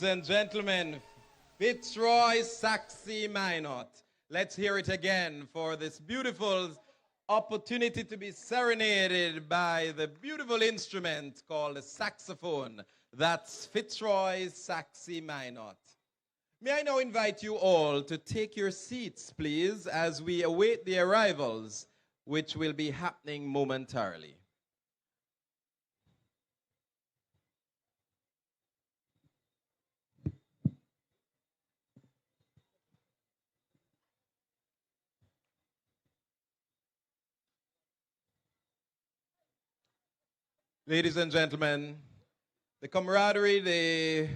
Ladies and gentlemen, Fitzroy Saxy Minot. Let's hear it again for this beautiful opportunity to be serenaded by the beautiful instrument called the saxophone. That's Fitzroy Saxy Minot. May I now invite you all to take your seats, please, as we await the arrivals, which will be happening momentarily. Ladies and gentlemen, the camaraderie, the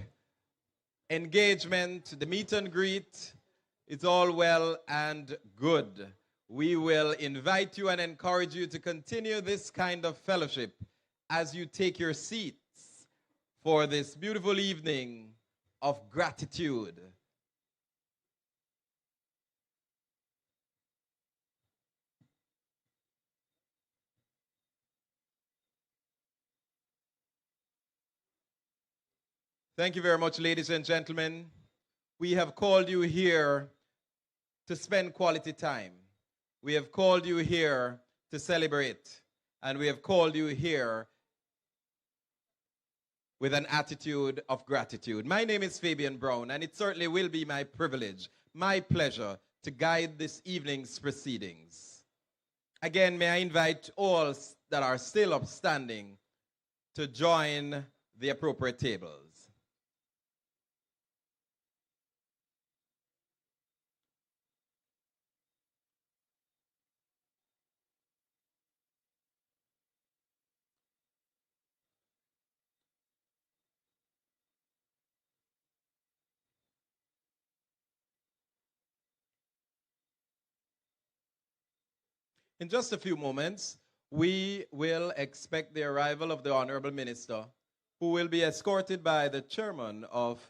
engagement, the meet and greet, it's all well and good. We will invite you and encourage you to continue this kind of fellowship as you take your seats for this beautiful evening of gratitude. Thank you very much, ladies and gentlemen. We have called you here to spend quality time. We have called you here to celebrate. And we have called you here with an attitude of gratitude. My name is Fabian Brown, and it certainly will be my privilege, my pleasure, to guide this evening's proceedings. Again, may I invite all that are still upstanding to join the appropriate tables. In just a few moments, we will expect the arrival of the Honorable Minister, who will be escorted by the chairman of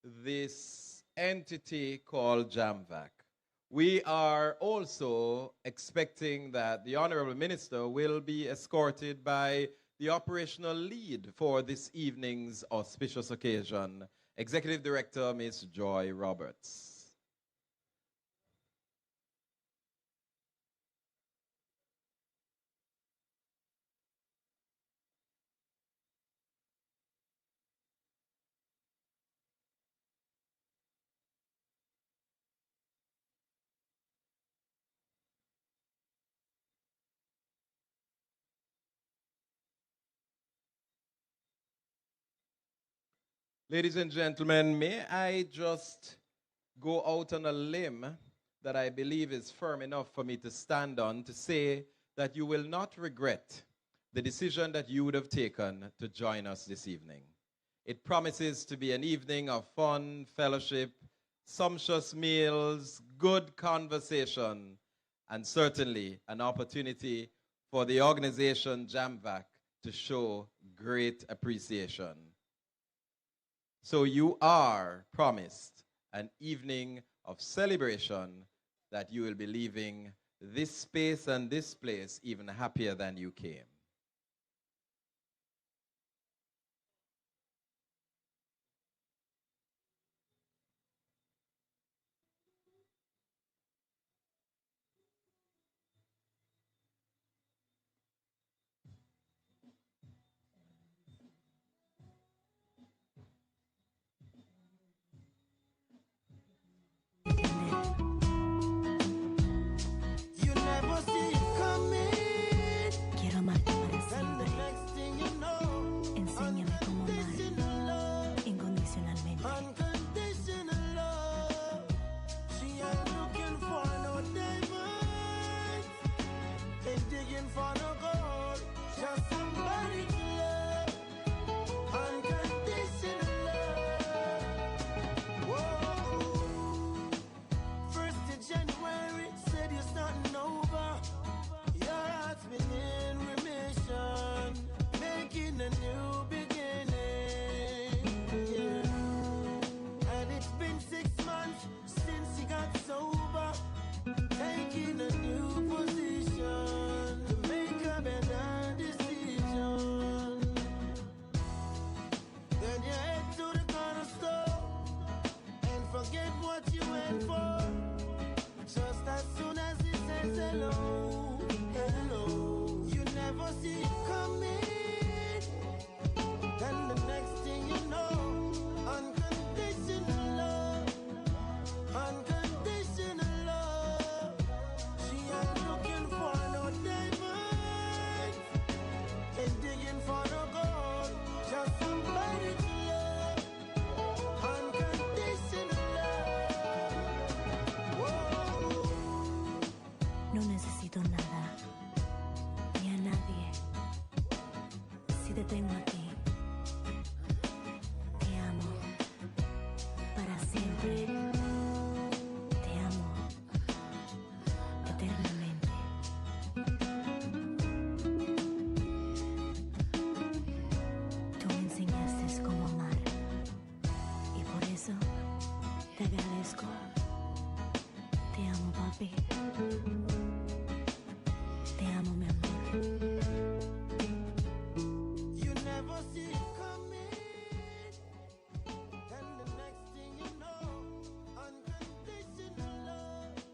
this entity called JAMVAC. We are also expecting that the Honorable Minister will be escorted by the operational lead for this evening's auspicious occasion, Executive Director Ms. Joy Roberts. Ladies and gentlemen, may I just go out on a limb that I believe is firm enough for me to stand on to say that you will not regret the decision that you would have taken to join us this evening. It promises to be an evening of fun, fellowship, sumptuous meals, good conversation, and certainly an opportunity for the organization JAMVAC to show great appreciation. So you are promised an evening of celebration that you will be leaving this space and this place even happier than you came. You never see it coming. Quiero más. Te agradezco. Te amo, papi. Te amo, mi amor. You never see it coming, and the next thing you know, unconditional love,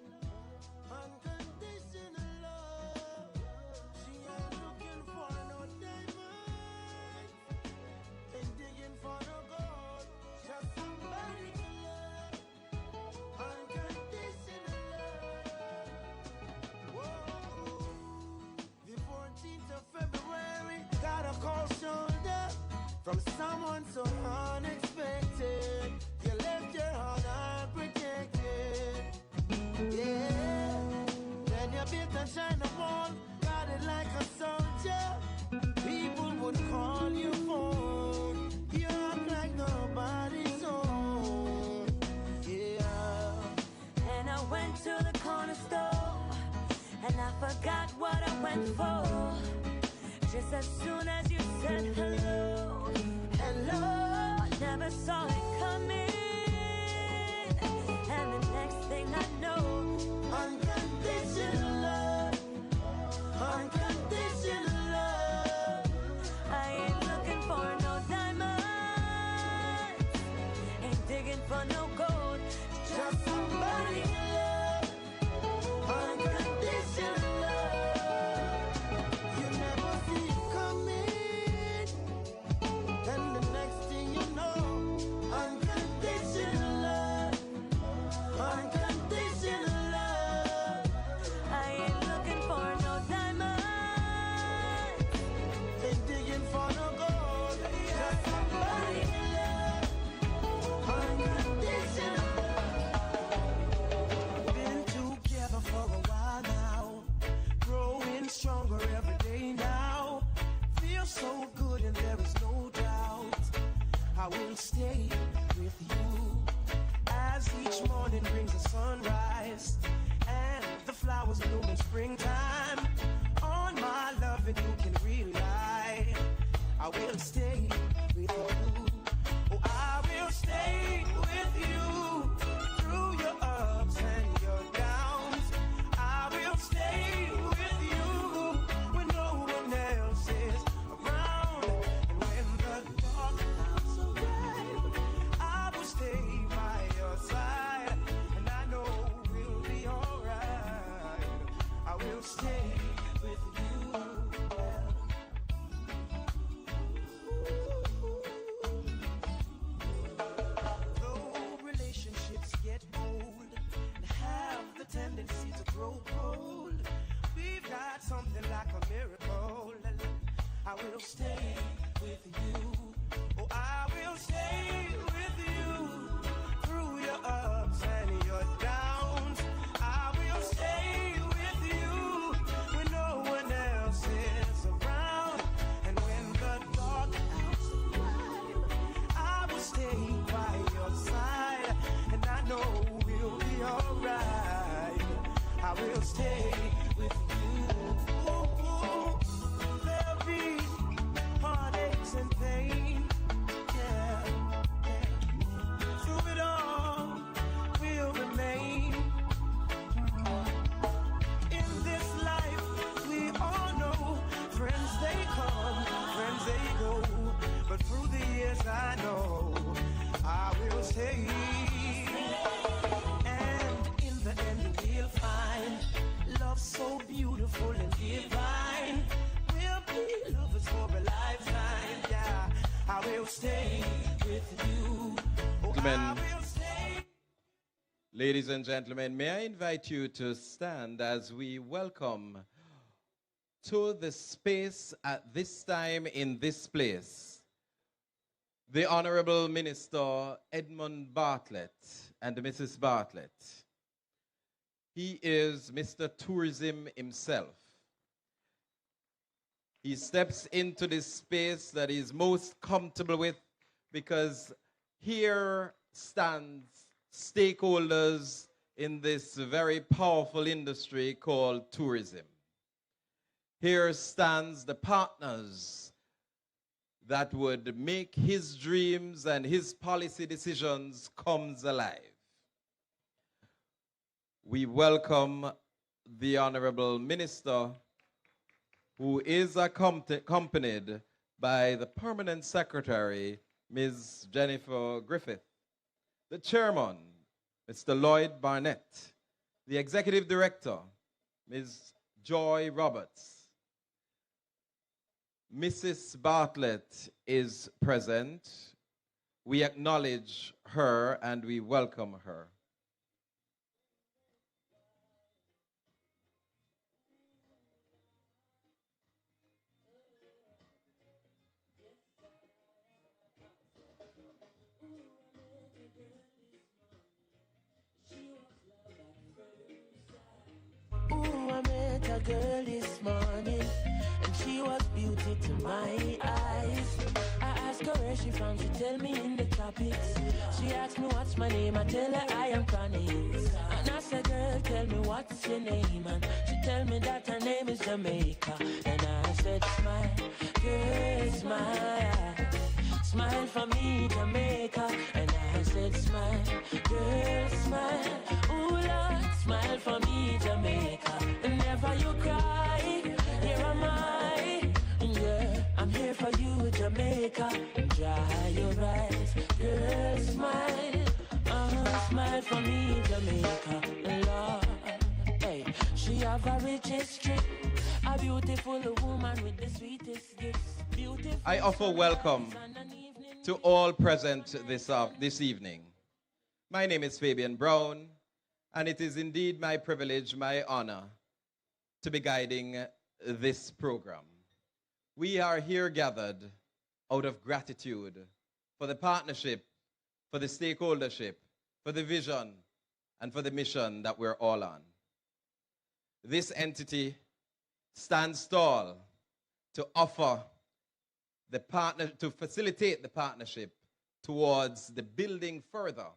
unconditional love. She ain't looking for no diamond, ain't digging for no gold, just somebody to love, unconditional love. Whoa. The 14th of February, got a cold shoulder from someone so unexpected. You left your heart unprotected. Yeah. Then you built a China wall, got it like a soldier. People would call your phone. You act like nobody's home. Yeah. And I went to the corner store, and I forgot what I went for. Just as soon as you said hello, hello, I never saw it coming. And the next thing I know, Unconditional love, unconditional love. I ain't looking for no diamonds, ain't digging for no gold, Just somebody to love, unconditional love. You never see it coming, and the next thing you know, unconditional love, unconditional love. I ain't looking for no diamonds. Ain't digging for no gold, just somebody to love, unconditional love. Been together for a while now, growing stronger every day now. Feel so good and there is no doubt I will stay with you as each morning brings a sunrise and the flowers bloom in springtime. On my love and you can rely. I will stay with you. Oh, I will stay with you through your ups and your downs. I will stay with you when no one else is around. And when the dark clouds arrive, I will stay by your side. And I know we'll be alright. I will stay with you. Though relationships get old and have the tendency to grow cold, we've got something like a miracle. I will stay with you. Oh, I will stay with you through your ups and your downs. I will stay with you when no one else is around. And when the dark clouds arrive, I will stay by your side. And I know we'll be alright. I will stay with you. There'll be heartaches and pain. Yeah, yeah. Through it all, we'll remain. In this life, we all know friends they come, friends they go. But through the years, I know I will stay. And in the end, we'll find love so beautiful and divine. We'll be lovers for a lifetime. Yeah, I will stay with you. Oh, I Gentlemen. will stay. Ladies and gentlemen, may I invite you to stand as we welcome to the space at this time in this place the Honorable Minister Edmund Bartlett and Mrs. Bartlett. He is Mr. Tourism himself. He steps into this space that he's most comfortable with because here stands stakeholders in this very powerful industry called tourism. Here stands the partners that would make his dreams and his policy decisions comes alive. we welcome the Honorable Minister, who is accompanied by the Permanent Secretary, Ms. Jennifer Griffith, the Chairman, Mr. Lloyd Barnett, the Executive Director, Ms. Joy Roberts. Mrs. Bartlett is present. We acknowledge her and we welcome her. Ooh, I met a girl this morning, and she was beauty to my eyes. I asked her where she from, she tell me in the tropics. She asked me what's my name, I tell her I am Chronix. And I said, girl, tell me what's your name, and she tell me that her name is Jamaica. And I said, smile, girl, smile, smile for me, Jamaica. And I said, smile, girl, smile, ooh, Lord, smile for me, Jamaica. And never you cry, here am I, yeah, I'm here for you, Jamaica. Dry your eyes, girl, smile, smile for me, Jamaica, Lord. Hey, she have a rich history, a beautiful woman with the sweetest gifts. Beautiful. I offer welcome to all present this evening. My name is Fabian Brown, and it is indeed my privilege, my honor, to be guiding this program. We are here gathered out of gratitude for the partnership, for the stakeholdership, for the vision, and for the mission that we're all on. This entity stands tall to offer to facilitate the partnership towards the building further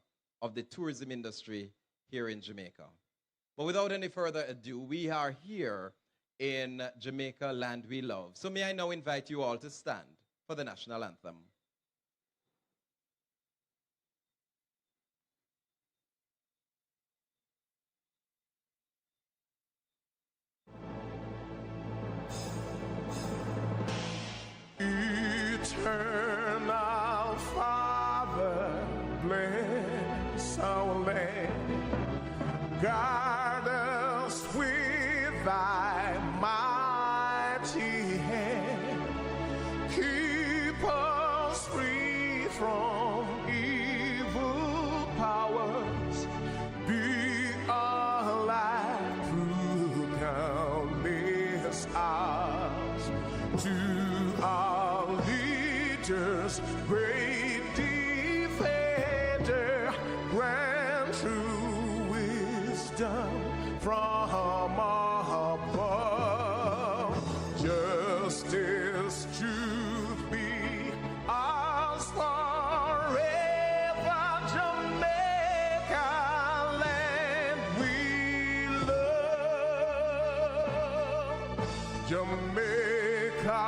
of the tourism industry here in Jamaica. But without any further ado, we are here in Jamaica, land we love. So may I now invite you all to stand for the national anthem. Eternal Father, bless our land. Guard us with thy mighty hand. Keep us free from evil powers. Be our light through countless hours. To our leaders, great defender, grant true wisdom from above. Justice, truth be ours forever. Jamaica, land we love. Jamaica,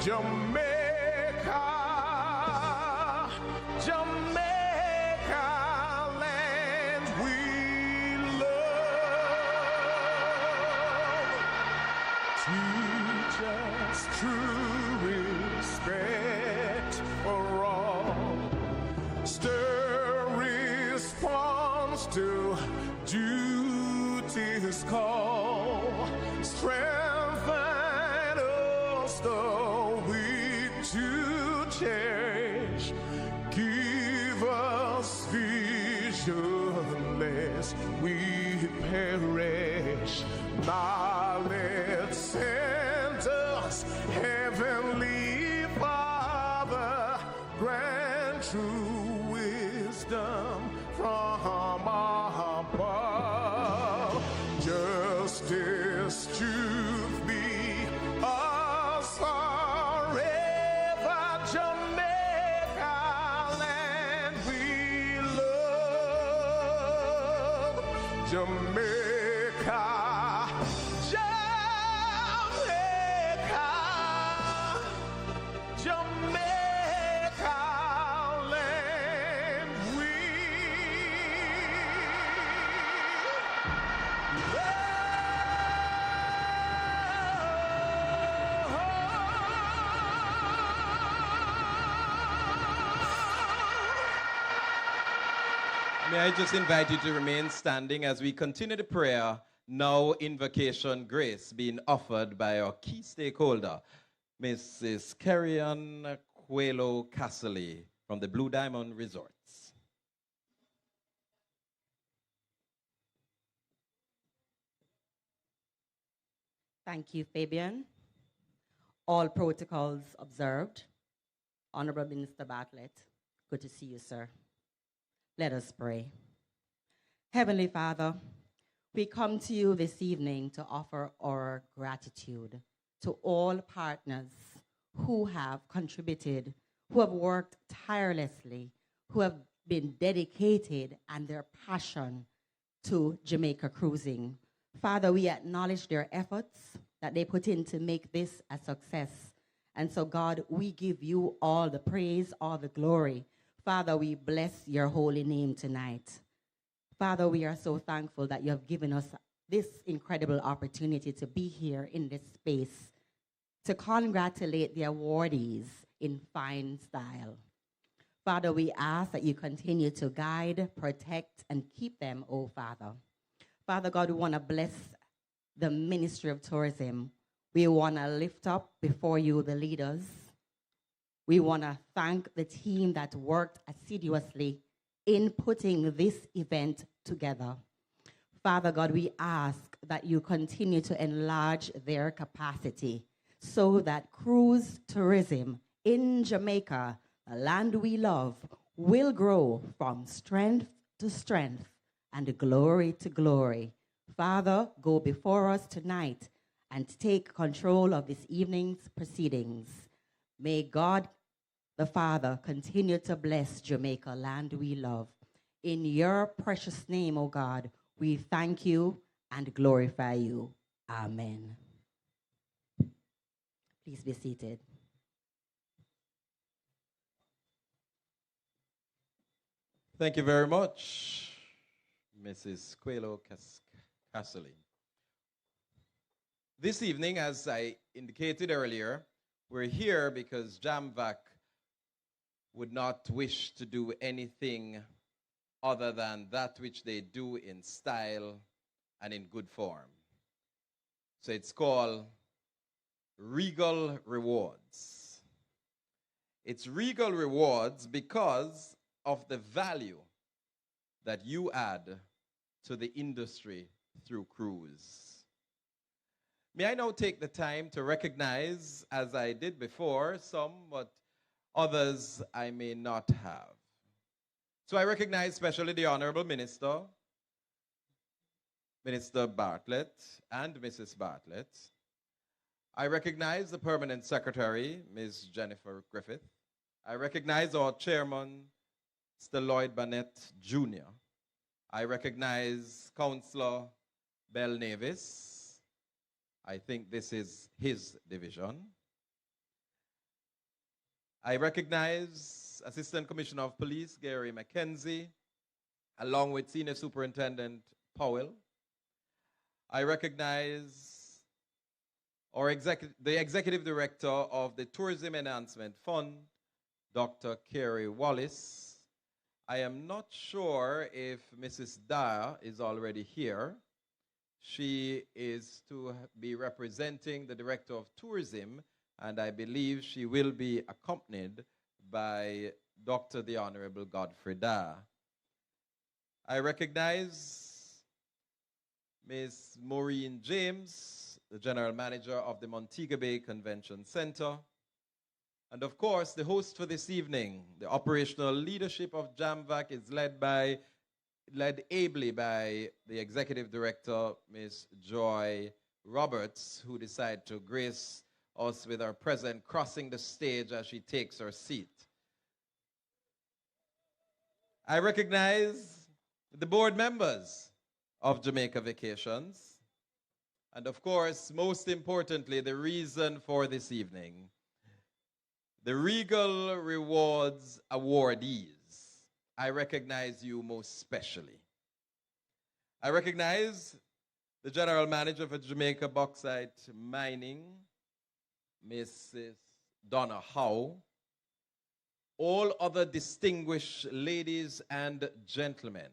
Jamaica, Jamaica, land we love. Teach us true respect for all. Stir response to duty's call. Strengthen us the weak to cherish. Give us vision lest we perish. Knowledge send us, Heavenly Father, grant true wisdom from above. Justice, truth be us forever. Jamaica, land we love. Jamaica, Jamaica, Jamaica, land we May I just invite you to remain standing as we continue the prayer, now invocation grace, being offered by our key stakeholder, Mrs. Carrion Coelho Casserly from the Blue Diamond Resorts. Thank you, Fabian. All protocols observed. Honorable Minister Bartlett, good to see you, sir. Let us pray. Heavenly Father, we come to you this evening to offer our gratitude to all partners who have contributed, who have worked tirelessly, who have been dedicated and their passion to Jamaica cruising. Father, we acknowledge their efforts that they put in to make this a success. And so, God, we give you all the praise, all the glory. Father, we bless your holy name tonight. Father, we are so thankful that you have given us this incredible opportunity to be here in this space, to congratulate the awardees in fine style. Father, we ask that you continue to guide, protect, and keep them, oh Father. Father God, we want to bless the Ministry of Tourism. We want to lift up before you the leaders. We want to thank the team that worked assiduously in putting this event together. Father God, we ask that you continue to enlarge their capacity so that cruise tourism in Jamaica, the land we love, will grow from strength to strength and glory to glory. Father, go before us tonight and take control of this evening's proceedings. May God, the Father, continue to bless Jamaica, land we love. In your precious name, O God, we thank you and glorify you. Amen. Please be seated. Thank you very much, Mrs. Coelho Casserly. This evening, as I indicated earlier, we're here because JAMVAC would not wish to do anything other than that which they do in style and in good form. So it's called Regal Rewards. It's Regal Rewards because of the value that you add to the industry through cruise. May I now take the time to recognize, as I did before, some, but others I may not have. So I recognize especially the Honorable Minister, Minister Bartlett and Mrs. Bartlett. I recognize the Permanent Secretary, Ms. Jennifer Griffith. I recognize our Chairman, Mr. Lloyd Burnett Jr. I recognize Councillor Bell Navis. I think this is his division. I recognize Assistant Commissioner of Police, Gary McKenzie, along with Senior Superintendent Powell. I recognize the Executive Director of the Tourism Enhancement Fund, Dr. Carey Wallace. I am not sure if Mrs. Dyer is already here. She is to be representing the Director of Tourism, and I believe she will be accompanied by Dr. the Honorable Godfrey Dyer. I recognize Ms. Maureen James, the General Manager of the Montego Bay Convention Center. And of course, the host for this evening, the operational leadership of JAMVAC is led ably by the Executive Director, Ms. Joy Roberts, who decided to grace us with her presence, crossing the stage as she takes her seat. I recognize the board members of Jamaica Vacations, and of course, most importantly, the reason for this evening, the Regal Rewards awardees. I recognize you most specially. I recognize the General Manager for Jamaica Bauxite Mining, Mrs. Donna Howe, all other distinguished ladies and gentlemen,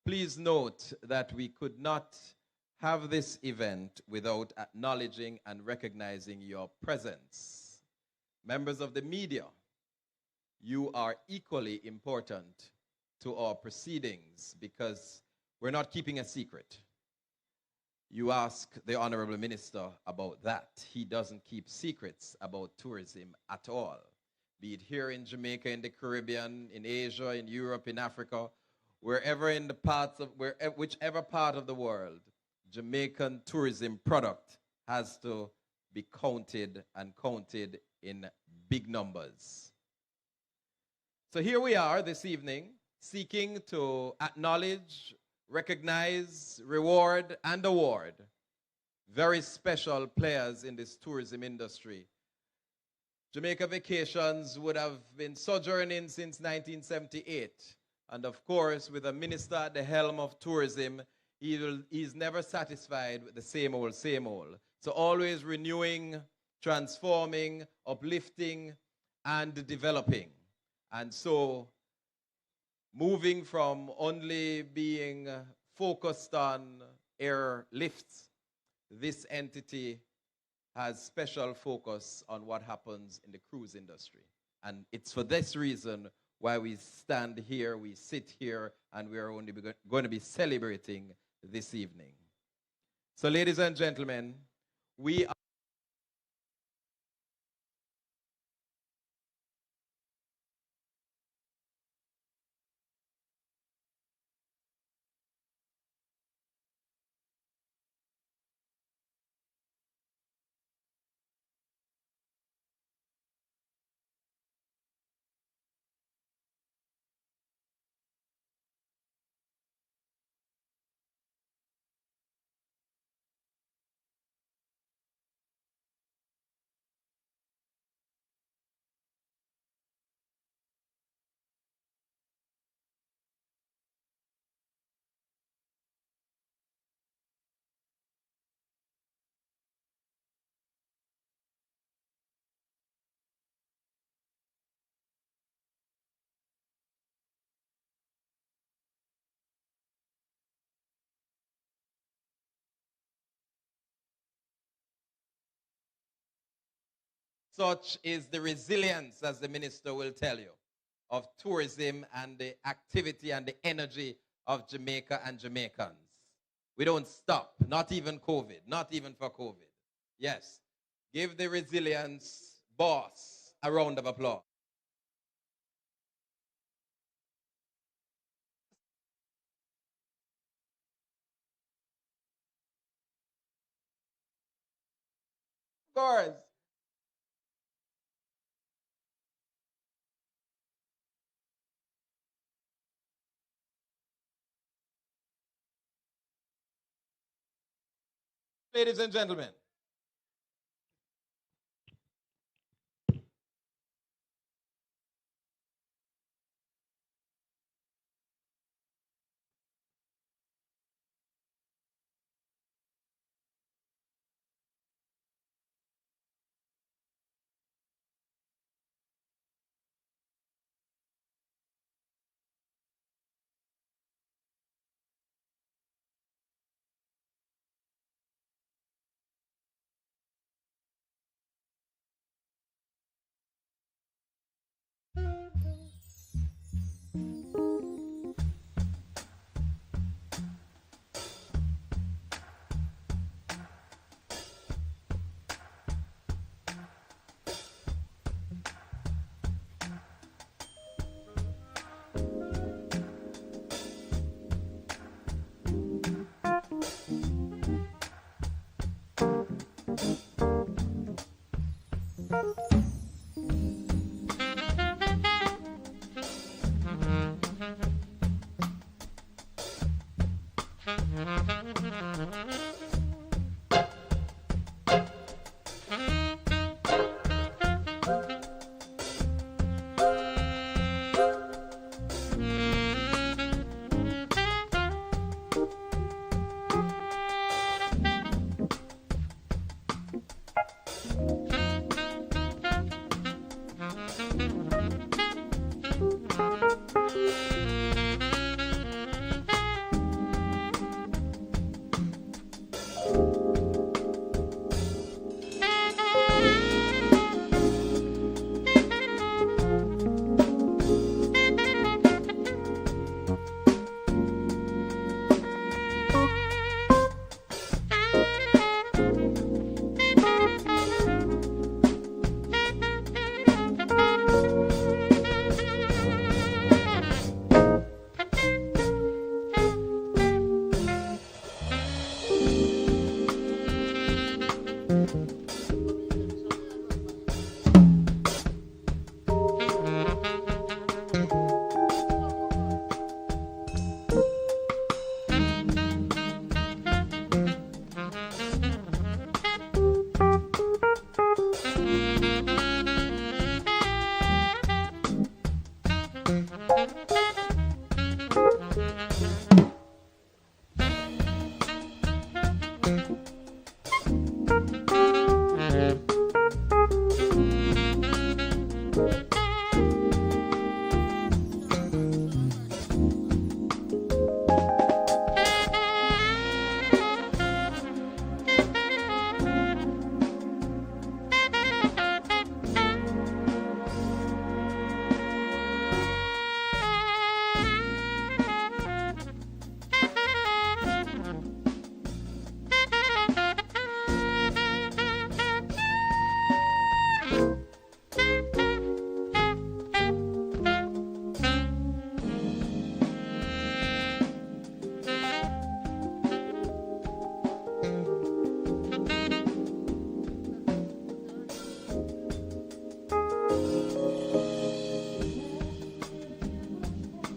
Please note that we could not have this event without acknowledging and recognizing your presence. Members of the media, you are equally important to our proceedings because we're not keeping a secret. You ask the Honorable Minister about that. He doesn't keep secrets about tourism at all, be it here in Jamaica, in the Caribbean, in Asia, in Europe, in Africa, wherever in the parts of, whichever part of the world, Jamaican tourism product has to be counted and counted in big numbers. So here we are this evening, seeking to acknowledge, recognize, reward, and award very special players in this tourism industry. Jamaica Vacations would have been sojourning since 1978. And of course, with a minister at the helm of tourism, he's never satisfied with the same old, same old. So always renewing, transforming, uplifting, and developing. And so moving from only being focused on airlifts, this entity has special focus on what happens in the cruise industry. And it's for this reason why we stand here, we sit here, and we are only going to be celebrating this evening. So ladies and gentlemen, we are such is the resilience, as the minister will tell you, of tourism and the activity and the energy of Jamaica and Jamaicans. We don't stop, not even COVID, not even for COVID. Yes, give the resilience boss a round of applause. Of course. Ladies and gentlemen,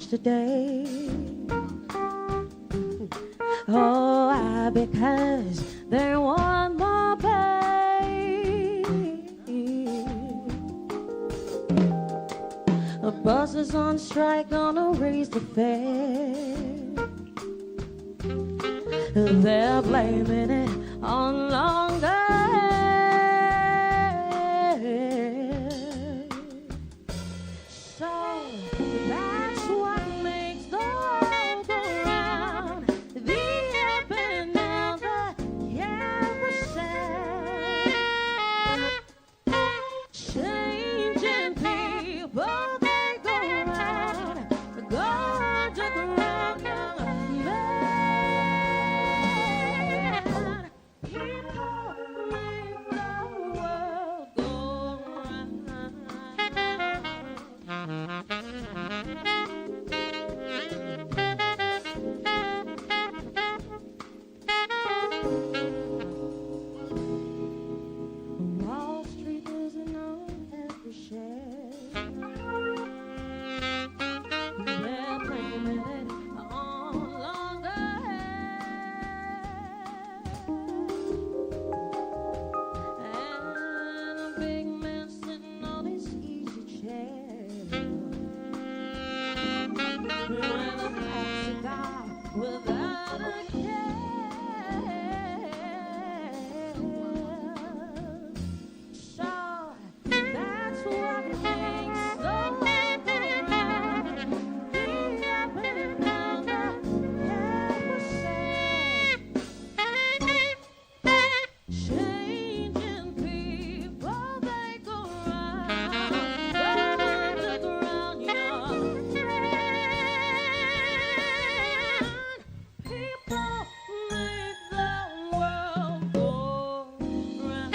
much today. Oh, why? Because they want more pay. The bus is on strike, gonna raise the fare. They're blaming it on longer hair. So that's what makes the world go round. The up and down the carousel. Changing people, they go round underground, young man. People make the world go round. Wall Street losing on every share. They're blaming it on longer hair. And a big man sitting on his easy chair with a cigar without a care. So that's what makes the world go round. The up and down the carousel. Changing people, they go round underground, young man. People make the world go round.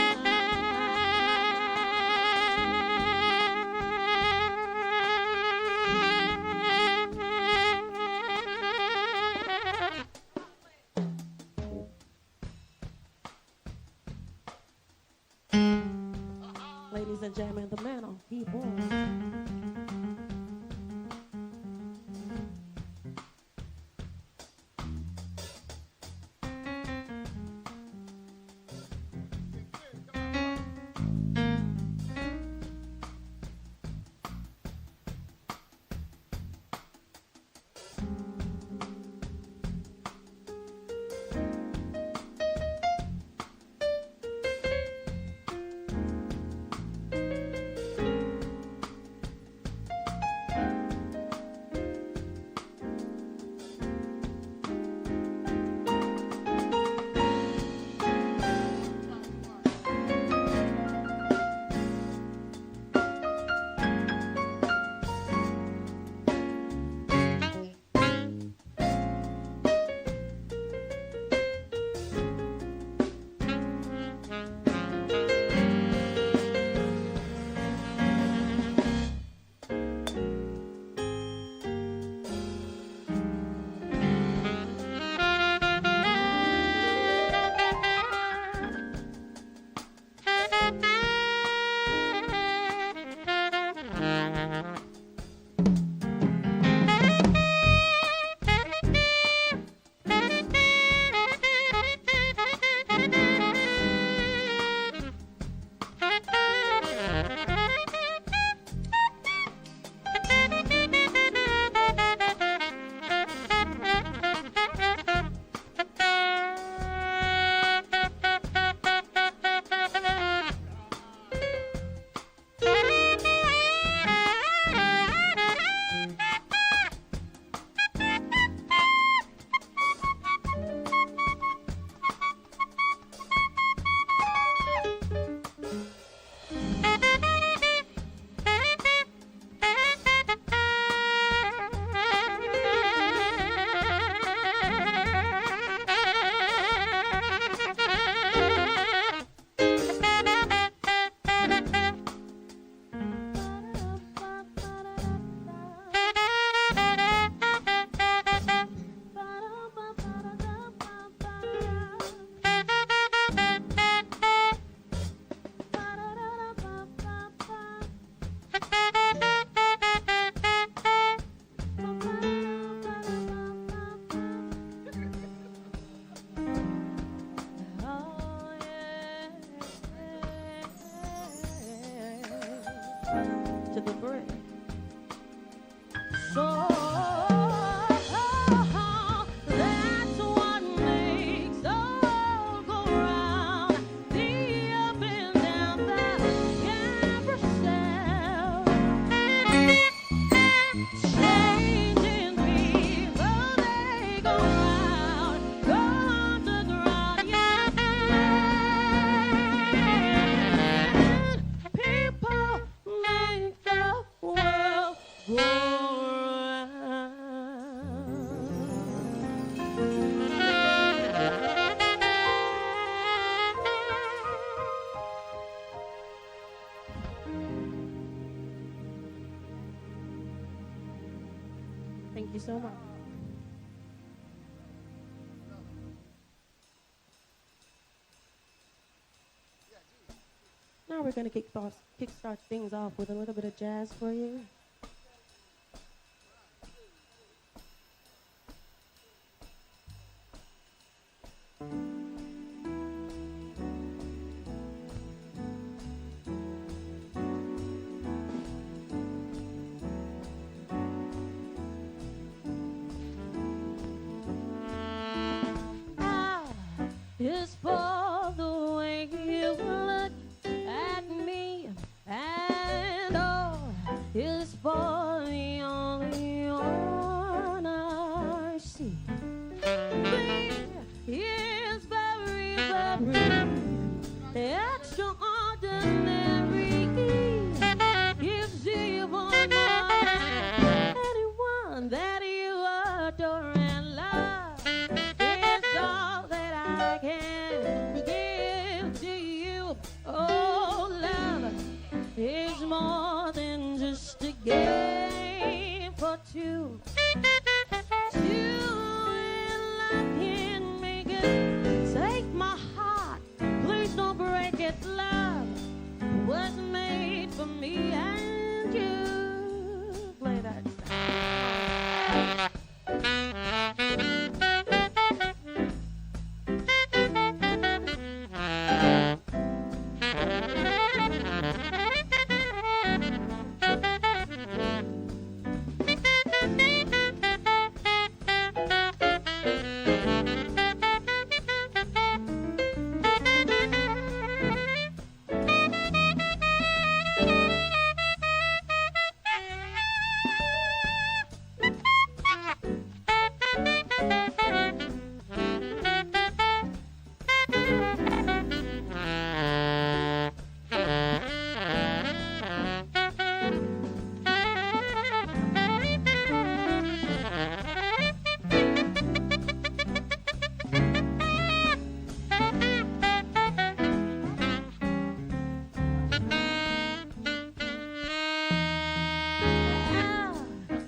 Ladies and gentlemen, the man on keyboard. soul. That's what makes the world go round. The up and down, the carousel. Changing people, they go round, go underground, yeah. People make the world go Thank you so much. Now we're going to kickstart things off with a little bit of jazz for you. Is for the way you look at me, and all is for the only one I see. He is very, very extraordinary. Gives even more than anyone that you adore and love. It's all that I can give to you. Oh, love is more than just a game for two. Two and love can make it. Take my heart, please don't break it. Love was made for me and you. Play that.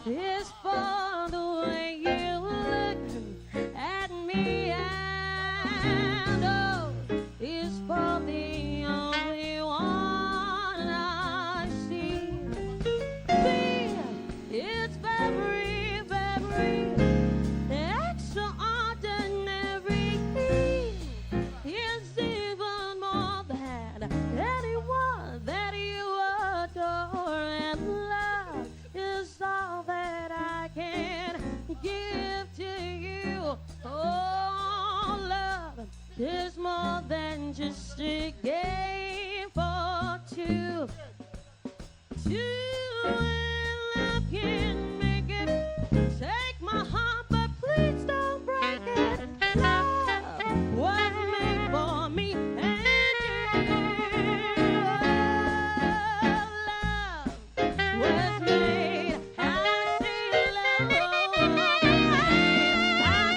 It's for the way you look at me, and oh, it's for the only one I see. It's very, very extraordinary. It's even more than anyone that you adore, and love is all that I can give to you. Oh, love is more than just a game for two. Two and love can make it. Take my heart, but please don't break it. Love was made for me and you. Love was made. I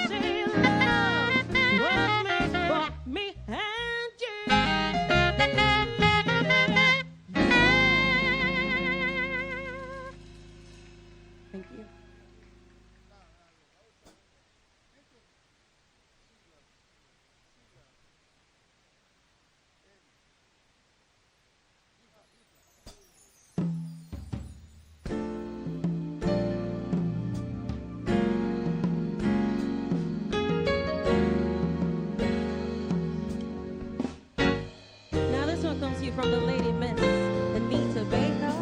say love was made for me and you. Thank you. Now this one comes to you from the lady Miss Anita Baker.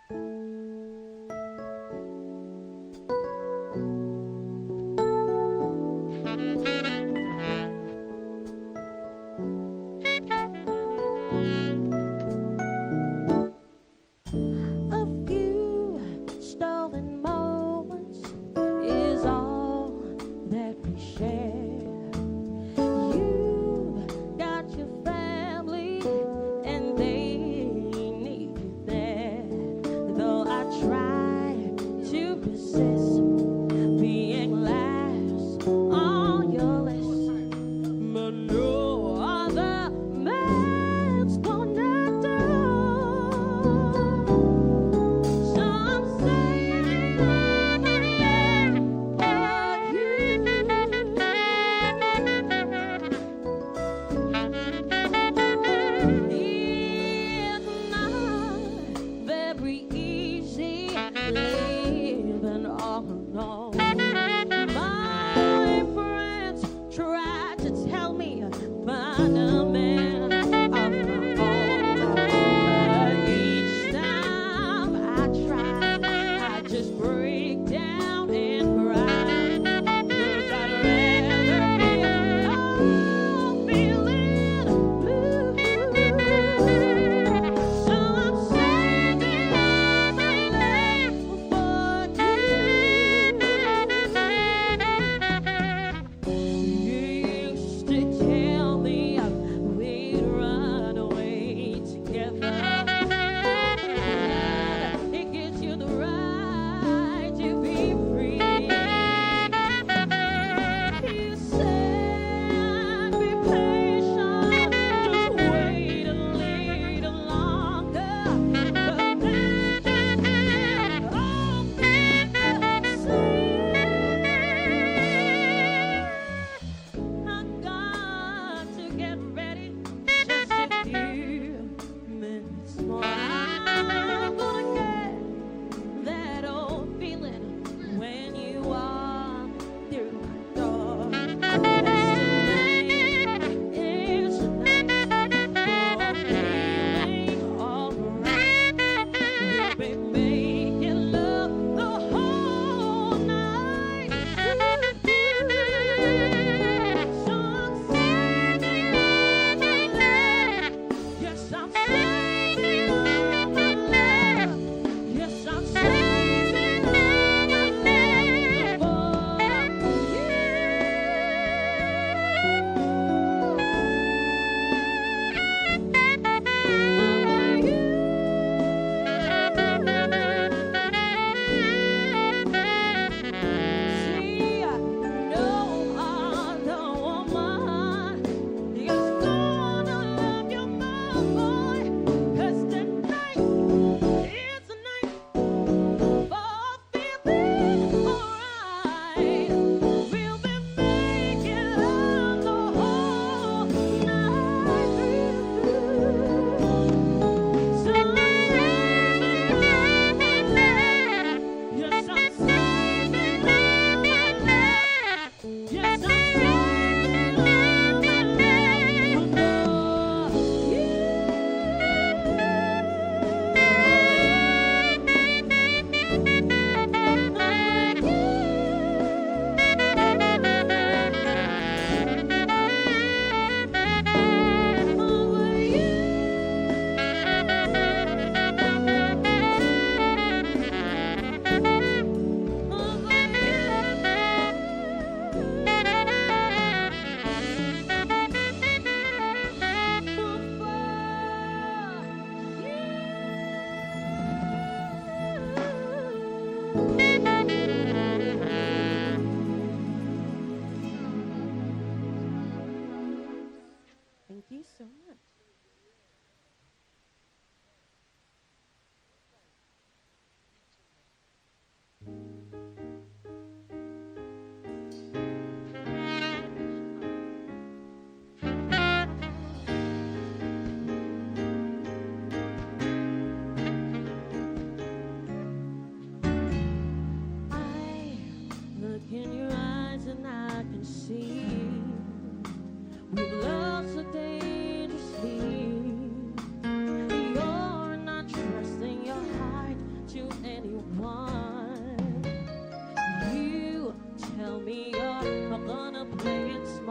A few stolen moments is all that we share. You've got your family and they need you there. Though I try to resist being last on your list, but no other man's gonna do. Some say I'm there for you. It's not very easy living all alone. My friends try to tell me find a man of my own, but each time I try, I just break down and cry. 'Cause I'd rather be alone, feeling blue. So I'm saving all my life for you. You used to tell me we'd run away together. It gives you the right to be free. You said be patient, just wait a little longer. But then all people see I got to get ready just a few minutes more. I'm gonna get that old feeling when you walk through my door. It's tonight for feeling alright. We've been making love the whole night. So I'm saving all my love. Yes, I'm saving all my love. Yes, I'm saving all my love for you.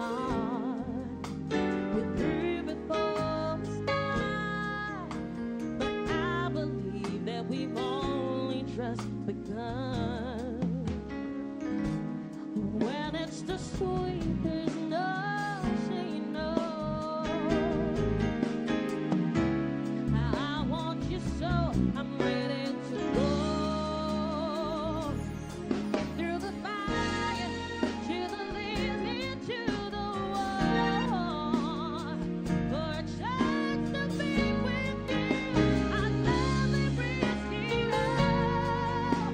heart. We're through before we start, but I believe that we've only just begun. When it's the sweet, there's no saying no. I want you so, I'm ready to go. Through the fire, to the leaves, into the war. For a chance to be with you, I'd gladly risk it all.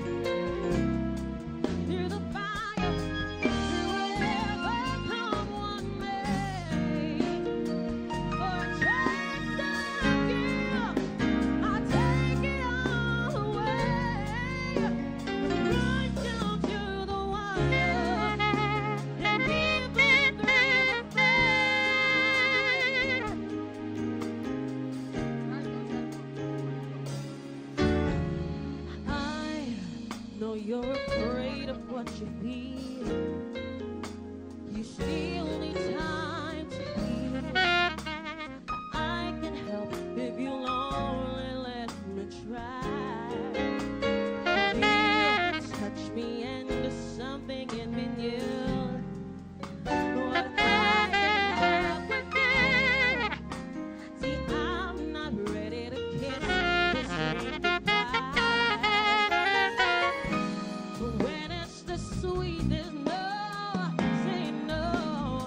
Through the fire, through whatever come one may. For a chance to love you, I'll take it all away. Run down to the wire and give it through the I know you're afraid of what you feel. You still need time to heal. I can help if you'll only let me try. You touch me and there's something in me new. What I can have with you. See, I'm not ready to kiss this ring goodbye. But when it's the sweet, there's no saying no.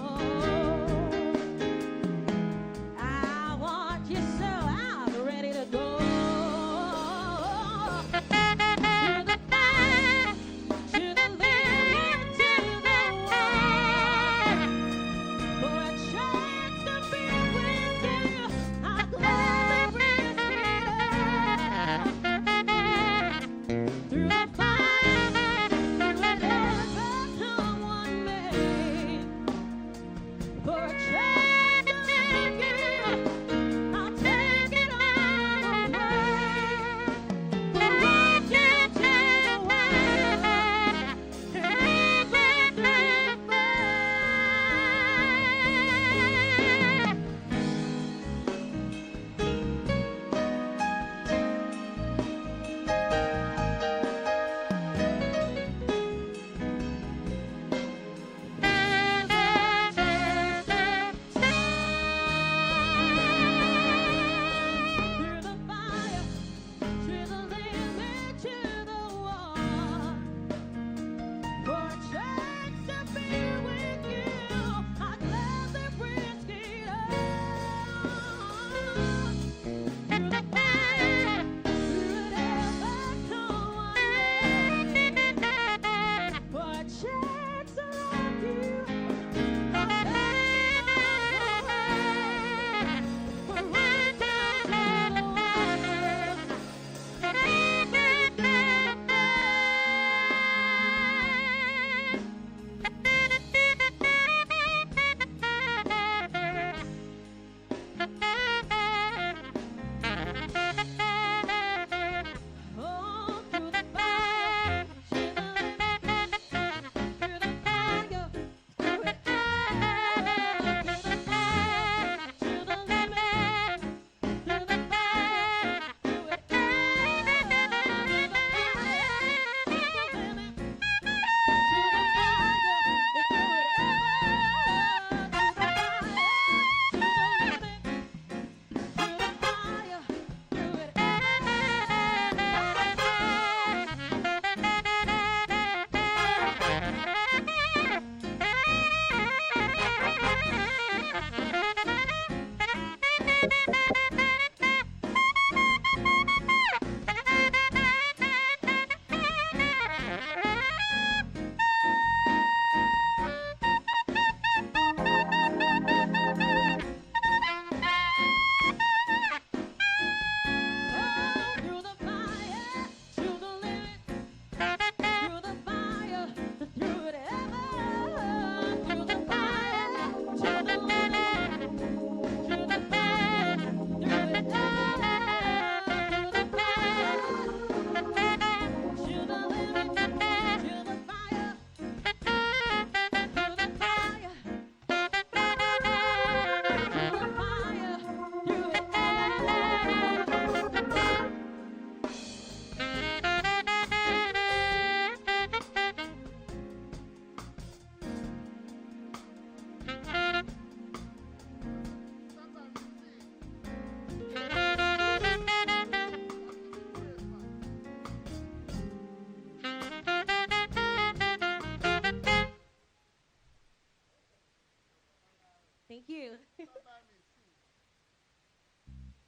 Thank you.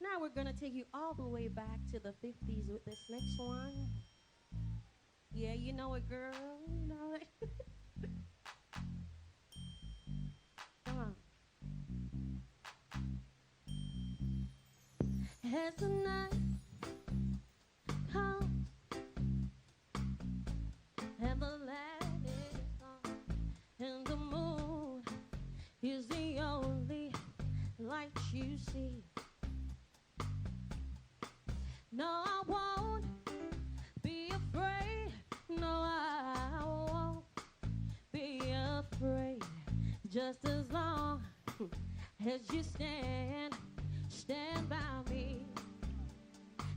Now we're gonna take you all the way back to the 50s with this next one. Yeah, you know it, girl. You know it. Come on. As the night comes and the light is on, and the moon is the only light you see. No, I won't be afraid. No, I won't be afraid. Just as long as you stand by me.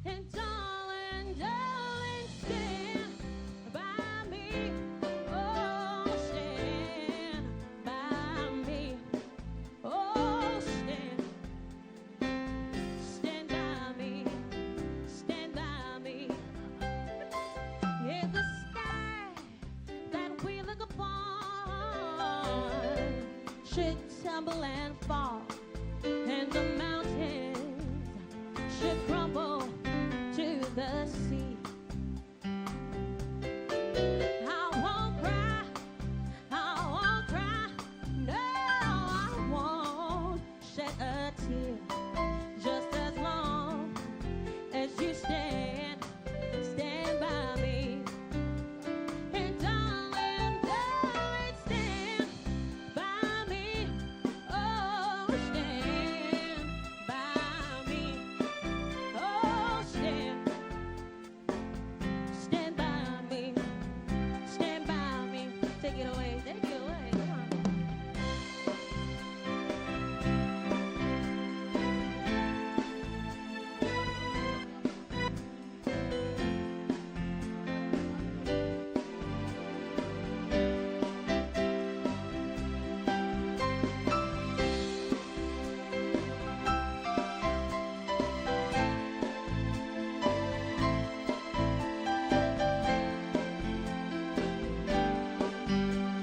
And darling, darling, stand by me. Oh, stand by me. Oh, stand by me. Stand by me. Yeah, the sky that we look upon should tumble and fall, and the mountains should crumble to the sea. I won't cry, no, I won't shed a tear. Just as long as you stand by me. And darling, darling, stand by me. Oh, stand by me. Oh, stand by me. Stand by me. Take it away, come on.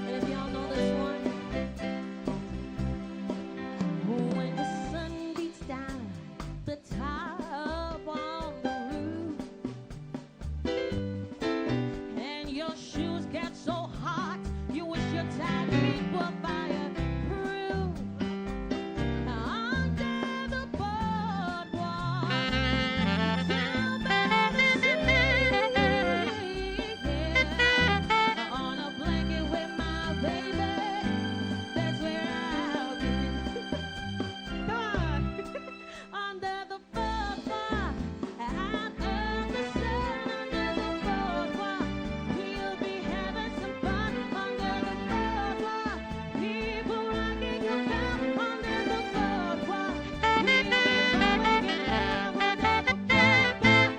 And if y'all know this one, when the sun beats down the top on the roof, and your shoes get so hot, you wish your tight feet were fireproof. Under the boardwalk, down by the sea, yeah, on a blanket with my baby, that's where I'll be. Come on. Under the boardwalk, out of the sun, under the boardwalk, we'll be having some fun. Under the boardwalk, people rocking around. Under the boardwalk, we'll be falling in love. Under the boardwalk.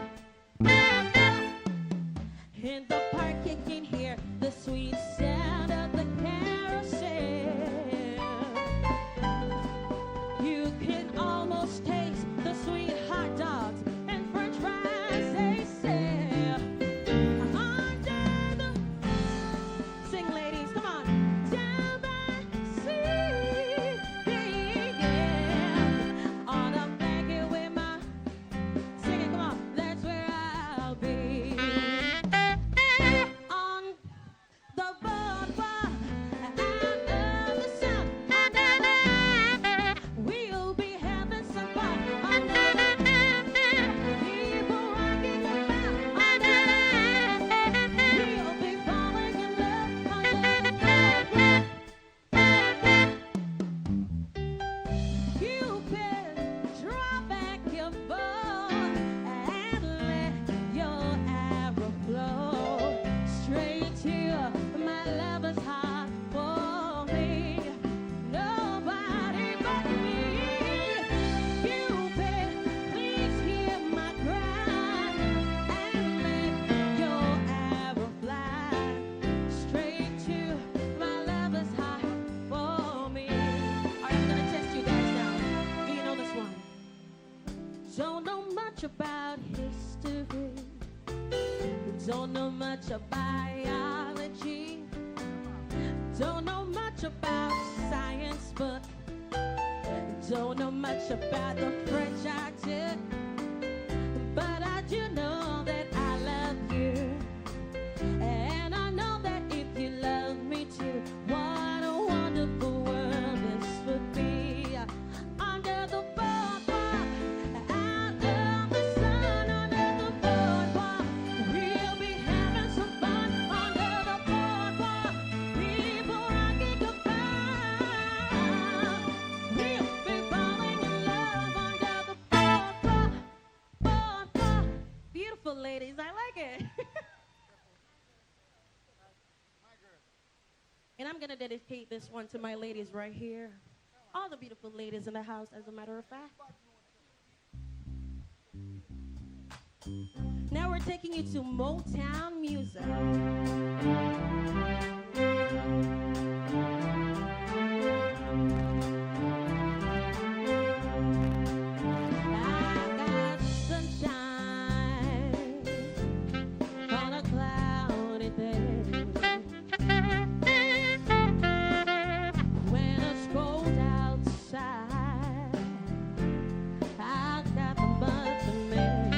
In the park you can hear the sweet sound of the carousel. You can almost taste the sweet hot dogs and french fries they sell. Under the... Sing, ladies, come on. Down by the sea, yeah. On a blanket with my... Sing it, come on. That's where I'll be. On the boardwalk, out of the sun, we'll be having some fun. Under the people rocking around. We'll be falling in love. Under the Cupid, draw back your bow and let your arrow flow straight to my lover's heart for me. Nobody but me. Cupid, please hear my cry and let your arrow fly straight to my lover's heart for me. All right, I'm gonna test you guys now. Do you know this one? Don't know much about history. Don't know much about biology. Don't know much about science, but don't know much about the French accent, but I do know that I love you. And I know that if you love me too, what a wonderful world this would be. Under the boardwalk, out of the sun, under the boardwalk, we'll be having some fun. Under the boardwalk, people rocking goodbye. We'll be falling in love under the boardwalk, boardwalk. Beautiful ladies, I like it. And I'm going to dedicate this one to my ladies right here. All the beautiful ladies in the house, as a matter of fact. Now we're taking you to Motown music. I got sunshine on a cloudy day. When it's cold outside, I got the buzz to make.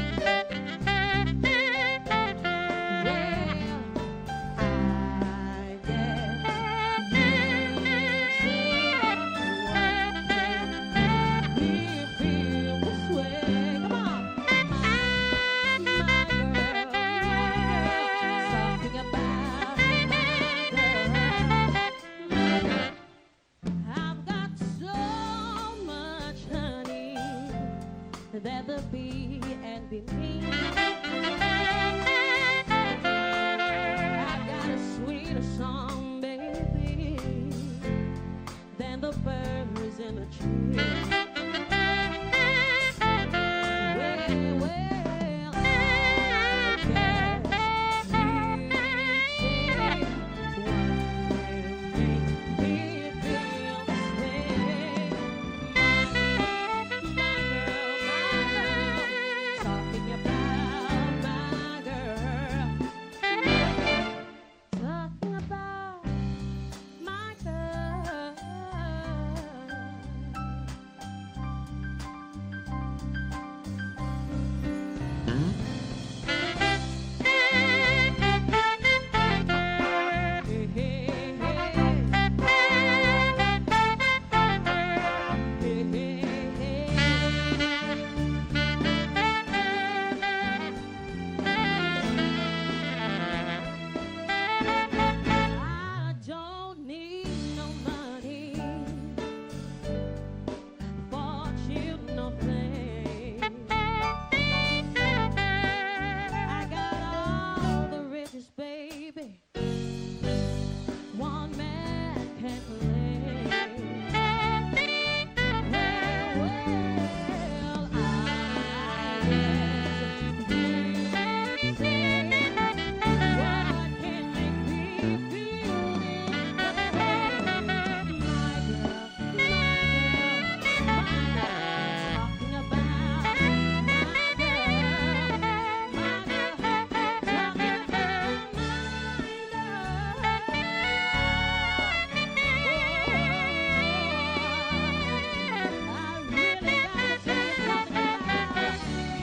I've got so much honey that the bee and be me. I've got a sweeter song, baby, than the birds in the tree. Well, I guess you say what make me feel this way. My girl, talking about my girl. Talking about my girl. Hey, hey, hey. Hey, hey, hey. I don't need no money, fortune, no fame. I got all the riches, baby, one man can claim. Well, I guess you say what can make me feel this way. My girl, talking about my girl, talking about my I really gotta say something about my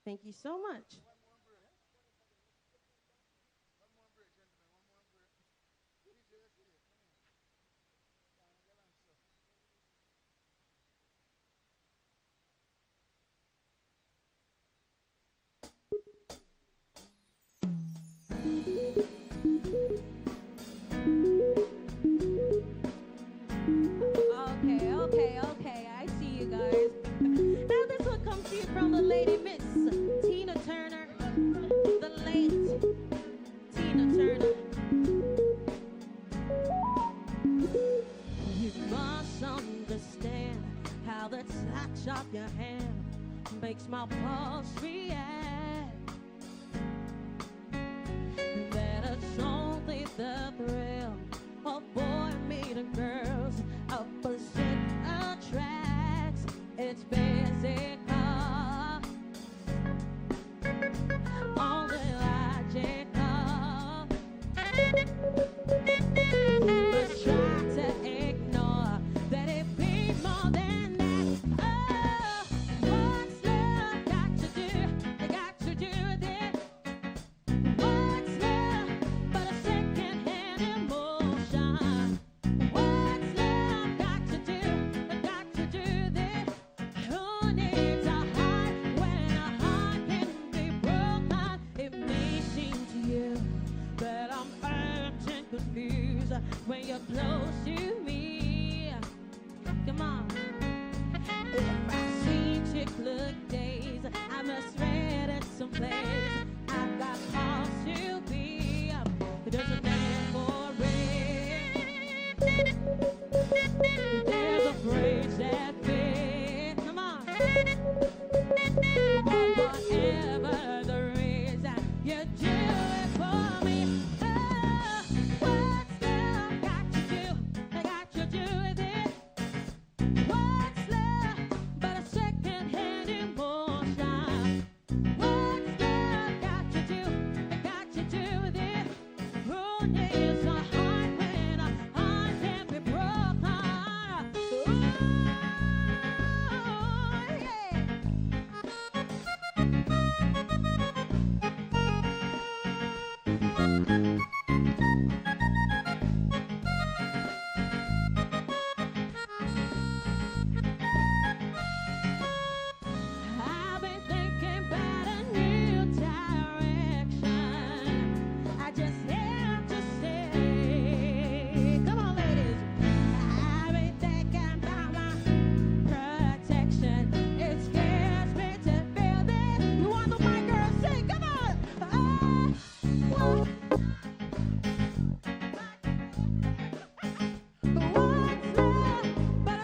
Thank you so much. Okay, I see you guys. Now this one comes to you from the lady Miss Tina Turner. my pulse react. That it's only the thrill of boy meeting girls. Opposite attracts. It's physical, only logical. Let's try to ignore that it be more than that. Oh, what's love got to do? It got to do with it. What's love but a second-hand emotion? What's love got to do? It got to do with it. Who needs a heart when a heart can be broken? It may seem to you that I'm urgent, confused when you're close to me. Come on. If I've seen chick look days, I must read it someplace. I've got cause to be. There's a name for it. There's a phrase that fits. Come on. Or whatever the reason, you do it for me. Oh, what's love got to do? I got to do with it. What's love but a second-hand emotion? What's love got to do? I got to do with it. Who needs a heart when a heart can be broken? Ooh, yeah. I've been thinking about a new direction. I just have to say, come on, ladies. I've been thinking about my protection. It scares me to feel this. You want the white girl sing? Come on. What's love but a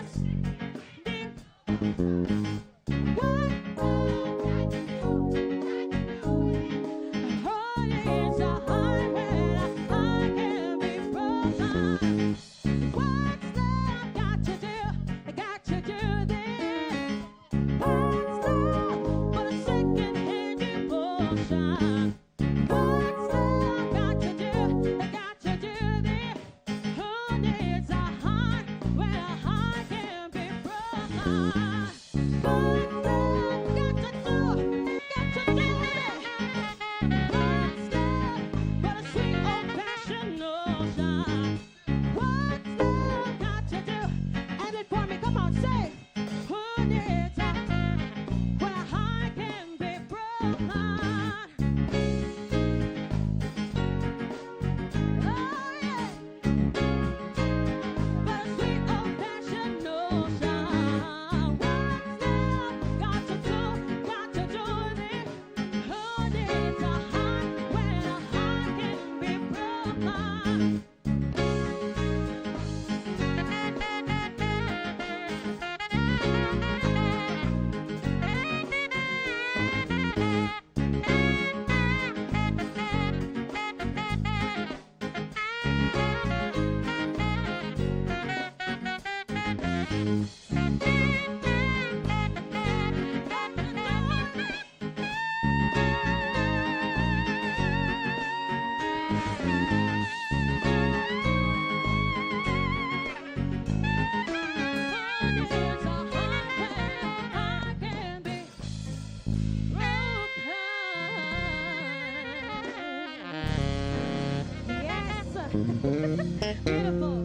Beautiful.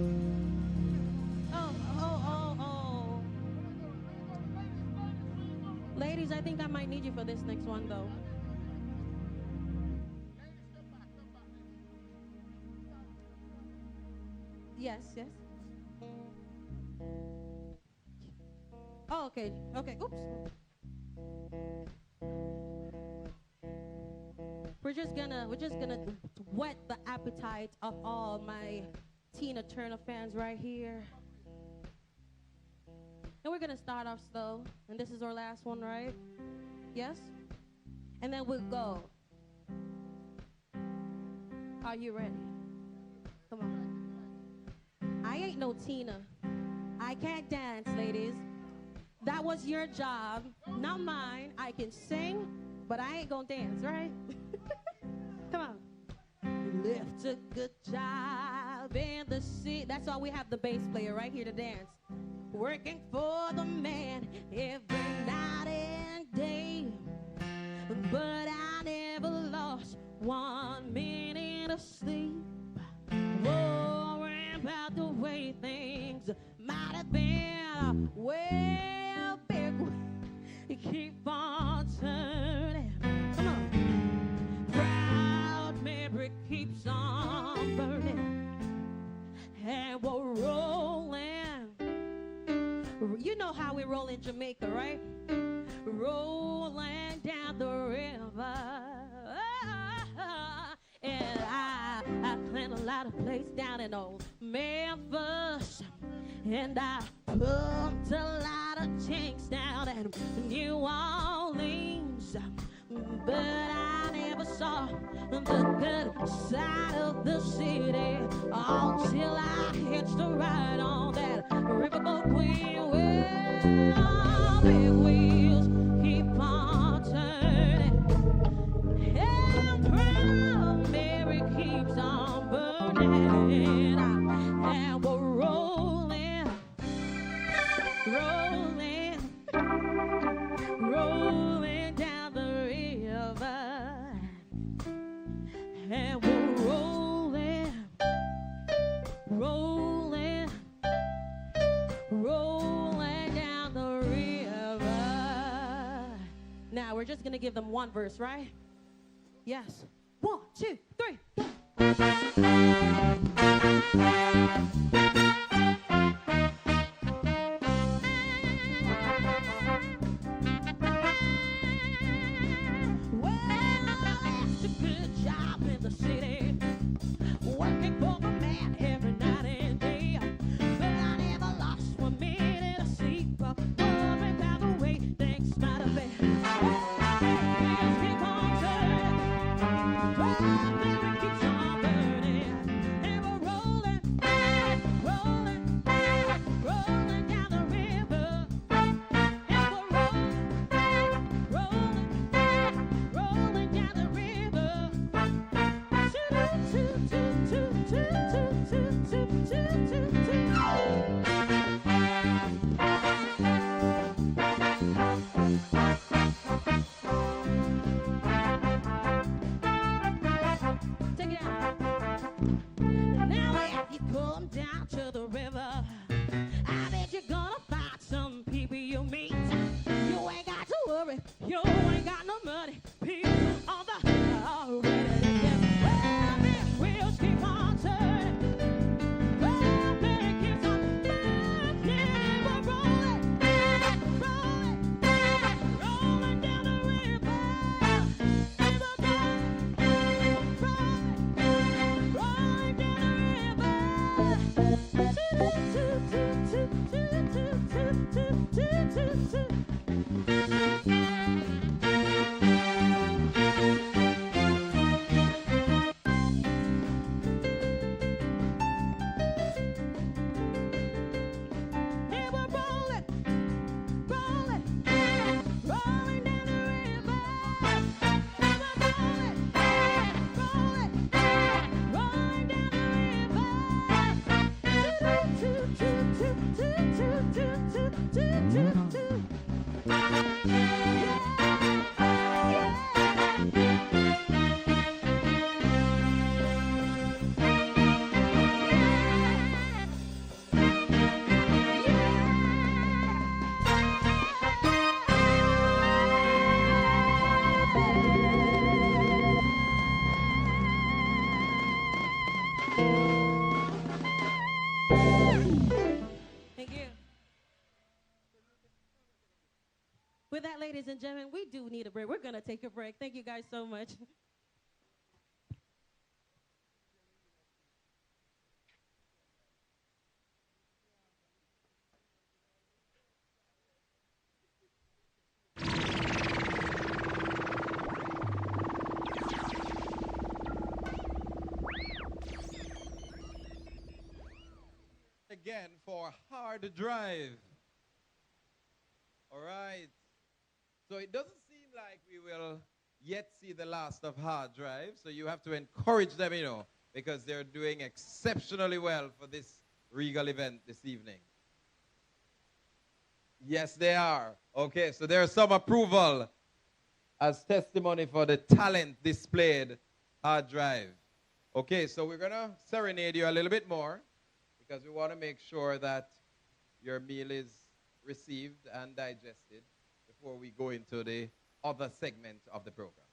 Oh. Ladies, I think I might need you for this next one, though. Yes. Oh, okay. Oops. We're just gonna whet the appetite of all my Tina Turner fans right here. And we're gonna start off slow. And this is our last one, right? Yes? And then we'll go. Are you ready? Come on. I ain't no Tina. I can't dance, ladies. That was your job, not mine. I can sing, but I ain't gonna dance, right? Come on. Left a good job in the city. That's why we have the bass player right here to dance. Working for the man every night and day. But I never lost 1 minute of sleep. Worrying about the way things might have been. Well, big, keep on turning. Come on. Proud memory keeps on burning. And we're rolling. You know how we roll in Jamaica, right? Rolling down the river. And I cleaned a lot of places down in old Memphis. And I pumped a lot of tanks down in New Orleans. But I never saw the good side of the city until I hitched a ride on that riverboat queen. Well, big wheels keep on turning, and proud Mary keeps on burning, and we're rolling, rolling, rolling down the river, and we're rolling, rolling, rolling down the river. Now we're just gonna give them one verse, right? Yes. 1, 2, 3, go. Well, it's a good job in the city, working for the man every night and day. But I never lost 1 minute of sleep, worrying about the way things might have been. Wheels keep on turning, keeps on burning, and we're rolling, rolling, rolling down the river, and we're rolling, rolling, rolling down the river. Take it out. Now if you come down to the river, I bet you're gonna find some people you meet. You ain't got to worry, you ain't got no money. People on the already to get. Well, big wheels keep on turning. Well, big keeps on burning. We're rolling, rolling, rolling down the river. And we're rolling, rolling down the river. And we're rolling, rolling, rolling down the river. And we're rolling, rolling, rolling down the river. Thank you. With that, ladies and gentlemen, we do need a break. We're going to take a break. Thank you guys so much. again for Hard Drive. All right. So it doesn't seem like we will yet see the last of Hard Drive. So you have to encourage them, you know, because they're doing exceptionally well for this Regal event this evening. Yes, they are. Okay, so there's some approval as testimony for the talent displayed Hard Drive. Okay, so we're going to serenade you a little bit more because we want to make sure that your meal is received and digested before we go into the other segment of the program.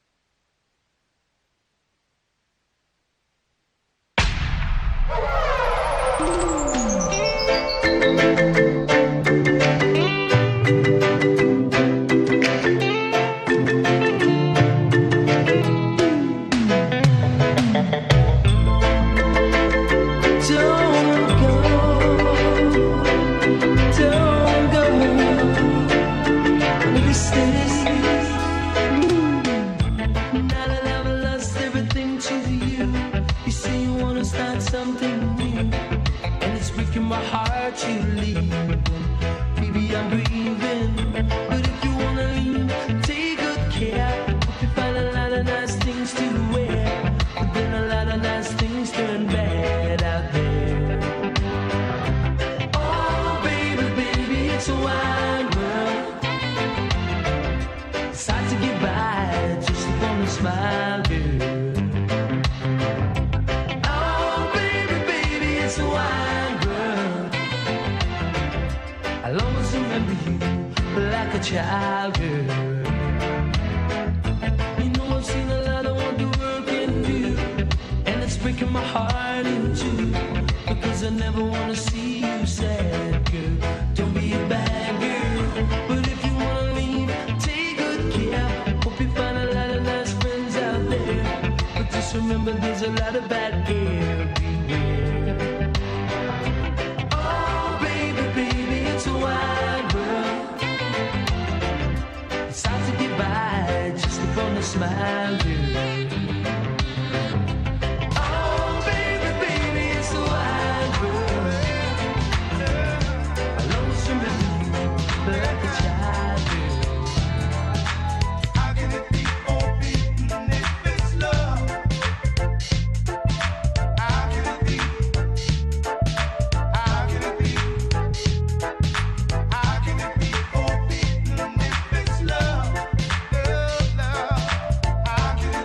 Child girl, you know I've seen a lot of what the world can do, and it's breaking my heart in two, because I never want to see you sad, girl. Don't be a bad girl, but if you want to leave, take good care. Hope you find a lot of nice friends out there, but just remember there's a lot of bad girls beware. Oh baby, baby, it's a wild world. It's hard to get by just upon a smile, girl. Oh, baby, baby, it's a wild world. I'll always remember you like a child, girl. How can it be forbidden if it's love? How can it be? How can it be? How can it be forbidden if it's love? Love, love. How can it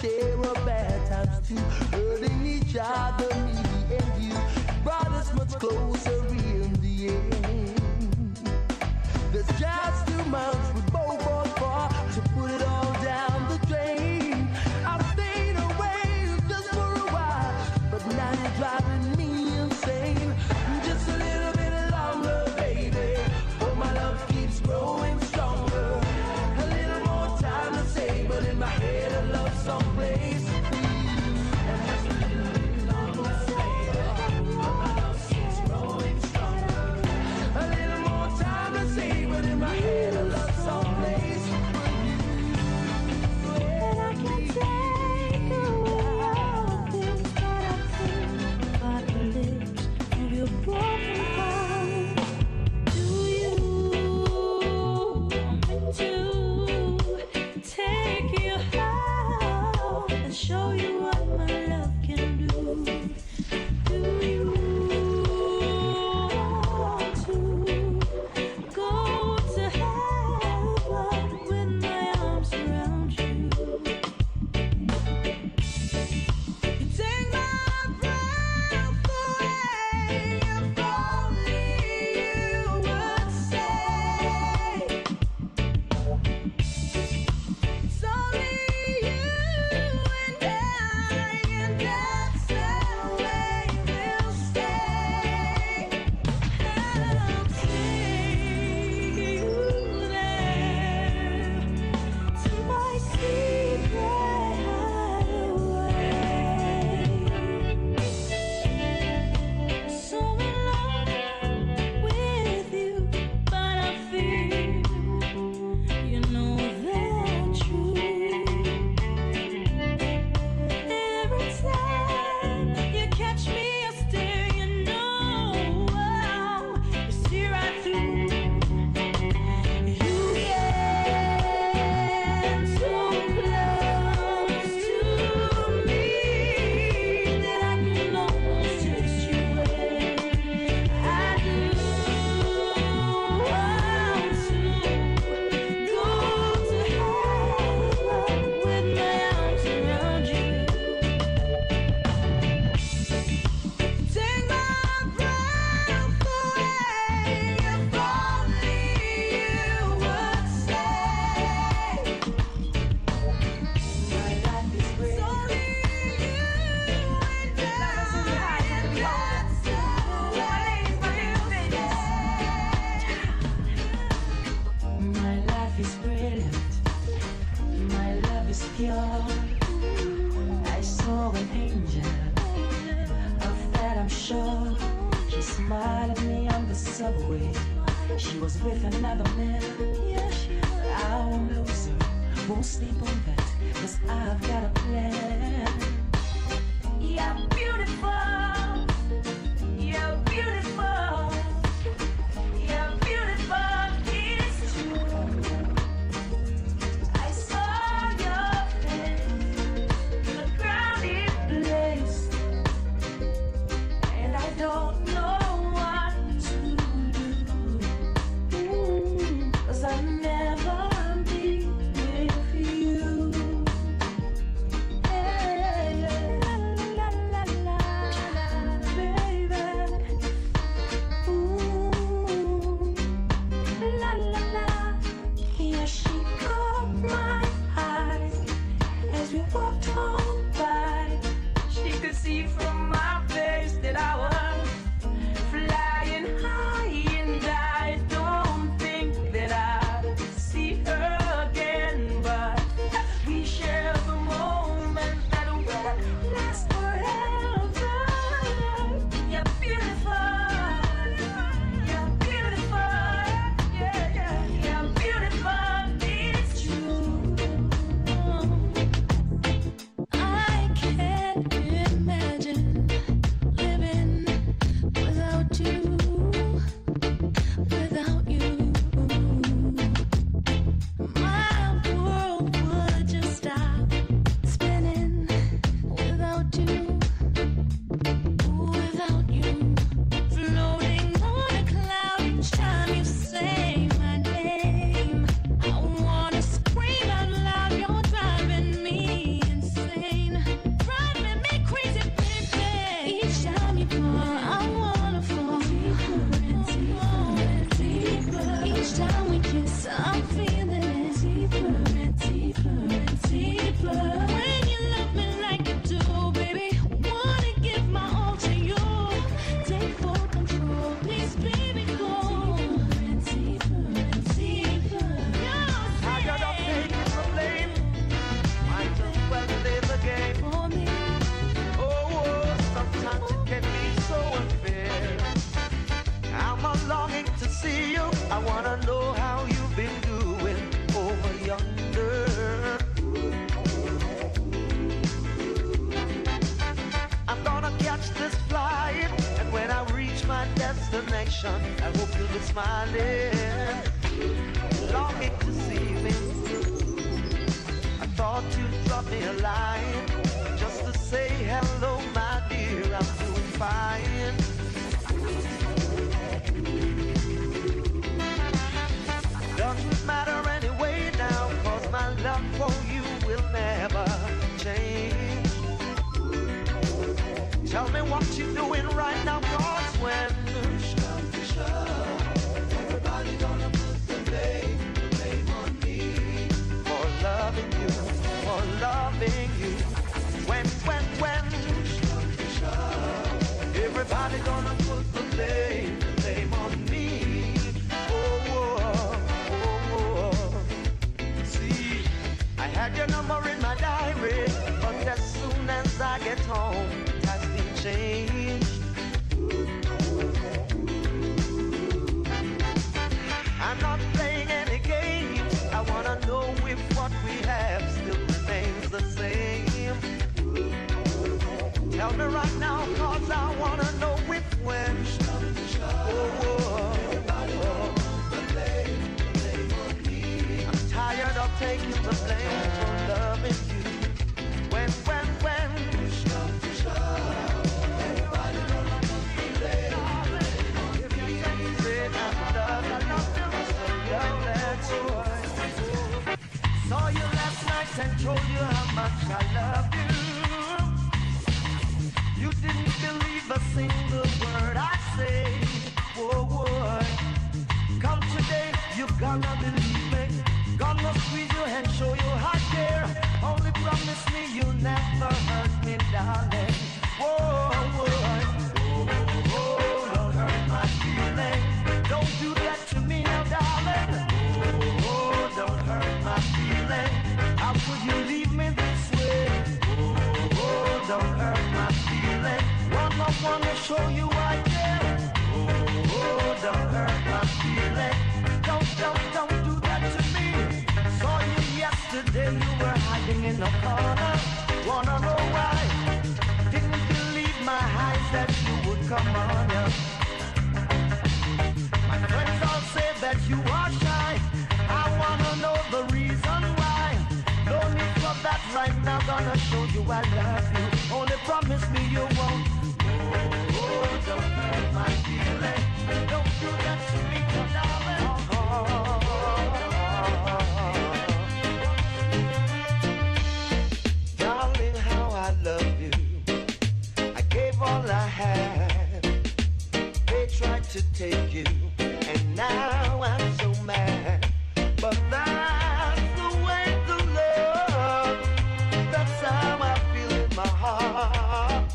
share of bad times too. Hurting each other, me and you, brought us much closer in the end. There's just too much we both want for to put it all down the drain. I stayed away just for a while, but now you're driving me insane. Just a little bit longer, baby, for my love keeps growing stronger. A little more time to say, but in my head I love someplace for you. And just a little bit longer, baby, for my love keeps growing stronger. A little more time to say, but in my head I love someplace for you. And I can take away all the things that I think by the lips of your broken heart. Do you want me to take you out and show you what my love can do? Do you want to go to heaven with my arms around you? You take my breath away. If only you would say it's only you and I, and that's the way we'll stay. And I'll take you there to my secret hideaway. So in love with you, but I feel you know that true. Every time you catch me, I stare, you know, you see right through. You get so close to me that I can almost taste you when I do want to go to heaven with my arms around you. Take my breath away. If only you would say my life is great. It's only you and I, and that's the way we'll stay. My life is brilliant. My love is pure. I saw an angel, of that I'm sure. She smiled at me on the subway. She was with another man. I won't lose her, won't sleep on that, 'cause I've got a plan. You're beautiful. You're beautiful. You're beautiful. It's true. I saw your face in a crowded place, and I don't know what to do. 'Cause I'll never be with you. affection. I hope you'll be smiling, longing to see me. I thought you'd drop me a line just to say hello, my dear. I'm doing fine. Doesn't matter anyway now, 'cause my love for you will never change. Tell me what you're doing right now, 'cause when everybody gonna put the blame on me for loving you, for loving you. When everybody gonna put the blame on me. See, I had your number in my diary, but as soon as I get home, it has been changed. I'm not playing any games. I wanna know if what we have still remains the same. Tell me right now, 'cause I wanna know if when. I'm tired of taking the blame for loving you. When. Everybody gonna put the blame on me. If you say that love, I love you, that's yours. Saw you last night and told you how much I love you. You didn't believe a single word I say. Whoa. Come today, you gonna believe me. Gonna squeeze your hand, show you I care. Only promise me you'll never hurt me, darling. Whoa. Don't hurt my feeling. Don't do that to me now, darling. Oh, don't hurt my feeling. How could you leave me this way? Oh, don't hurt my feeling. I wanna show you I care. Oh, don't hurt my feeling. Don't do that to me. Saw you yesterday, you were hiding in a corner. Wanna know why? Didn't believe my eyes that you would come on ya. My friends all say that you are shy. I wanna know the reason why. No need for that right now, gonna show you I love you. Only promise me you won't. Oh, don't hurt my feeling. Don't do that to me, darling. Darling, how I love you. I gave all I had. They tried to take you, and now I'm so mad. But that's the way to love. That's how I feel in my heart.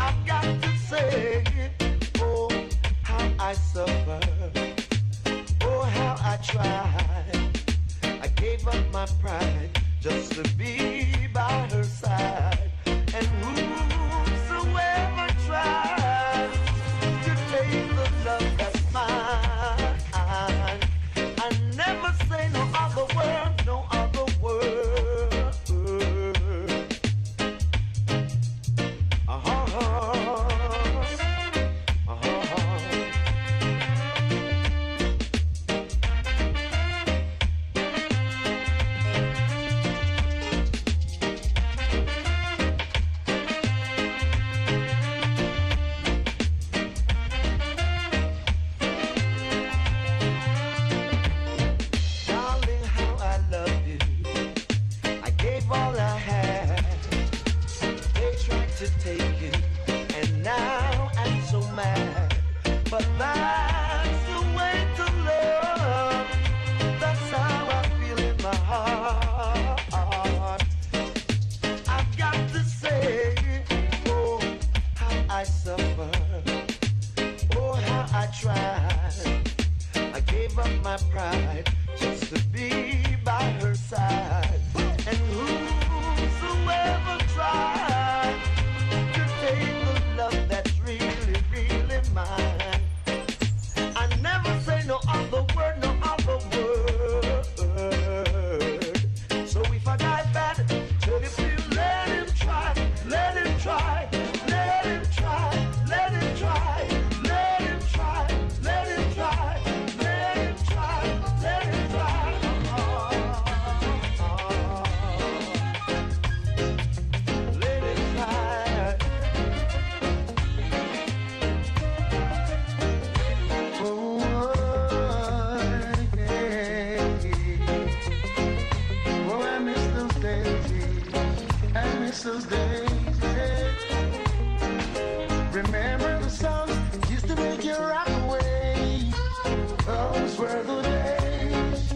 I've got to say, oh, how I suffer. Oh, how I tried. I gave up my pride just to be by her side. And whosoever tries to take the love that's mine, I never say no other word, no other word. miss those days. Yeah. Remember the songs used to make you rock away. Those were the days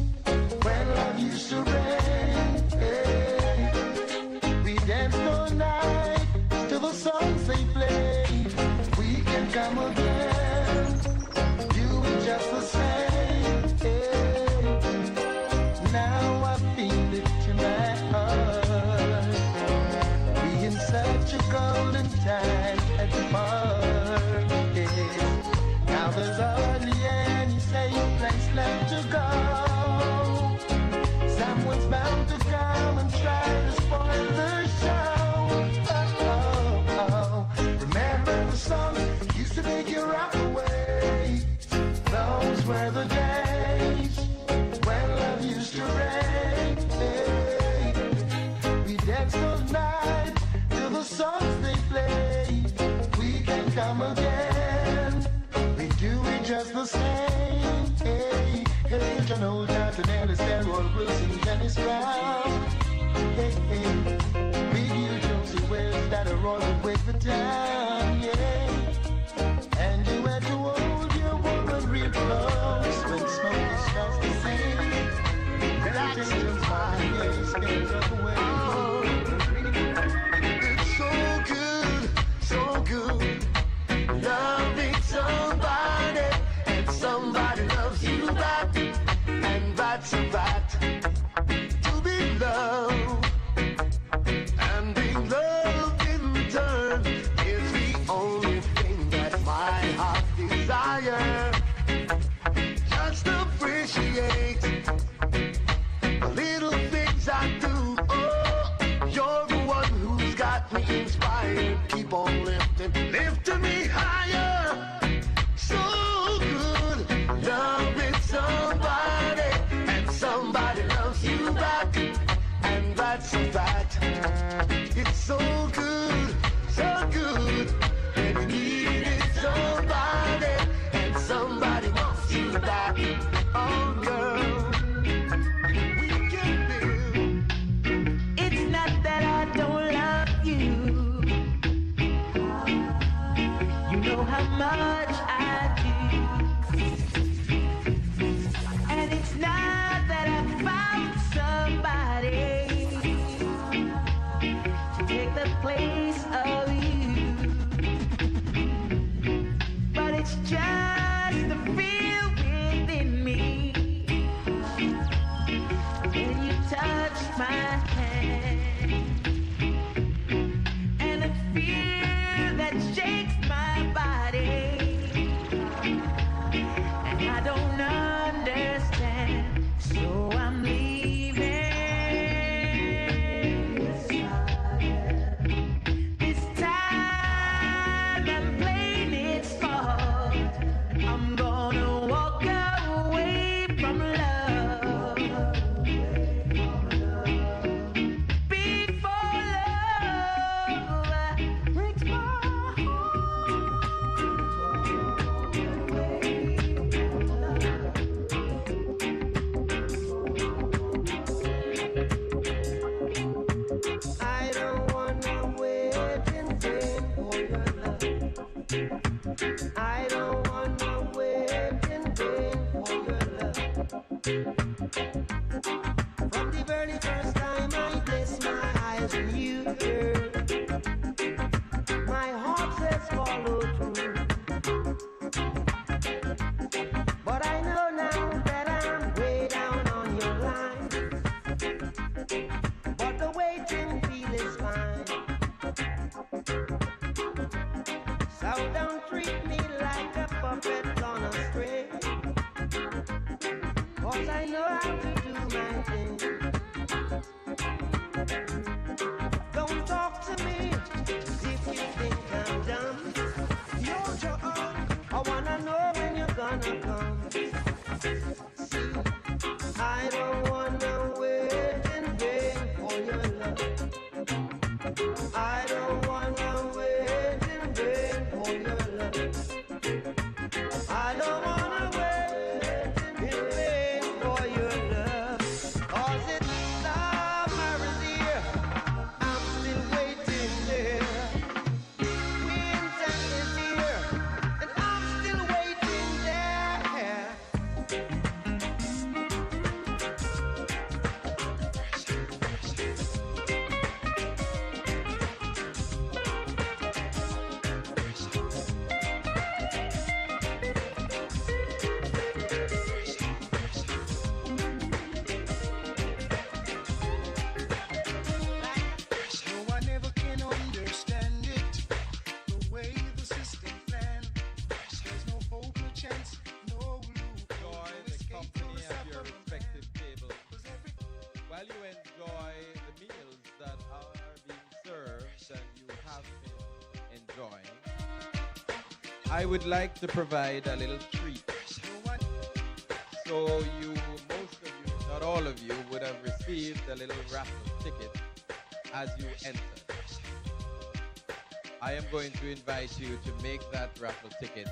when love used to reign. Yeah. We danced all night to the songs they played. We can come again, do it just the same. Yeah. Now I feel it in my heart. We in such a golden time at the park. Yeah. Now there's hardly any safe place left to go. Someone's bound to come and try to spoil the show. Oh, oh, oh. Remember the songs used to make you rock away. Those were the days when love used to reign. Hey. We danced all night to the songs they play. We can come again. We do it just the same. Hey, hey, John Old Johnson, Ellis, Delroy Wilson, Dennis Brown. Hey, hey, Big U, Josie Wells, that a Roy would wait for time. Yeah, and you had to hold your woman real close when smoke starts to sing. Relaxing's fine, yeah, spins away. It's so good, so good. Loving somebody and somebody loves you back, and that's a fact. To be loved and being loved in return is the only thing that my heart desires. Just appreciate the little things I do. Oh, you're the one who's got me inspired. Keep on lifting me higher. So good, loving somebody, and somebody loves you back, and that's a fact. It's so good, when you needed somebody, and somebody wants you back. Oh, girl, we can live. It's not that I don't love you. You know how much I do. And it's not that I found somebody to take the place of you, but it's just the feel within me when you touch my hand, and a fear that shakes my body, and I don't understand, so I'm leaving. This time I'm playing it smart. I'm gonna walk away from love before love breaks my I don't wanna wait in vain for your love. I don't wanna wait in vain for your love. From the very first time I place my eyes on you, girl, my heart says follow through. But I know now that I'm way down on your line. But the waiting feel is fine. So don't treat me like a puppet on a string, 'cause I know how to do my thing. Don't talk to me if you think I'm dumb. You're your own. I wanna know when you're gonna come. See, I don't wanna wait in vain for your love. I don't wanna wait in vain for your love. I don't wanna wait in vain for your love. 'Cause it's summer is here. I'm still waiting. enjoying, I would like to provide a little treat. So most of you, not all of you, would have received a little raffle ticket as you entered. I am going to invite you to make that raffle ticket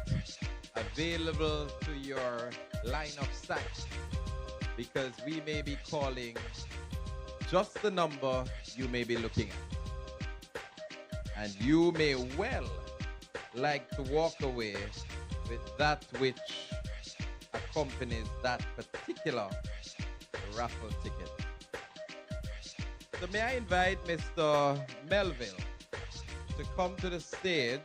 available to your line of sight, because we may be calling just the number you may be looking at. And you may well like to walk away with that which accompanies that particular raffle ticket. So may I invite Mr. Melville to come to the stage,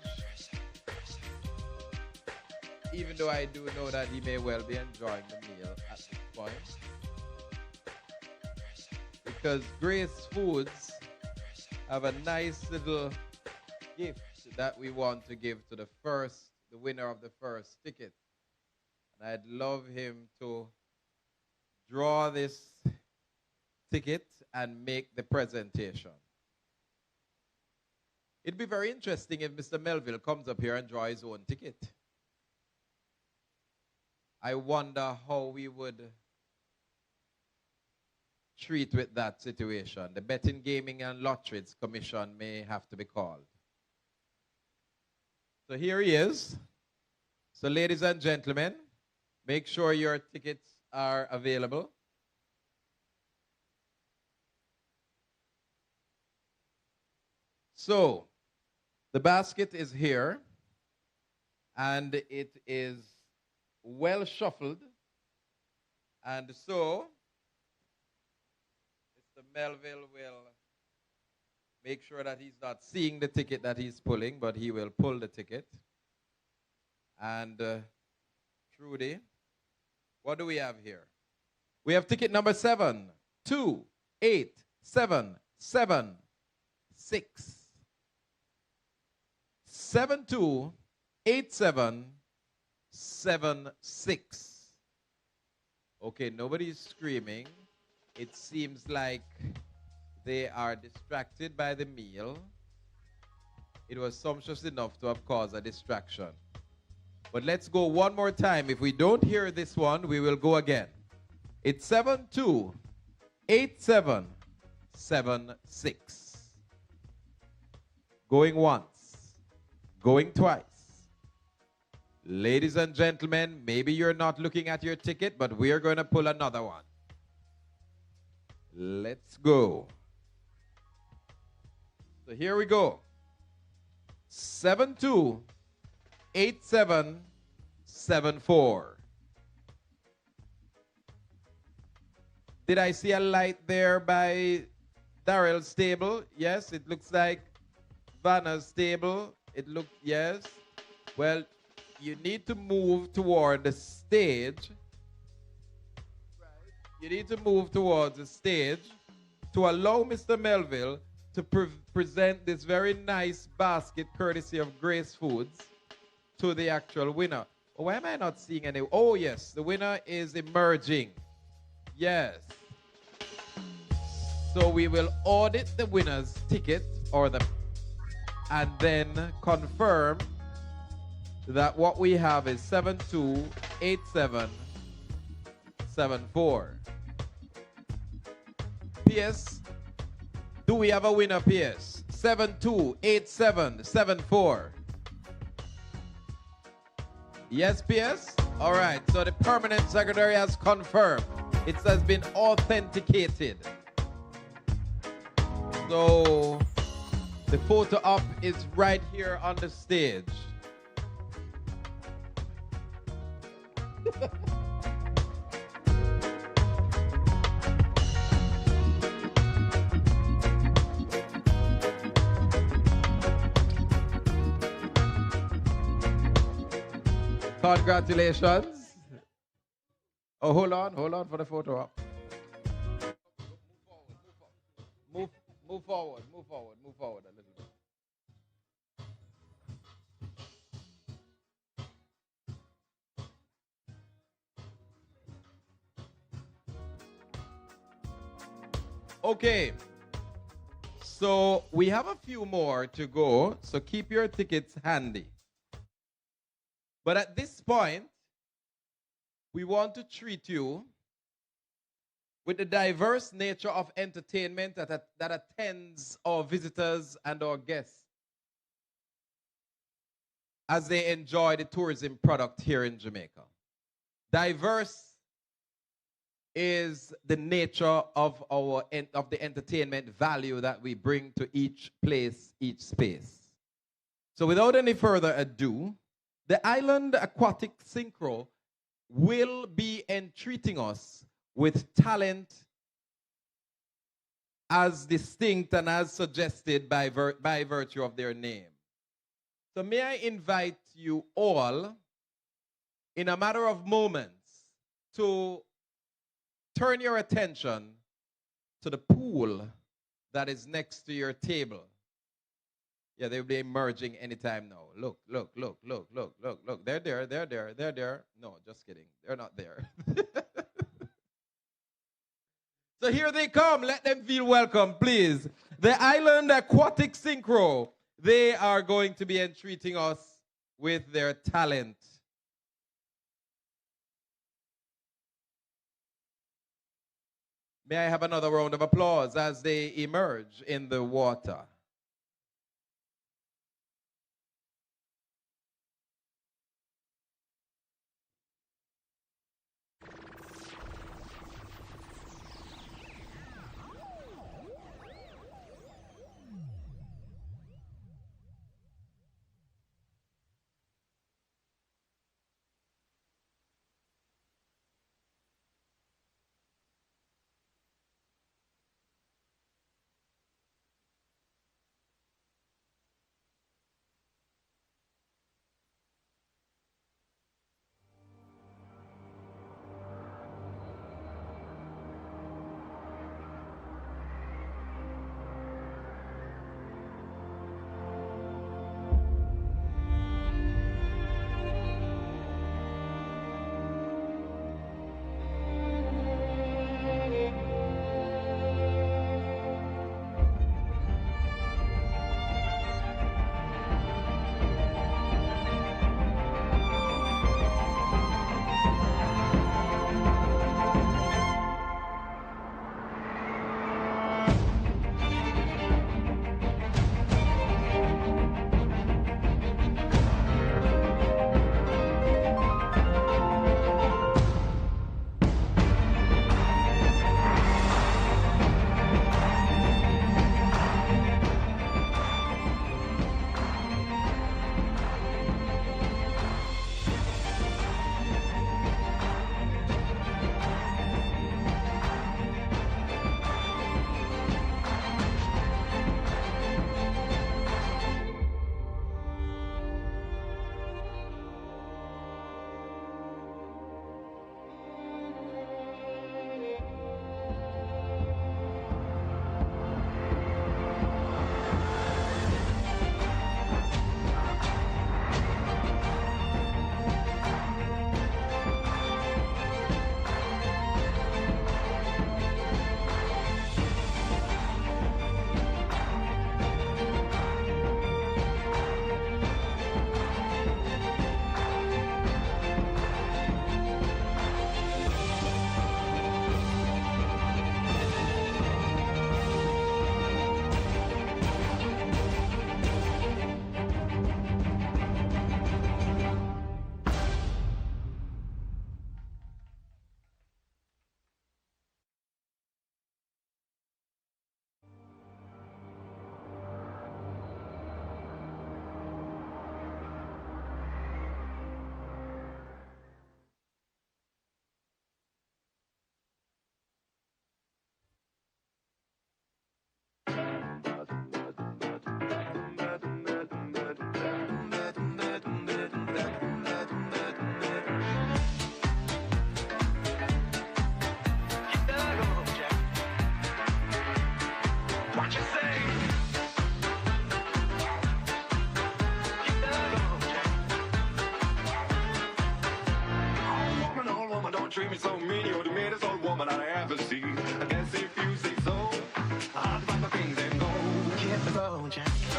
even though I do know that he may well be enjoying the meal at this point. Because Grace Foods have a nice little gift that we want to give to the winner of the first ticket. And I'd love him to draw this ticket and make the presentation. It'd be very interesting if Mr. Melville comes up here and draws his own ticket. I wonder how we would treat with that situation. The Betting, Gaming and Lotteries Commission may have to be called. So here he is. So ladies and gentlemen, make sure your tickets are available. So the basket is here, and it is well shuffled. And so Mr. Melville will make sure that he's not seeing the ticket that he's pulling, but he will pull the ticket. And Trudy, what do we have here? We have ticket number 7, 2, 8, 7, 7, 6. 728776. Okay, nobody's screaming. It seems like they are distracted by the meal. It was sumptuous enough to have caused a distraction. But let's go one more time. If we don't hear this one, we will go again. It's 728776. Going once. Going twice. Ladies and gentlemen, maybe you're not looking at your ticket, but we are going to pull another one. Let's go. So here we go. 728774. Did I see a light there by Darrell's table? Yes, it looks like Vanna's table. It looked, yes. Well, you need to move toward the stage. You need to move towards the stage to allow Mr. Melville to present this very nice basket courtesy of Grace Foods to the actual winner. Oh, why am I not seeing any? Oh, yes, the winner is emerging. Yes. So we will audit the winner's ticket and then confirm that what we have is 728774. PS, do we have a winner, PS? 728774. Yes, PS? All right, so the permanent secretary has confirmed. It has been authenticated. So the photo op is right here on the stage. Congratulations. Oh, hold on for the photo op. Move forward a little bit. Okay. So we have a few more to go, so keep your tickets handy. But at this point, we want to treat you with the diverse nature of entertainment that attends our visitors and our guests as they enjoy the tourism product here in Jamaica. Diverse is the nature of the entertainment value that we bring to each place, each space. So without any further ado, the Island Aquatic Synchro will be entreating us with talent as distinct and as suggested by virtue of their name. So may I invite you all, in a matter of moments, to turn your attention to the pool that is next to your table. Yeah, they'll be emerging anytime now. Look. They're there. No, just kidding. They're not there. So here they come. Let them feel welcome, please. The Island Aquatic Synchro. They are going to be entreating us with their talent. May I have another round of applause as they emerge in the water?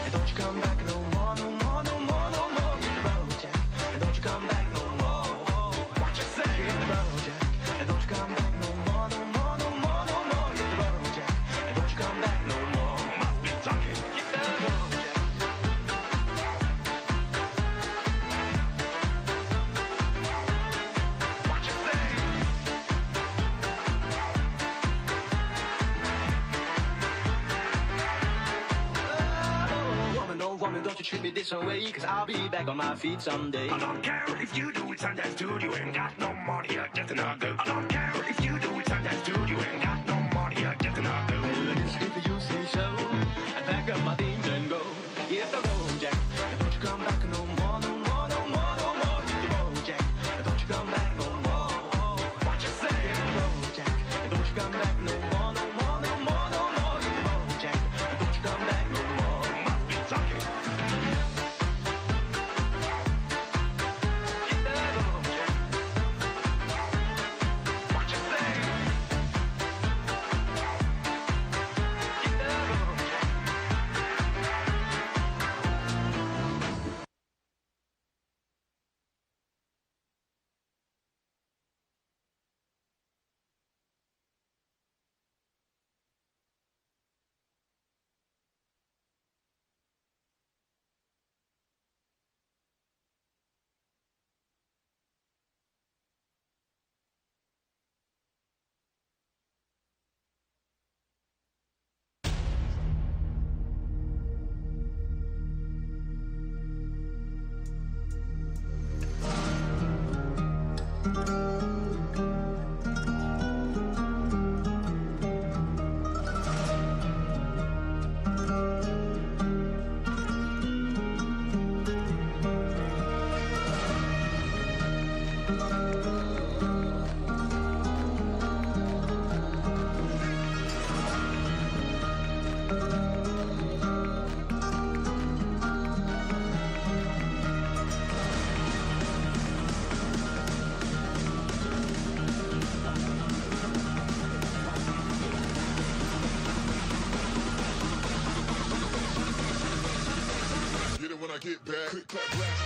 And don't you come back no more, no more, no more, no more. Hit the road, Jack. And don't you come back no more. What you say? Hit the road, Jack. And don't you come back no more, no more, no more, no more. Hit the road, Jack. And don't you come back no more. Must be talking. Hit the road, Jack. What you say? Woman, oh woman, don't you treat me this way, cause I'll be back on my feet someday. I don't care if you do it, understood. You ain't got no money, you're just another. I don't care if you do it, understood. You ain't got no money, you're just another. Well, it's if you say so, I pack up my things and go. Hit the road, Jack. And don't you come back no more, no more, no more, no more. Hit the road, Jack. And don't you come back no more. What you say? Hit the road, Jack. And don't you come back no more, no more, no more, no more. Hit the road, Jack. And don't you come back no more. Must be talking. Hit the road, Jack. What you say? Hit the road, Jack. Get it when I get back. Click, clap, blast.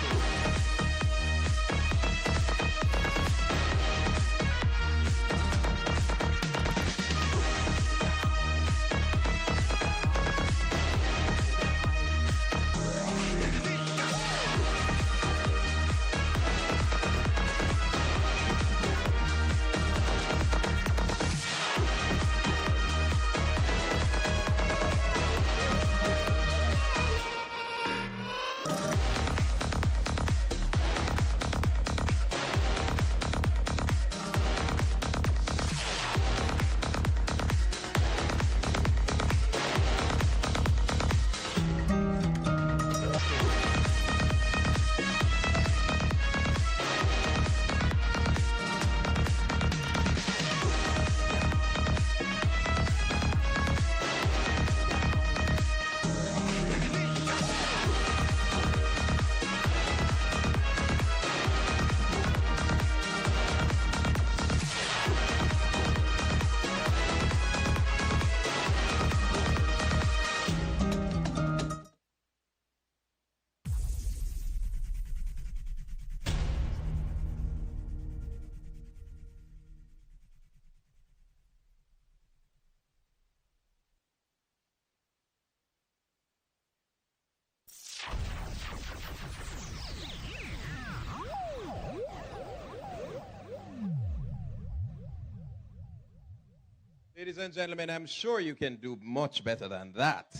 Ladies and gentlemen, I'm sure you can do much better than that.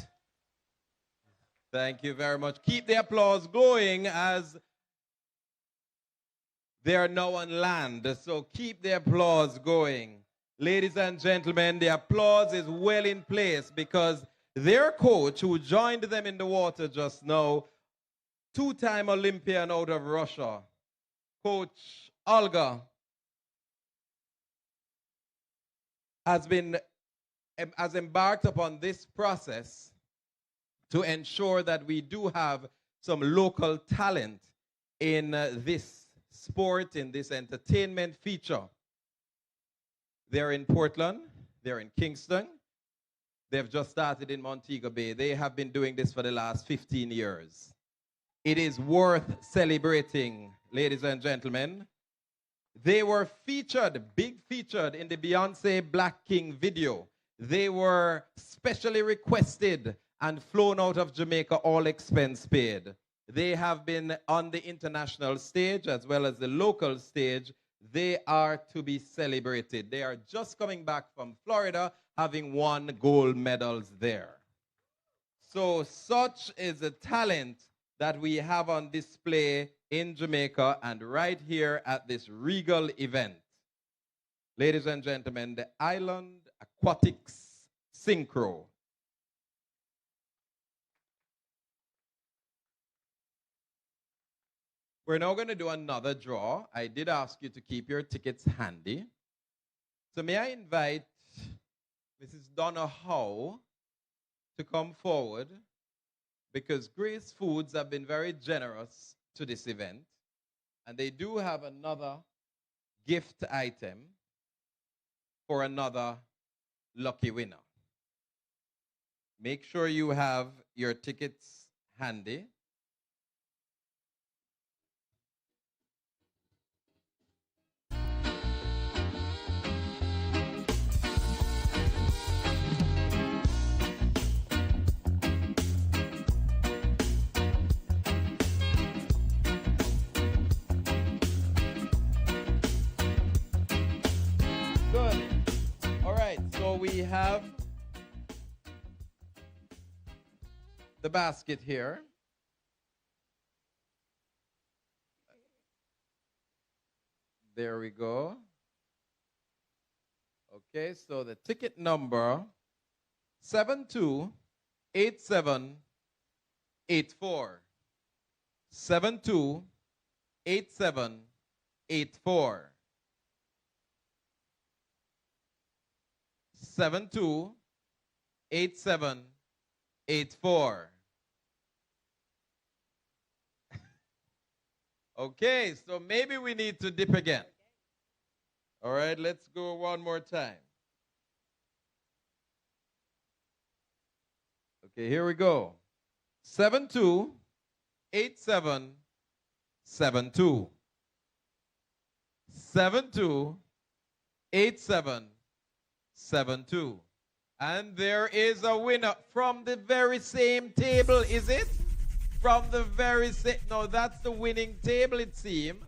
Thank you very much. Keep the applause going as they are now on land. So keep the applause going. Ladies and gentlemen, the applause is well in place because their coach, who joined them in the water just now, two-time Olympian out of Russia, Coach Olga, has embarked upon this process to ensure that we do have some local talent in this sport, in this entertainment feature. They're in Portland, they're in Kingston, They've just started in Montego Bay. They have been doing this for the last 15 years. It is worth celebrating, ladies and gentlemen. They were featured, big featured, in the Beyonce Black King video. They were specially requested and flown out of Jamaica, all expense paid. They have been on the international stage as well as the local stage. They are to be celebrated. They are just coming back from Florida, having won gold medals there. So such is the talent that we have on display in Jamaica and right here at this Regal event. Ladies and gentlemen, the Island Aquatics Synchro. We're now going to do another draw. I did ask you to keep your tickets handy. So may I invite Mrs. Donna Howe to come forward, because Grace Foods have been very generous to this event, and they do have another gift item for another lucky winner. Make sure you have your tickets handy. Good. All right, so we have the basket here. There we go. Okay, so the ticket number 728784. 728784. 728784. Okay, so maybe we need to dip again. All right, let's go one more time. Okay, here we go. 728772. 728772. And there is a winner from the very same table, is it? From the very same, no, that's the winning table, it seems.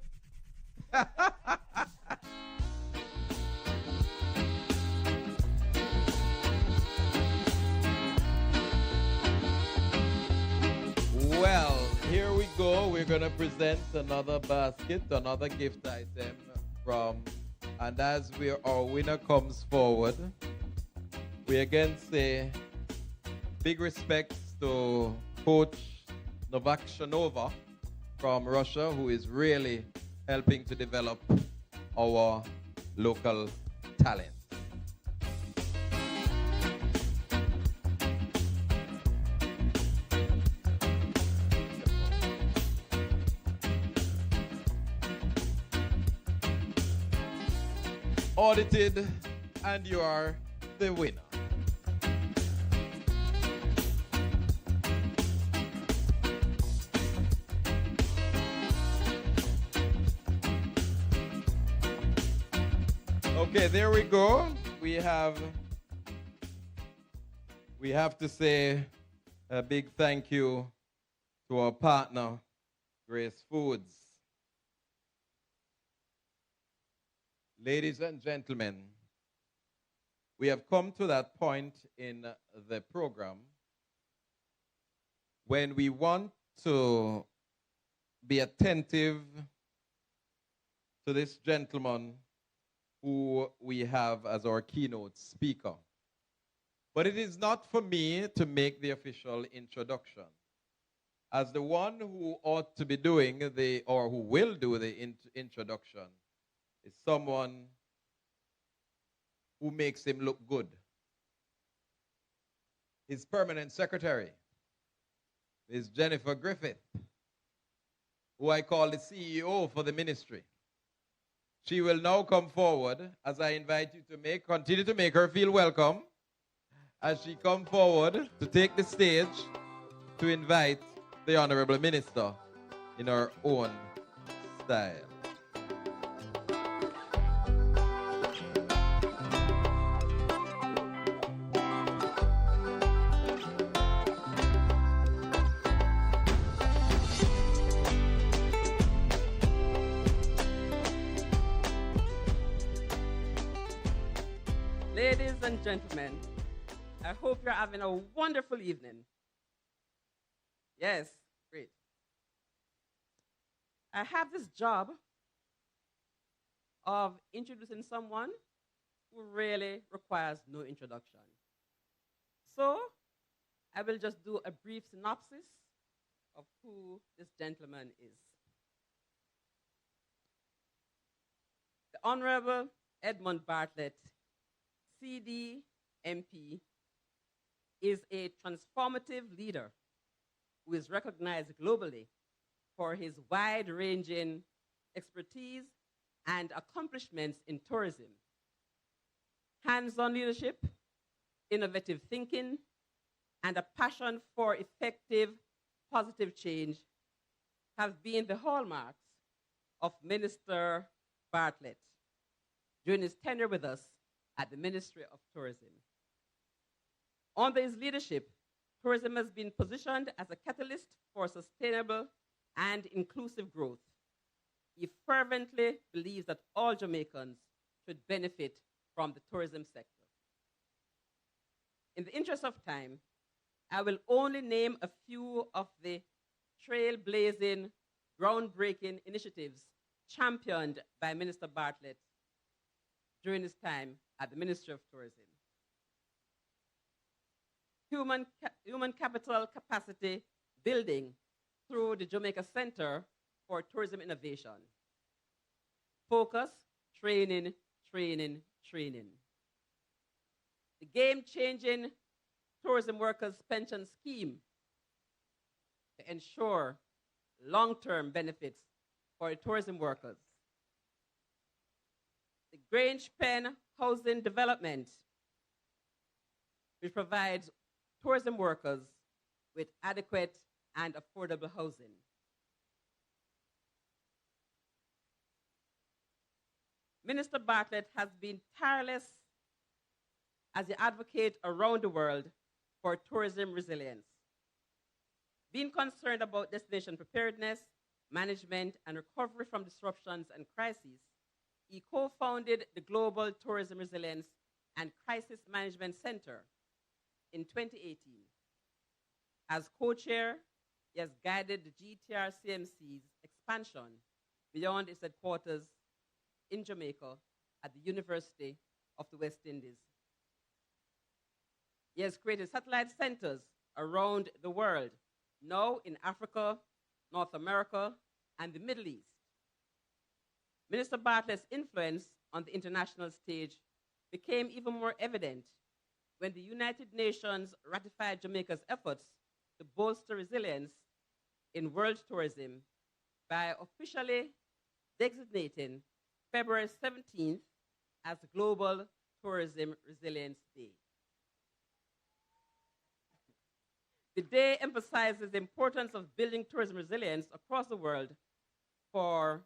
Well, here we go. We're going to present another basket, another gift item from, and as our winner comes forward, we again say big respects to Coach Novak Shanova from Russia, who is really helping to develop our local talent. Audited, and you are the winner. Okay, there we go. We have to say a big thank you to our partner, Grace Foods. Ladies and gentlemen, we have come to that point in the program when we want to be attentive to this gentleman who we have as our keynote speaker. But it is not for me to make the official introduction. As the one who ought to be doing or who will do the introduction is someone who makes him look good. His permanent secretary is Jennifer Griffith, who I call the CEO for the ministry. She will now come forward as I invite you to continue to make her feel welcome. as she come forward to take the stage to invite the Honorable Minister in her own style. Ladies and gentlemen, I hope you're having a wonderful evening. Yes, great. I have this job of introducing someone who really requires no introduction. So, I will just do a brief synopsis of who this gentleman is. The Honorable Edmund Bartlett, CD, MP, is a transformative leader who is recognized globally for his wide-ranging expertise and accomplishments in tourism. Hands-on leadership, innovative thinking, and a passion for effective, positive change have been the hallmarks of Minister Bartlett during his tenure with us at the Ministry of Tourism. Under his leadership, tourism has been positioned as a catalyst for sustainable and inclusive growth. He fervently believes that all Jamaicans should benefit from the tourism sector. In the interest of time, I will only name a few of the trailblazing, groundbreaking initiatives championed by Minister Bartlett during his time at the Ministry of Tourism. Human capital capacity building through the Jamaica Center for Tourism Innovation. Focus, training, training, training. The game-changing tourism workers pension scheme to ensure long-term benefits for tourism workers. The Grange Pen Housing Development, which provides tourism workers with adequate and affordable housing. Minister Bartlett has been tireless as he advocates around the world for tourism resilience. Being concerned about destination preparedness, management, and recovery from disruptions and crises, he co-founded the Global Tourism Resilience and Crisis Management Center in 2018. As co-chair, he has guided the GTR CMC's expansion beyond its headquarters in Jamaica at the University of the West Indies. He has created satellite centers around the world, now in Africa, North America, and the Middle East. Minister Bartlett's influence on the international stage became even more evident when the United Nations ratified Jamaica's efforts to bolster resilience in world tourism by officially designating February 17th as Global Tourism Resilience Day. The day emphasizes the importance of building tourism resilience across the world for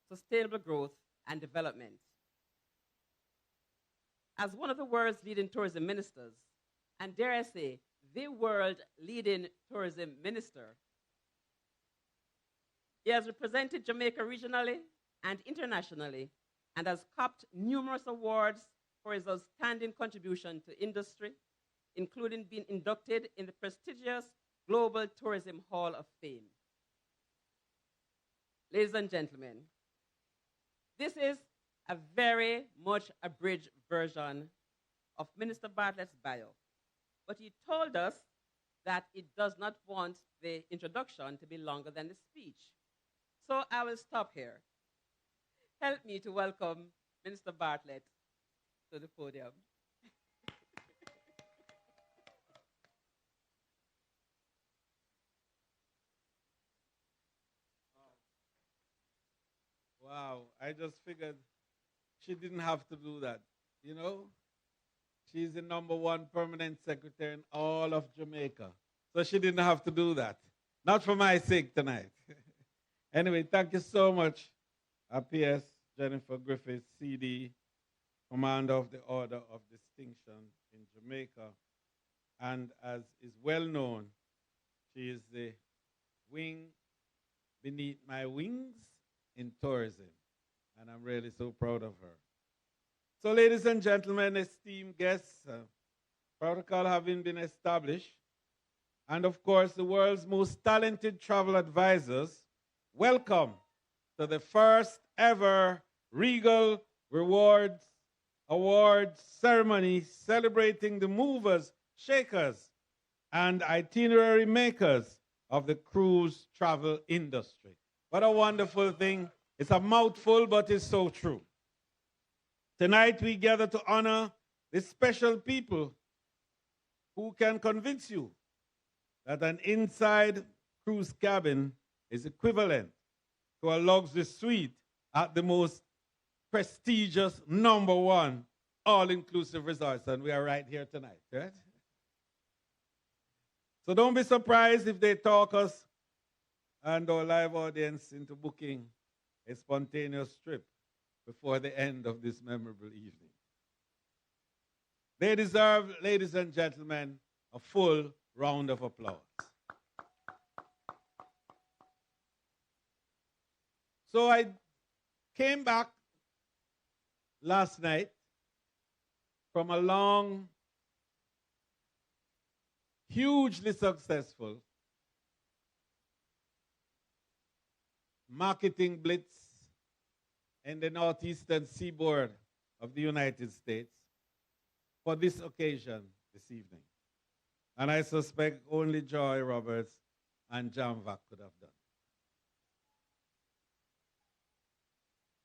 sustainable growth and development. As one of the world's leading tourism ministers, and dare I say, the world leading tourism minister, he has represented Jamaica regionally and internationally and has copped numerous awards for his outstanding contribution to industry, including being inducted in the prestigious Global Tourism Hall of Fame. Ladies and gentlemen, this is a very much abridged version of Minister Bartlett's bio, but he told us that it does not want the introduction to be longer than the speech. So I will stop here. Help me to welcome Minister Bartlett to the podium. Wow, I just figured she didn't have to do that, you know? She's the #1 permanent secretary in all of Jamaica. So she didn't have to do that. Not for my sake tonight. Anyway, thank you so much, PS Jennifer Griffith, CD, Commander of the Order of Distinction in Jamaica. And as is well known, she is the wing beneath my wings in tourism. And I'm really so proud of her. So, ladies and gentlemen, esteemed guests, protocol having been established, and of course, the world's most talented travel advisors, welcome to the first ever Regal Awards ceremony celebrating the movers, shakers, and itinerary makers of the cruise travel industry. What a wonderful thing. It's a mouthful, but it's so true. Tonight we gather to honor the special people who can convince you that an inside cruise cabin is equivalent to a luxury suite at the most prestigious #1 all-inclusive resorts. And we are right here tonight, right? So don't be surprised if they talk us and our live audience into booking a spontaneous trip before the end of this memorable evening. They deserve, ladies and gentlemen, a full round of applause. So I came back last night from a long, hugely successful marketing blitz in the northeastern seaboard of the United States for this occasion this evening. And I suspect only Joy Roberts and Jamvac could have done.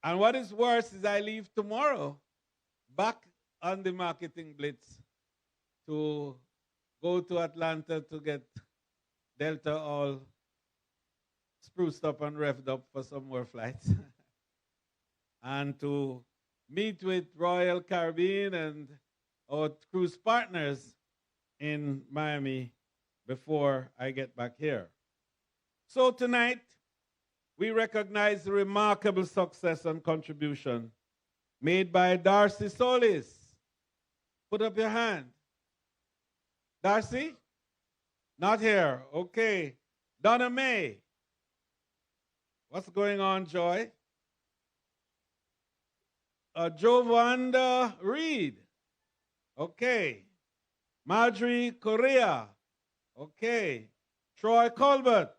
And what is worse is I leave tomorrow back on the marketing blitz to go to Atlanta to get Delta all spruced up and revved up for some more flights. And to meet with Royal Caribbean and our cruise partners in Miami before I get back here. So tonight, we recognize the remarkable success and contribution made by Darcy Solis. Put up your hand. Darcy? Not here. Okay. Donna May. What's going on, Joy? Jovanda Reed. Okay. Marjorie Correa. Okay. Troy Colbert.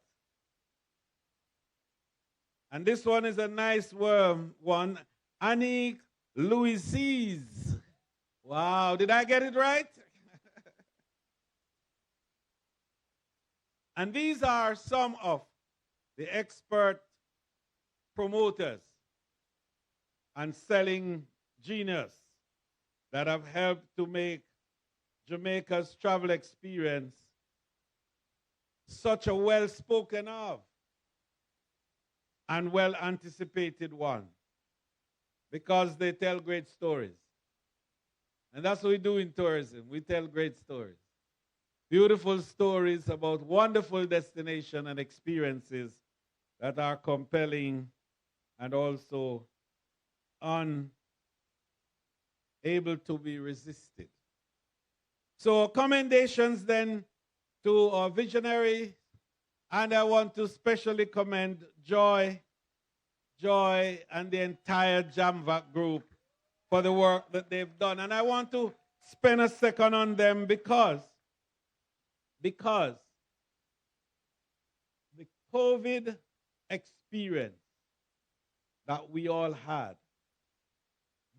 And this one is a nice one. Annie Louises. Wow, did I get it right? And these are some of the expert promoters and selling genius that have helped to make Jamaica's travel experience such a well-spoken of and well-anticipated one, because they tell great stories. And that's what we do in tourism. We tell great stories. Beautiful stories about wonderful destinations and experiences that are compelling and also unable to be resisted. So commendations then to our visionary, and I want to specially commend Joy and the entire Jamvac group for the work that they've done. And I want to spend a second on them because the COVID experience that we all had,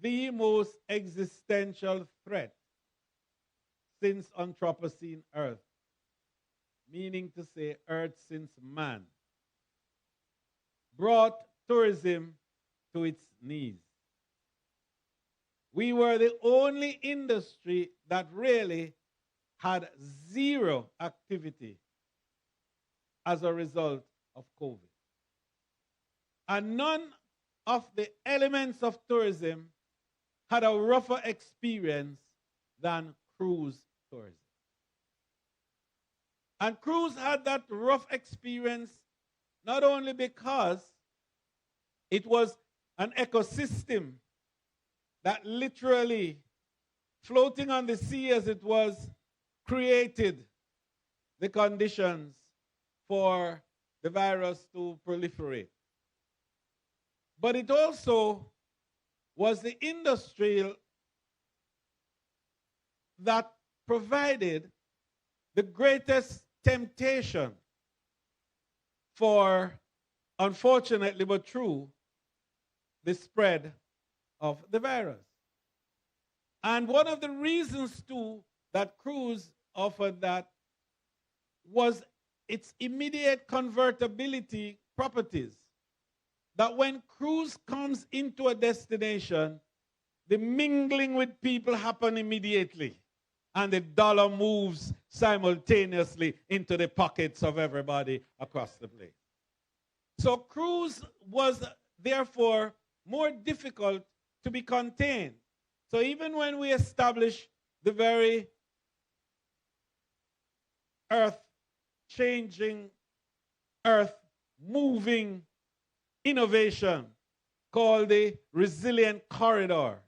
the most existential threat since Anthropocene Earth, meaning to say Earth since man, brought tourism to its knees. We were the only industry that really had zero activity as a result of COVID. And none of the elements of tourism had a rougher experience than cruise tourism. And cruise had that rough experience not only because it was an ecosystem that literally, floating on the sea as it was, created the conditions for the virus to proliferate. But it also was the industry that provided the greatest temptation for, unfortunately but true, the spread of the virus. And one of the reasons, too, that cruise offered that was its immediate convertibility properties. That when cruise comes into a destination, the mingling with people happen immediately, and the dollar moves simultaneously into the pockets of everybody across the place. So cruise was therefore more difficult to be contained. So even when we established the very earth-changing, earth-moving innovation called the resilient corridor,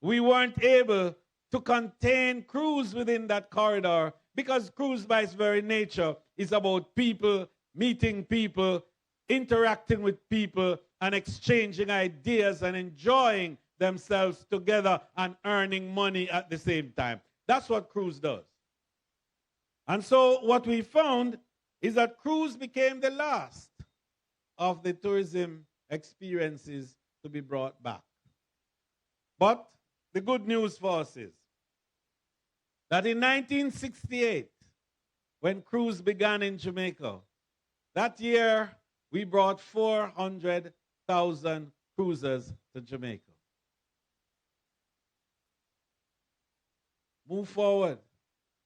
we weren't able to contain cruise within that corridor because cruise by its very nature is about people, meeting people, interacting with people, and exchanging ideas and enjoying themselves together and earning money at the same time. That's what cruise does. And so what we found is that cruise became the last of the tourism experiences to be brought back. But the good news for us is that in 1968, when cruise began in Jamaica, that year we brought 400,000 cruisers to Jamaica. Move forward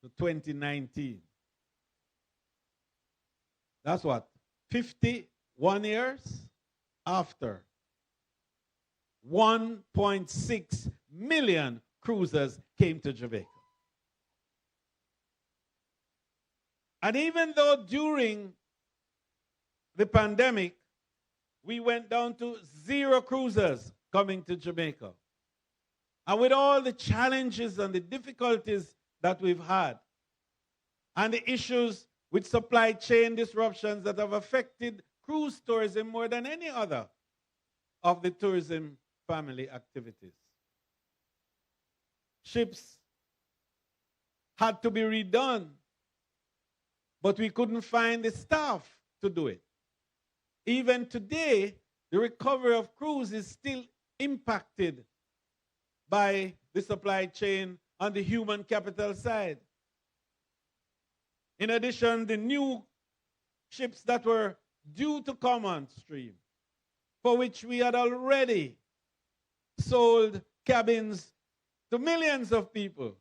to 2019. That's what? 51 years after 1.6 million cruisers came to Jamaica. And even though during the pandemic, we went down to 0 cruisers coming to Jamaica. And with all the challenges and the difficulties that we've had, and the issues with supply chain disruptions that have affected cruise tourism more than any other of the tourism family activities. Ships had to be redone, but we couldn't find the staff to do it. Even today, the recovery of cruise is still impacted by the supply chain on the human capital side. In addition, the new ships that were due to come on stream, for which we had already sold cabins to millions of people,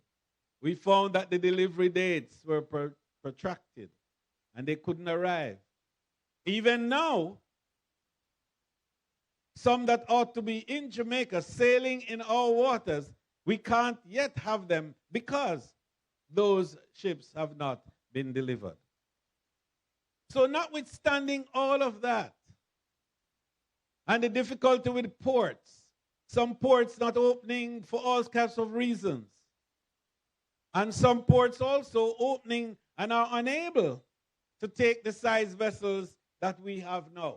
we found that the delivery dates were protracted and they couldn't arrive. Even now, some that ought to be in Jamaica sailing in our waters, we can't yet have them because those ships have not been delivered. So notwithstanding all of that, and the difficulty with ports, some ports not opening for all kinds of reasons, and some ports also opening and are unable to take the size vessels that we have now.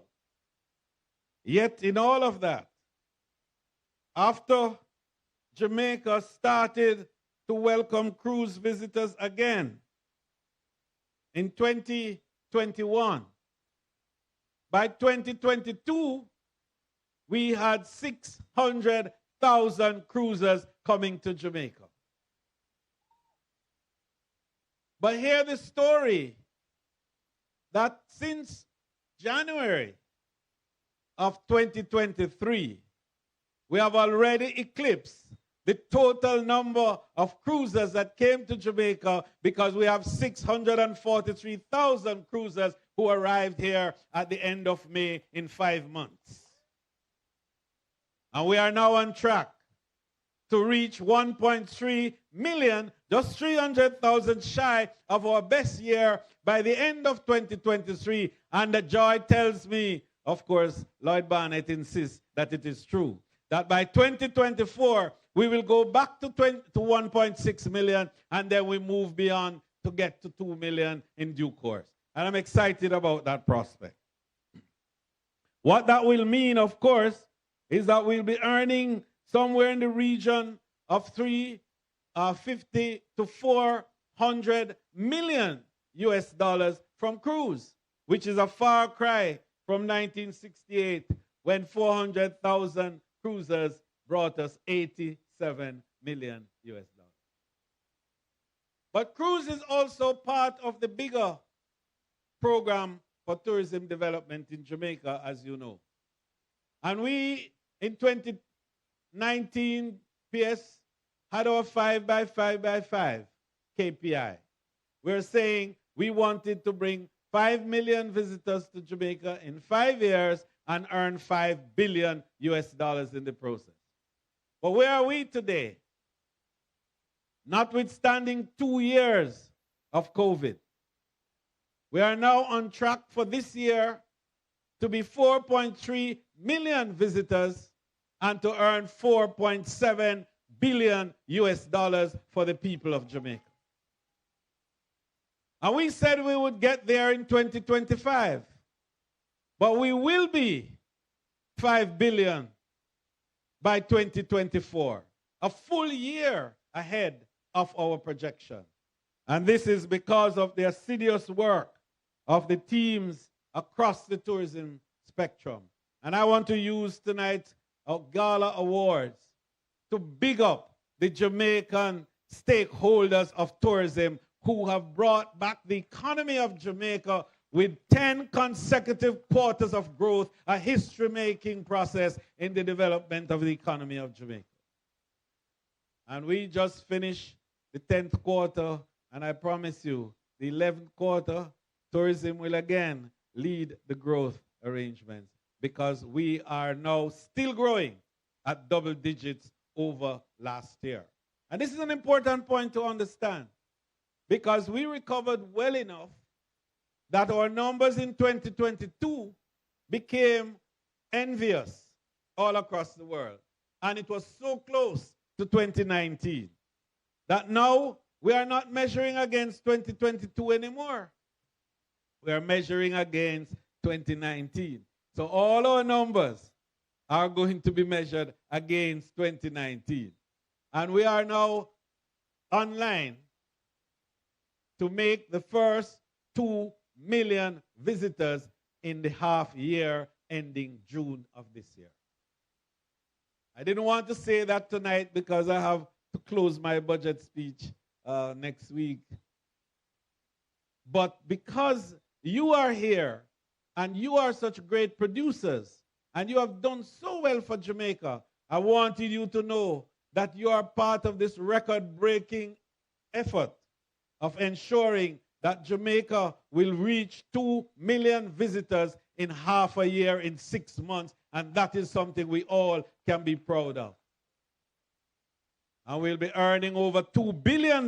Yet in all of that, after Jamaica started to welcome cruise visitors again in 2021, by 2022, we had 600,000 cruisers coming to Jamaica. But hear the story that since January of 2023, we have already eclipsed the total number of cruisers that came to Jamaica because we have 643,000 cruisers who arrived here at the end of May in 5 months. And we are now on track to reach 1.3 million, just 300,000 shy of our best year by the end of 2023. And the joy tells me, of course, Lloyd Barnett insists that it is true, that by 2024, we will go back to 1.6 million, and then we move beyond to get to 2 million in due course. And I'm excited about that prospect. What that will mean, of course, is that we'll be earning somewhere in the region of 350 to 400 million US dollars from cruise, which is a far cry from 1968 when 400,000 cruisers brought us 87 million US dollars. But cruise is also part of the bigger program for tourism development in Jamaica, as you know. And we, in 2019, PS, had our 5x5x5 KPI. We're saying we wanted to bring 5 million visitors to Jamaica in 5 years and earn 5 billion US dollars in the process. But where are we today? Notwithstanding 2 years of COVID, we are now on track for this year to be 4.3 million visitors and to earn 4.7 billion US dollars for the people of Jamaica. And we said we would get there in 2025, but we will be 5 billion by 2024, a full year ahead of our projection. And this is because of the assiduous work of the teams across the tourism spectrum. And I want to use tonight's Gala Awards to big up the Jamaican stakeholders of tourism who have brought back the economy of Jamaica with 10 consecutive quarters of growth, a history-making process in the development of the economy of Jamaica. And we just finished the 10th quarter, and I promise you, the 11th quarter, tourism will again lead the growth arrangements because we are now still growing at double digits over last year. And this is an important point to understand because we recovered well enough that our numbers in 2022 became envious all across the world. And it was so close to 2019 that now we are not measuring against 2022 anymore. We are measuring against 2019. So all our numbers are going to be measured against 2019. And we are now online to make the first 2 million visitors in the half year ending June of this year. I didn't want to say that tonight because I have to close my budget speech next week. But because you are here and you are such great producers and you have done so well for Jamaica, I wanted you to know that you are part of this record-breaking effort of ensuring that Jamaica will reach 2 million visitors in half a year, in 6 months, and that is something we all can be proud of. And we'll be earning over $2 billion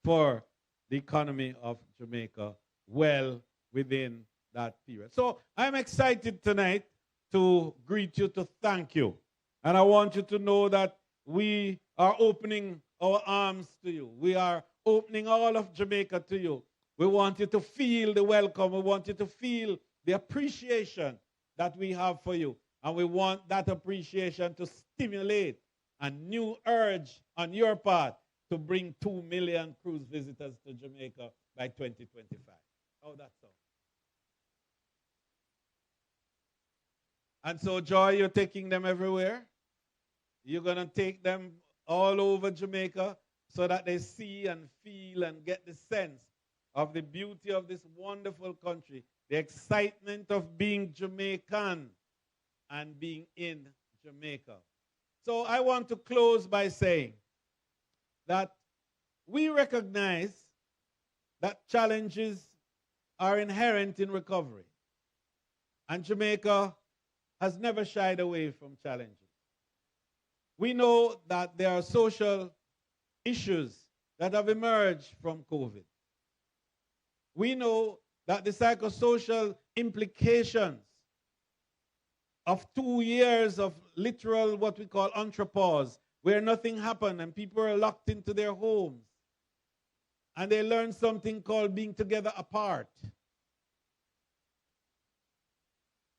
for the economy of Jamaica well within that period. So I'm excited tonight to greet you, to thank you. And I want you to know that we are opening our arms to you. We are opening all of Jamaica to you. We want you to feel the welcome. We want you to feel the appreciation that we have for you. And we want that appreciation to stimulate a new urge on your part to bring 2 million cruise visitors to Jamaica by 2025. Oh, that's all. And so, Joy, you're taking them everywhere. You're going to take them all over Jamaica so that they see and feel and get the sense of the beauty of this wonderful country, the excitement of being Jamaican and being in Jamaica. So I want to close by saying that we recognize that challenges are inherent in recovery. And Jamaica has never shied away from challenges. We know that there are social issues that have emerged from COVID. We know that the psychosocial implications of 2 years of literal, what we call entrepause, where nothing happened and people are locked into their homes. And they learn something called being together apart.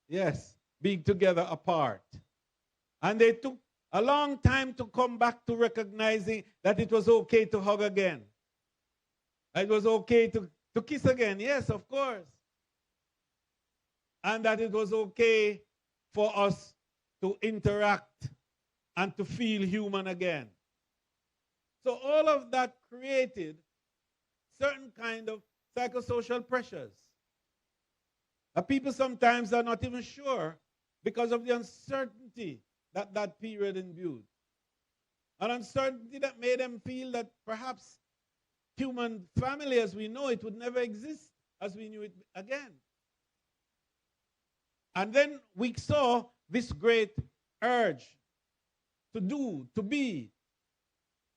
Yes, being together apart. And they took a long time to come back to recognizing that it was okay to hug again. It was okay to kiss again. Yes, of course. And that it was okay for us to interact and to feel human again. So all of that created certain kind of psychosocial pressures. People sometimes are not even sure because of the uncertainty that that period imbued. An uncertainty that made them feel that perhaps human family as we know it would never exist as we knew it again. And then we saw this great urge to do, to be,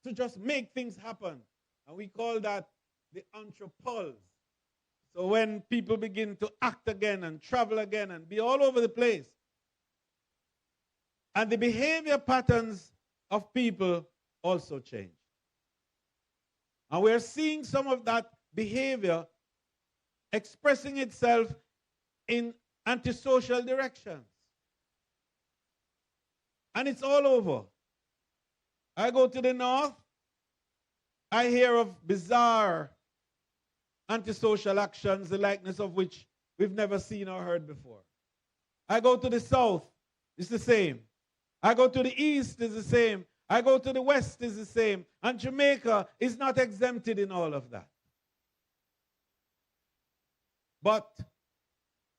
to just make things happen. And we call that the anthropause. So when people begin to act again and travel again and be all over the place, and the behavior patterns of people also change. And we're seeing some of that behavior expressing itself in antisocial directions. And it's all over. I go to the north, I hear of bizarre antisocial actions, the likeness of which we've never seen or heard before. I go to the south, it's the same. I go to the east, it's the same. I go to the west, it's the same. And Jamaica is not exempted in all of that. But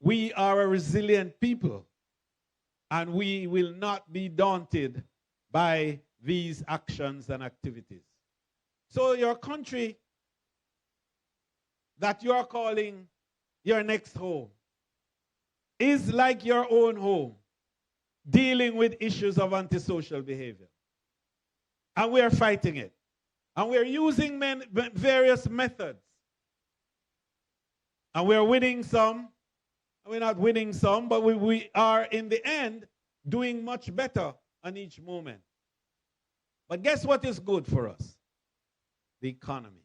we are a resilient people, and we will not be daunted by these actions and activities. So your country that you are calling your next home is like your own home, dealing with issues of antisocial behavior. And we are fighting it. And we are using various methods. And we are winning some. We're not winning some, but we are, in the end, doing much better on each moment. But guess what is good for us? The economy.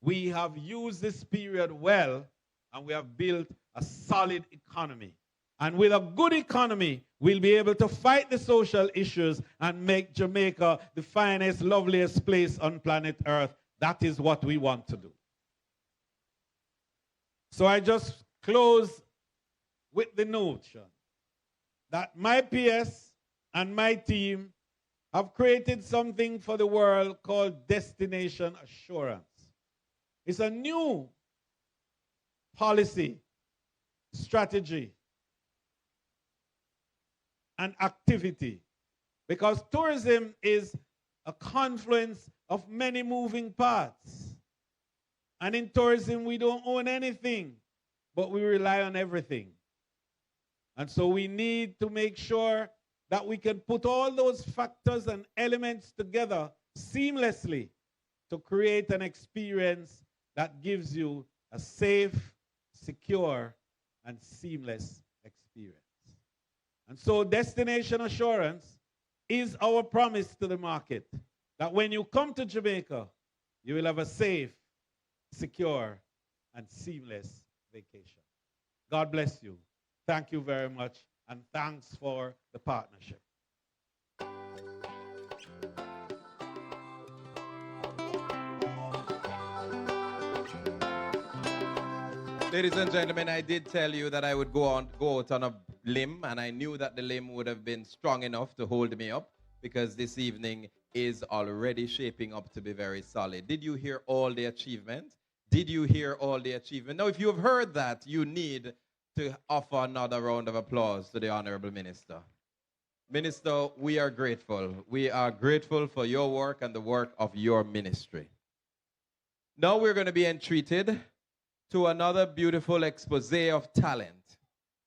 We have used this period well, and we have built a solid economy. And with a good economy, we'll be able to fight the social issues and make Jamaica the finest, loveliest place on planet Earth. That is what we want to do. So I just close with the notion that my PS and my team have created something for the world called Destination Assurance. It's a new policy, strategy, and activity, because tourism is a confluence of many moving parts. And in tourism, we don't own anything, but we rely on everything. And so we need to make sure that we can put all those factors and elements together seamlessly to create an experience that gives you a safe, secure, and seamless experience. And so Destination Assurance is our promise to the market that when you come to Jamaica, you will have a safe, secure, and seamless vacation. God bless you. Thank you very much, and thanks for the partnership. Ladies and gentlemen, I did tell you that I would go out on a limb, and I knew that the limb would have been strong enough to hold me up, because this evening is already shaping up to be very solid. Did you hear all the achievement? Did you hear all the achievement? Now, if you have heard that, you need to offer another round of applause to the Honorable Minister. Minister, we are grateful. We are grateful for your work and the work of your ministry. Now we're going to be entreated to another beautiful expose of talent.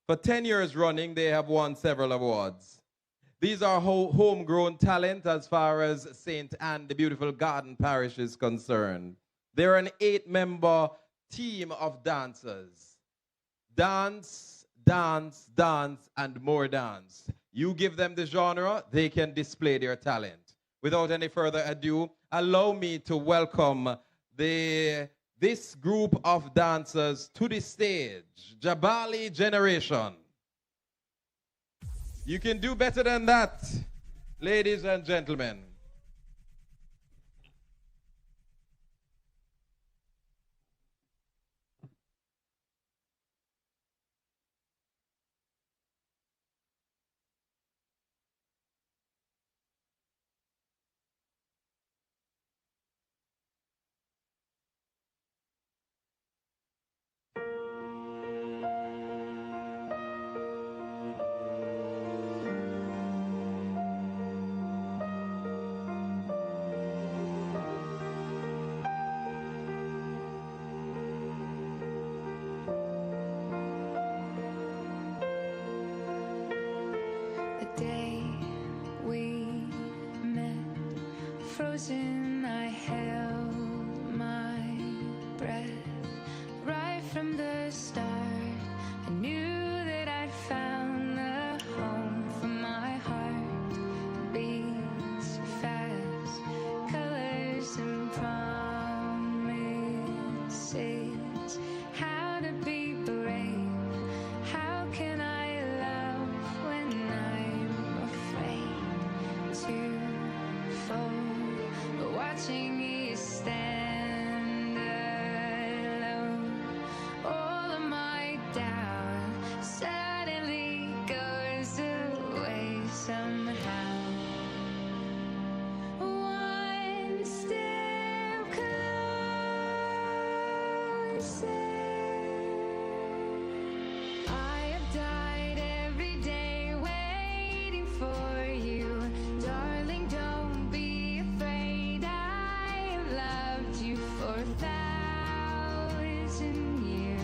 For 10 years running, they have won several awards. These are homegrown talent as far as St. Anne, the beautiful garden parish, is concerned. They're an 8-member team of dancers. Dance, dance, dance, and more dance. You give them the genre, they can display their talent. Without any further ado, allow me to welcome this group of dancers to the stage, Jabali Generation. You can do better than that, ladies and gentlemen. The day we met, frozen, I held my breath. Right from the start, I knew that I'd found the home for my heart. Beats fast, colors and promises. How to be brave, how can I love when I'm afraid to fall? Watching you stand alone, all of my doubt suddenly goes away somehow. One step closer. I have died every day waiting for you. Darling, don't be afraid. I have loved you for 1,000 years.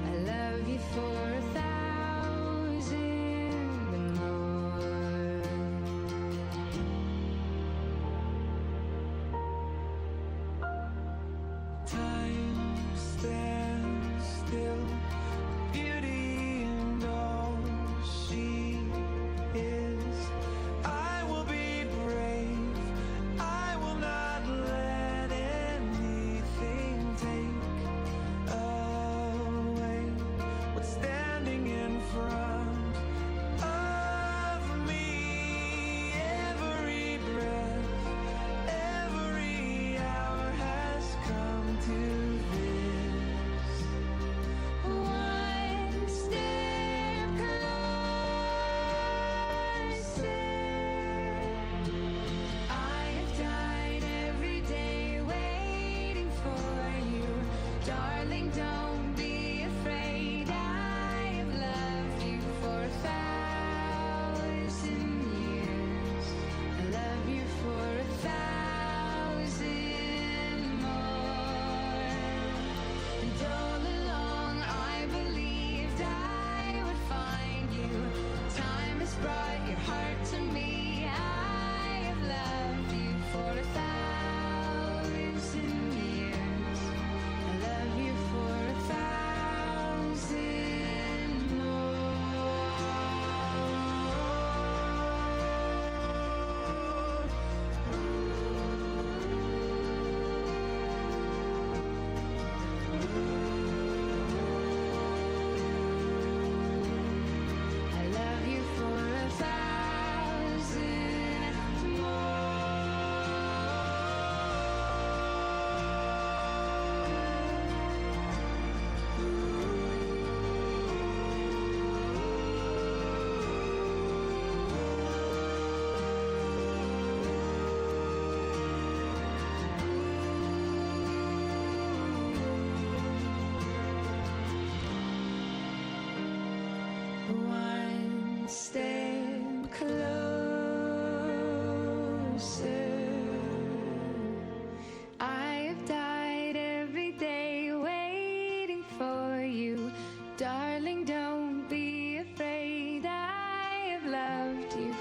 I love you for 1,000 more. Time stands still, beauty and all she is. I will be brave, I will not let anything take away what's standing in front of me. Every breath, every hour has come to this. One step closer. I have died every day waiting for you. Darling, don't be afraid. I have loved you for 1,000 years. I love you for 1,000 more. And all along I believed I would find you. Time has brought your heart to me. I have loved you for 1,000 years. I love you for 1,000 more. I love you for 1,000 One step closer. I have died every day waiting for you. Darling, don't be afraid. I have loved you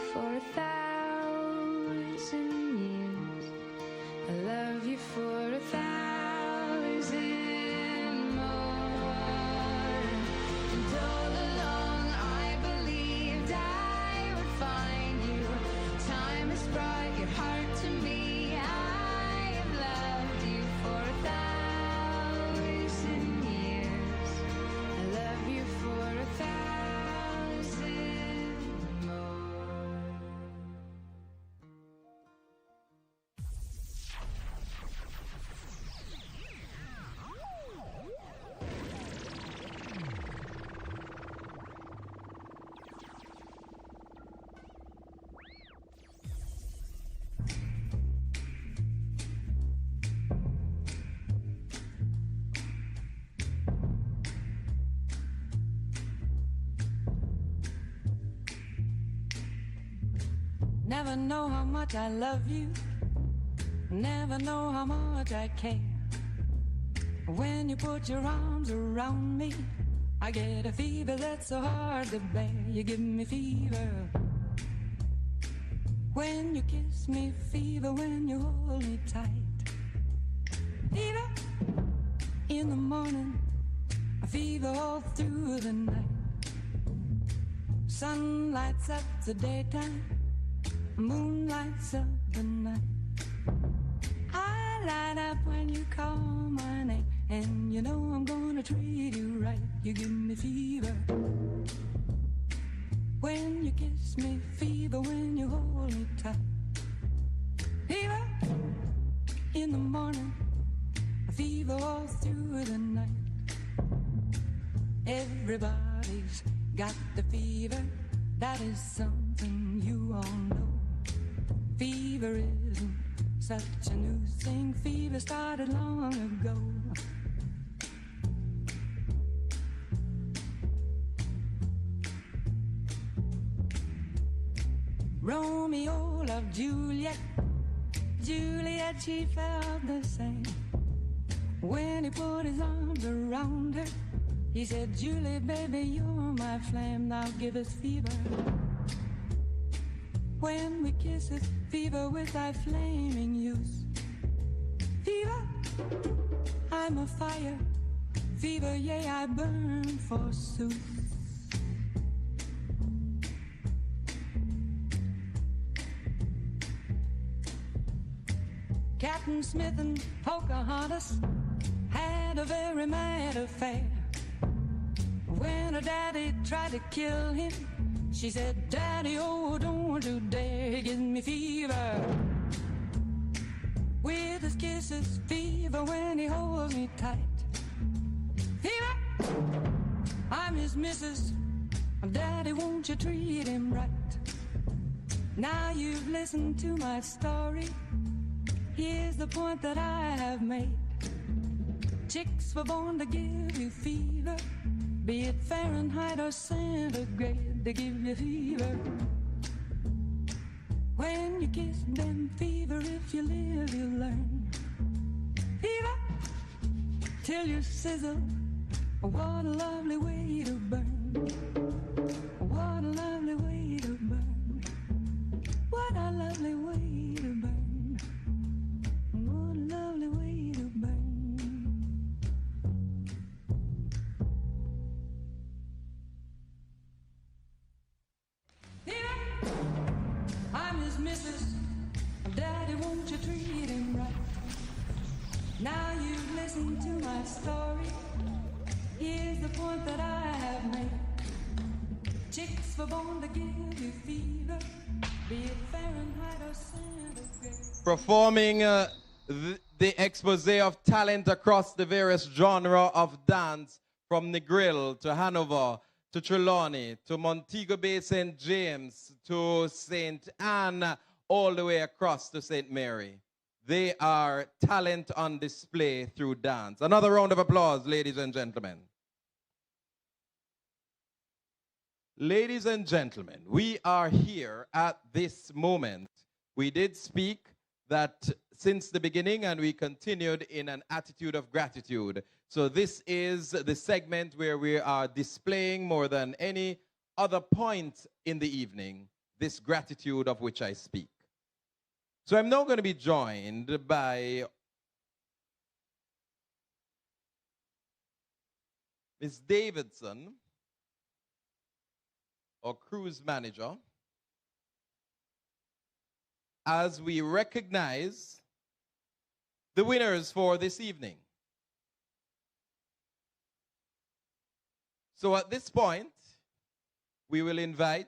Never know how much I love you. Never know how much I care. When you put your arms around me, I get a fever that's so hard to bear. You give me fever when you kiss me, fever when you hold me tight. Fever in the morning, a fever all through the night. Sun lights up the daytime, moon lights up the night. I light up when you call my name, and you know I'm gonna treat you right. You give me fever when you kiss me, fever when you hold me tight. Fever in the morning, a fever all through the night. Everybody's got the fever, that is something you all know. Fever isn't such a new thing, fever started long ago. Romeo loved Juliet, Juliet, she felt the same. When he put his arms around her, he said, Julie, baby, you're my flame, now give us fever. When we kiss it, fever with thy flaming youth. Fever, I'm a fire, fever, yea, I burn forsooth. Captain Smith and Pocahontas had a very mad affair. When her daddy tried to kill him, she said, Daddy, oh, don't you dare, he gives me fever. With his kisses, fever when he holds me tight. Fever, I'm his missus, Daddy, won't you treat him right? Now you've listened to my story, here's the point that I have made. Chicks were born to give you fever, be it Fahrenheit or centigrade, they give you fever. When you kiss them, fever, if you live, you learn. Fever, till you sizzle, what a lovely way to burn. What a lovely way to burn. What a lovely way to burn. What a lovely way to burn. I'm his missus, Daddy, won't you treat him right? Now you've listened to my story, here's the point that I have made. Chicks were born to give you fever, be it Fahrenheit or centigrade. Performing the expose of talent across the various genre of dance, from Negril to Hanover to Trelawney to Montego Bay St. James to St. Anne, all the way across to St. Mary. They are talent on display through dance. Another round of applause, ladies and gentlemen. Ladies and gentlemen, we are here at this moment. We did speak that since the beginning, and we continued in an attitude of gratitude. So this is the segment where we are displaying more than any other point in the evening, this gratitude of which I speak. So I'm now going to be joined by Ms. Davidson, our cruise manager, as we recognize the winners for this evening. So at this point, we will invite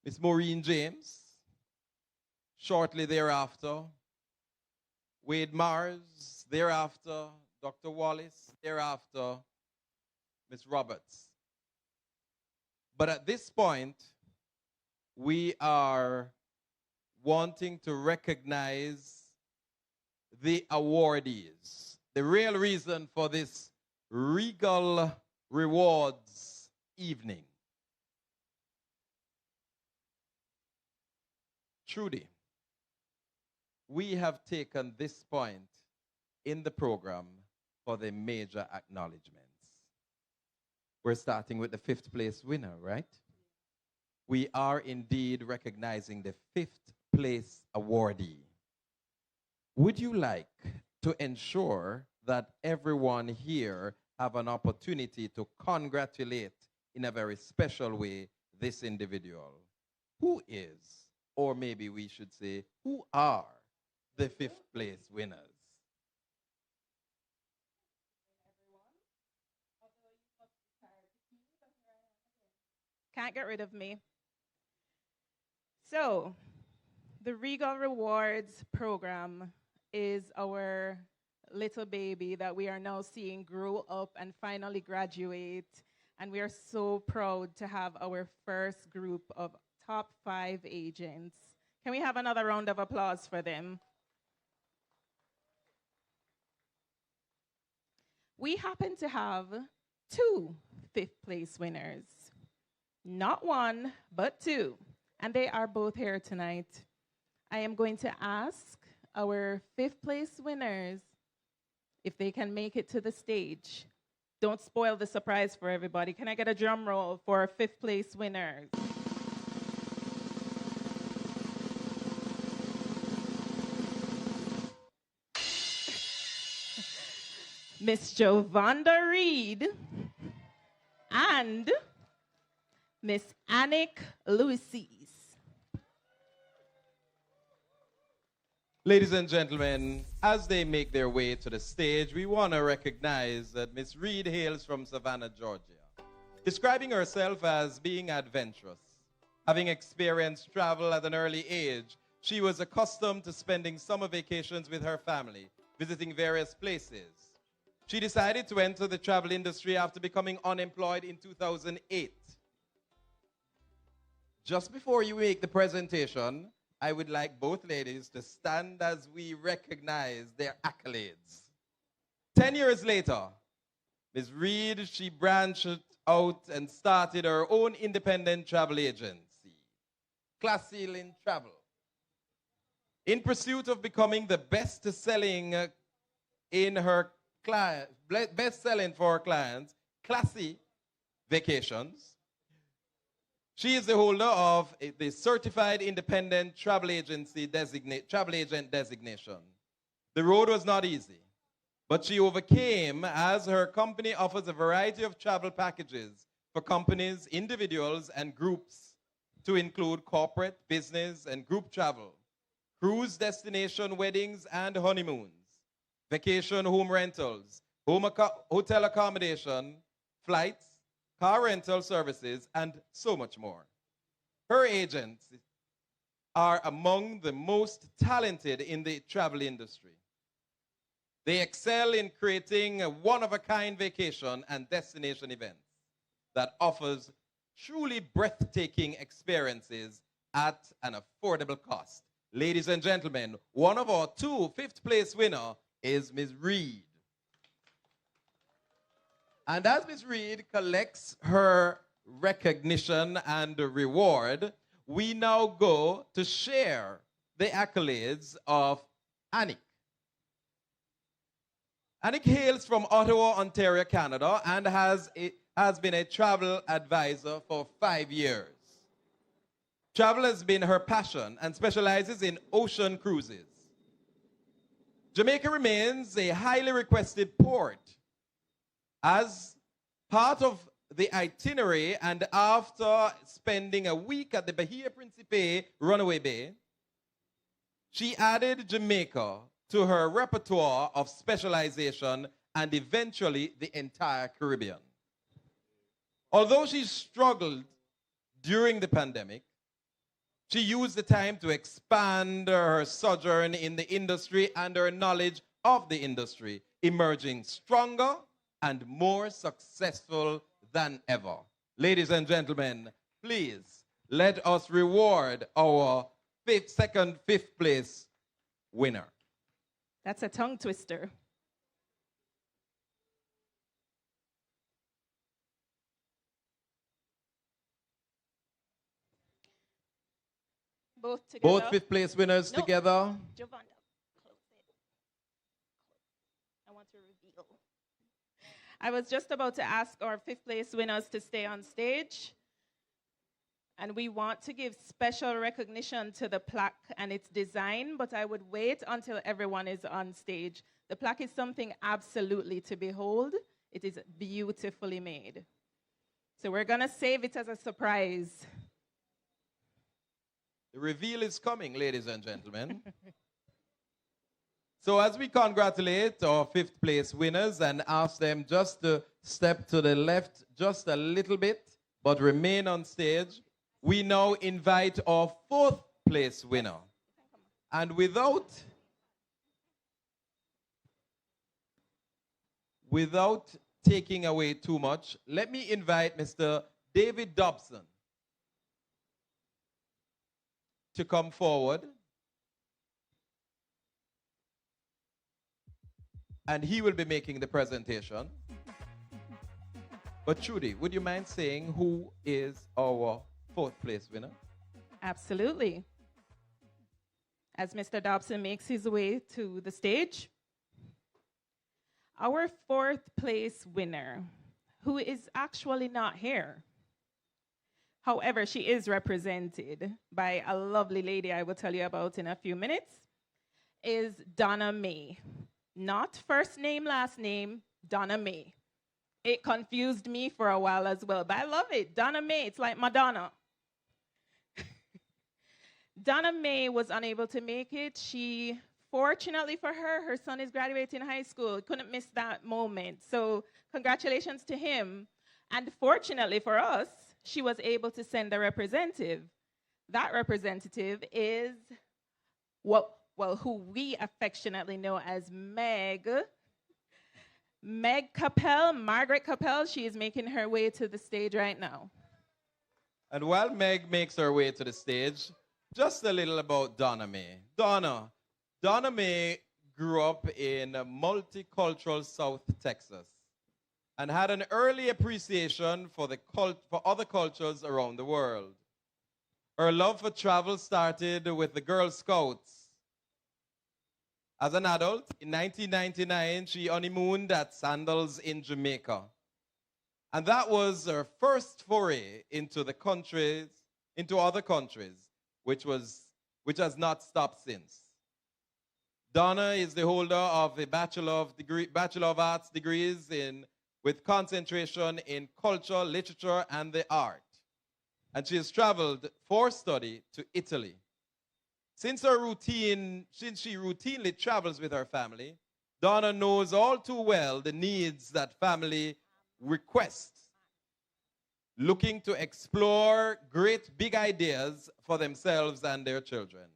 Ms. Maureen James, shortly thereafter, Wade Mars, thereafter, Dr. Wallace, thereafter, Ms. Roberts. But at this point, we are wanting to recognize the awardees. The real reason for this Regal Rewards evening. Trudy, we have taken this point in the program for the major acknowledgements. We're starting with the fifth place winner, right? We are indeed recognizing the fifth place awardee. Would you like to ensure that everyone here have an opportunity to congratulate in a very special way this individual? Who is, or maybe we should say, who are the fifth place winners? Can't get rid of me. So, the Regal Rewards program is our little baby that we are now seeing grow up and finally graduate. And we are so proud to have our first group of top 5 agents. Can we have another round of applause for them? We happen to have 2 fifth place winners. Not 1, but 2. And they are both here tonight. I am going to ask our fifth place winners if they can make it to the stage. Don't spoil the surprise for everybody. Can I get a drum roll for our fifth place winners? Miss Jovanda Reed and Miss Annick Louises. Ladies and gentlemen, as they make their way to the stage, we want to recognize that Miss Reed hails from Savannah, Georgia, describing herself as being adventurous. Having experienced travel at an early age, she was accustomed to spending summer vacations with her family, visiting various places. She decided to enter the travel industry after becoming unemployed in 2008. Just before you make the presentation, I would like both ladies to stand as we recognize their accolades. 10 years later, Ms. Reed, she branched out and started her own independent travel agency, Classy Lynn Travel. In pursuit of becoming the best-selling in her best-selling for her clients, Classy Vacations, she is the holder of the Certified Independent Travel Agent designation. The road was not easy, but she overcame as her company offers a variety of travel packages for companies, individuals, and groups to include corporate, business, and group travel, cruise destination weddings and honeymoons, vacation home rentals, hotel accommodation, flights, car rental services, and so much more. Her agents are among the most talented in the travel industry. They excel in creating a one-of-a-kind vacation and destination events that offers truly breathtaking experiences at an affordable cost. Ladies and gentlemen, one of our 2 fifth-place winners is Ms. Reed. And as Ms. Reed collects her recognition and reward, we now go to share the accolades of Annick. Annick hails from Ottawa, Ontario, Canada, and has been a travel advisor for 5 years. Travel has been her passion and specializes in ocean cruises. Jamaica remains a highly requested port. As part of the itinerary and after spending a week at the Bahia Principe Runaway Bay, she added Jamaica to her repertoire of specialization and eventually the entire Caribbean. Although she struggled during the pandemic, she used the time to expand her sojourn in the industry and her knowledge of the industry, emerging stronger and more successful than ever. Ladies and gentlemen, please let us reward our second, fifth place winner. That's a tongue twister. both together. Both fifth place winners No. together. Giovanna, close it. I want to reveal. I was just about to ask our fifth place winners to stay on stage. And we want to give special recognition to the plaque and its design, but I would wait until everyone is on stage. The plaque is something absolutely to behold. It is beautifully made. So we're going to save it as a surprise. The reveal is coming, ladies and gentlemen. So as we congratulate our fifth place winners and ask them just to step to the left just a little bit, but remain on stage, we now invite our fourth place winner. And without taking away too much, let me invite Mr. David Dobson to come forward. And he will be making the presentation. But Trudy, would you mind saying who is our fourth place winner? Absolutely. As Mr. Dobson makes his way to the stage, our fourth place winner, who is actually not here. However, she is represented by a lovely lady I will tell you about in a few minutes, is Donna May. Not first name, last name, Donna May. It confused me for a while as well, but I love it. Donna May, it's like Madonna. Donna May was unable to make it. She, fortunately for her, her son is graduating high school. Couldn't miss that moment. So congratulations to him. And fortunately for us, she was able to send a representative. That representative is who we affectionately know as Meg. Meg Capel, Margaret Capel, she is making her way to the stage right now. And while Meg makes her way to the stage, just a little about Donna May. Donna May grew up in multicultural South Texas and had an early appreciation for other cultures around the world. Her love for travel started with the Girl Scouts. As an adult, in 1999, she honeymooned at Sandals in Jamaica. And that was her first foray into other countries, which has not stopped since. Donna is the holder of a Bachelor of Arts degrees with concentration in culture, literature, and the art. And she has traveled for study to Italy. Since she routinely travels with her family, Donna knows all too well the needs that family requests, looking to explore great big ideas for themselves and their children.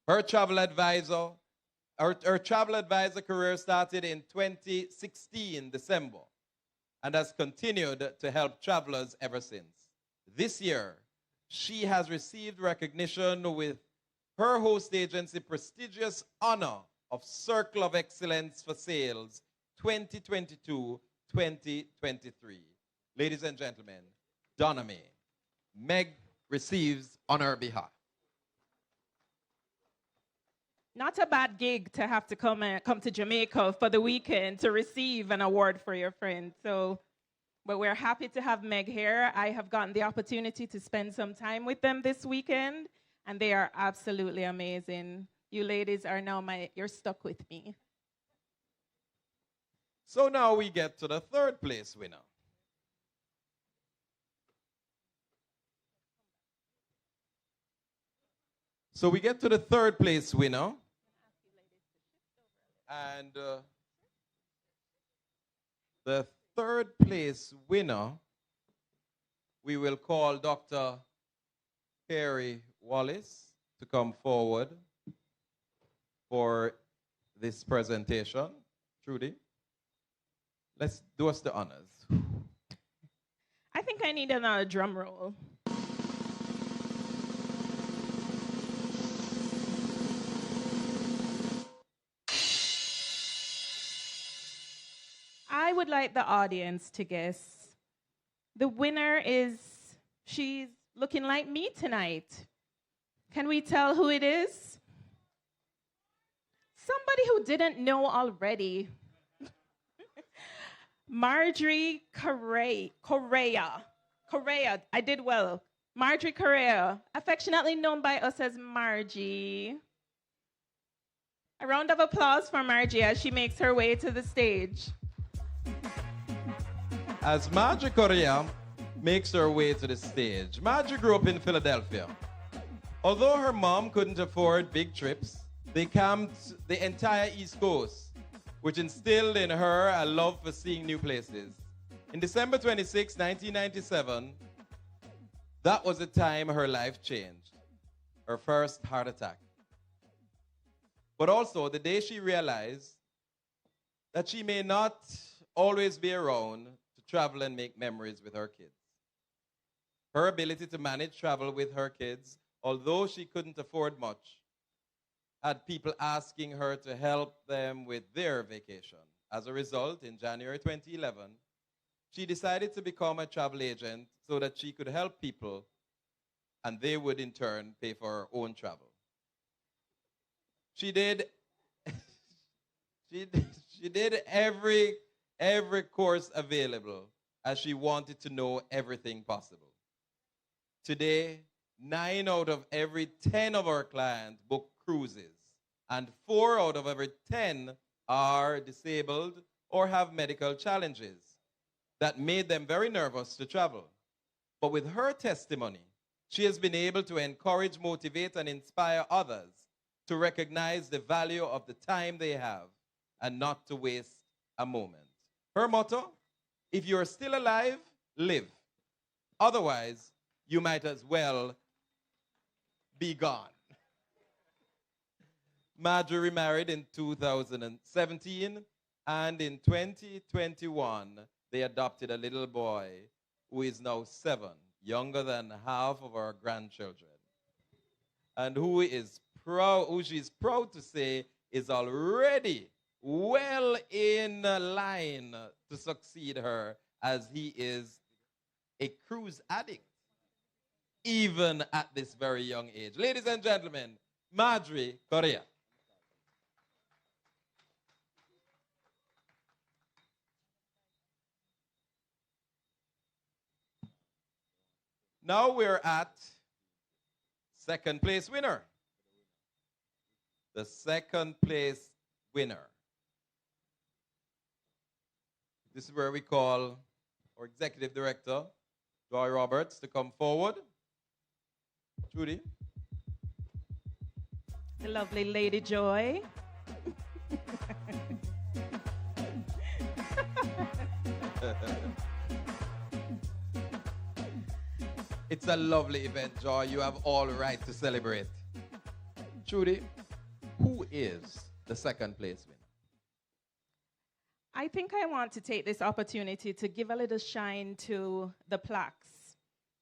Her travel advisor career started in 2016, December, and has continued to help travelers ever since. This year, she has received recognition with her host agency prestigious honor of Circle of Excellence for Sales 2022-2023. Ladies and gentlemen, Donna May. Meg receives on her behalf. Not a bad gig to have to come to Jamaica for the weekend to receive an award for your friend. But we're happy to have Meg here. I have gotten the opportunity to spend some time with them this weekend, and they are absolutely amazing. You ladies are now you're stuck with me. So now we get to the third place winner. So we get to the third place winner. And the third place winner, we will call Dr. Perry Wallace to come forward for this presentation. Trudy, let's do us the honors. I think I need another drum roll. I would like the audience to guess. The winner she's looking like me tonight. Can we tell who it is? Somebody who didn't know already. Marjorie Correa. I did well. Marjorie Correa, affectionately known by us as Margie. A round of applause for Margie as she makes her way to the stage. As Marjorie Correa makes her way to the stage, Marjorie grew up in Philadelphia. Although her mom couldn't afford big trips, they camped the entire East Coast, which instilled in her a love for seeing new places. In December 26, 1997, that was the time her life changed. Her first heart attack. But also the day she realized that she may not always be around to travel and make memories with her kids. Her ability to manage travel with her kids, although she couldn't afford much, had people asking her to help them with their vacation. As a result, in January 2011, she decided to become a travel agent so that she could help people and they would in turn pay for her own travel. She did she did every course available as she wanted to know everything possible. Today, 9 out of every 10 of our clients book cruises, and 4 out of every 10 are disabled or have medical challenges that made them very nervous to travel. But with her testimony, she has been able to encourage, motivate, and inspire others to recognize the value of the time they have and not to waste a moment. Her motto, if you're still alive, live. Otherwise, you might as well be gone. Marjorie remarried in 2017, and in 2021, they adopted a little boy who is now 7, younger than half of our grandchildren, and who she's proud to say is already well in line to succeed her, as he is a cruise addict, even at this very young age. Ladies and gentlemen, Marjorie Correa. Now we're at second place winner. The second place winner. This is where we call our executive director, Joy Roberts, to come forward. Judy. The lovely Lady Joy. It's a lovely event, Joy. You have all right to celebrate. Judy, who is the second place winner? I think I want to take this opportunity to give a little shine to the plaques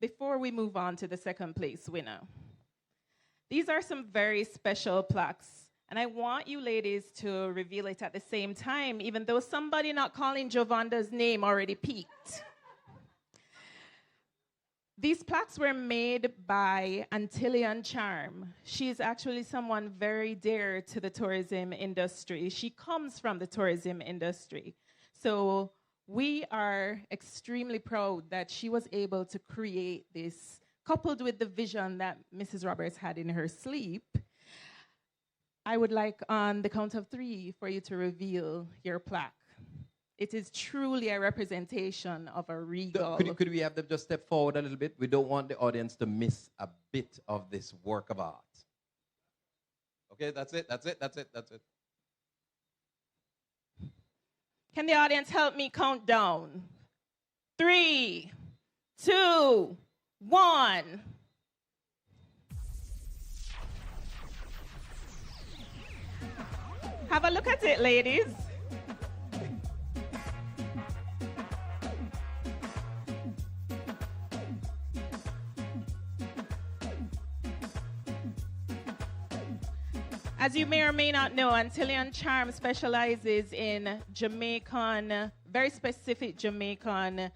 before we move on to the second place winner. These are some very special plaques, and I want you ladies to reveal it at the same time, even though somebody not calling Jovanda's name already peaked. These plaques were made by Antillian Charm. She's actually someone very dear to the tourism industry. She comes from the tourism industry. So we are extremely proud that she was able to create this, coupled with the vision that Mrs. Roberts had in her sleep. I would like on the count of 3 for you to reveal your plaque. It is truly a representation of a Regal. Could we have them just step forward a little bit? We don't want the audience to miss a bit of this work of art. Okay, that's it. Can the audience help me count down? 3, 2, 1. Have a look at it, ladies. As you may or may not know, Antillian Charm specializes in Jamaican, very specific Jamaican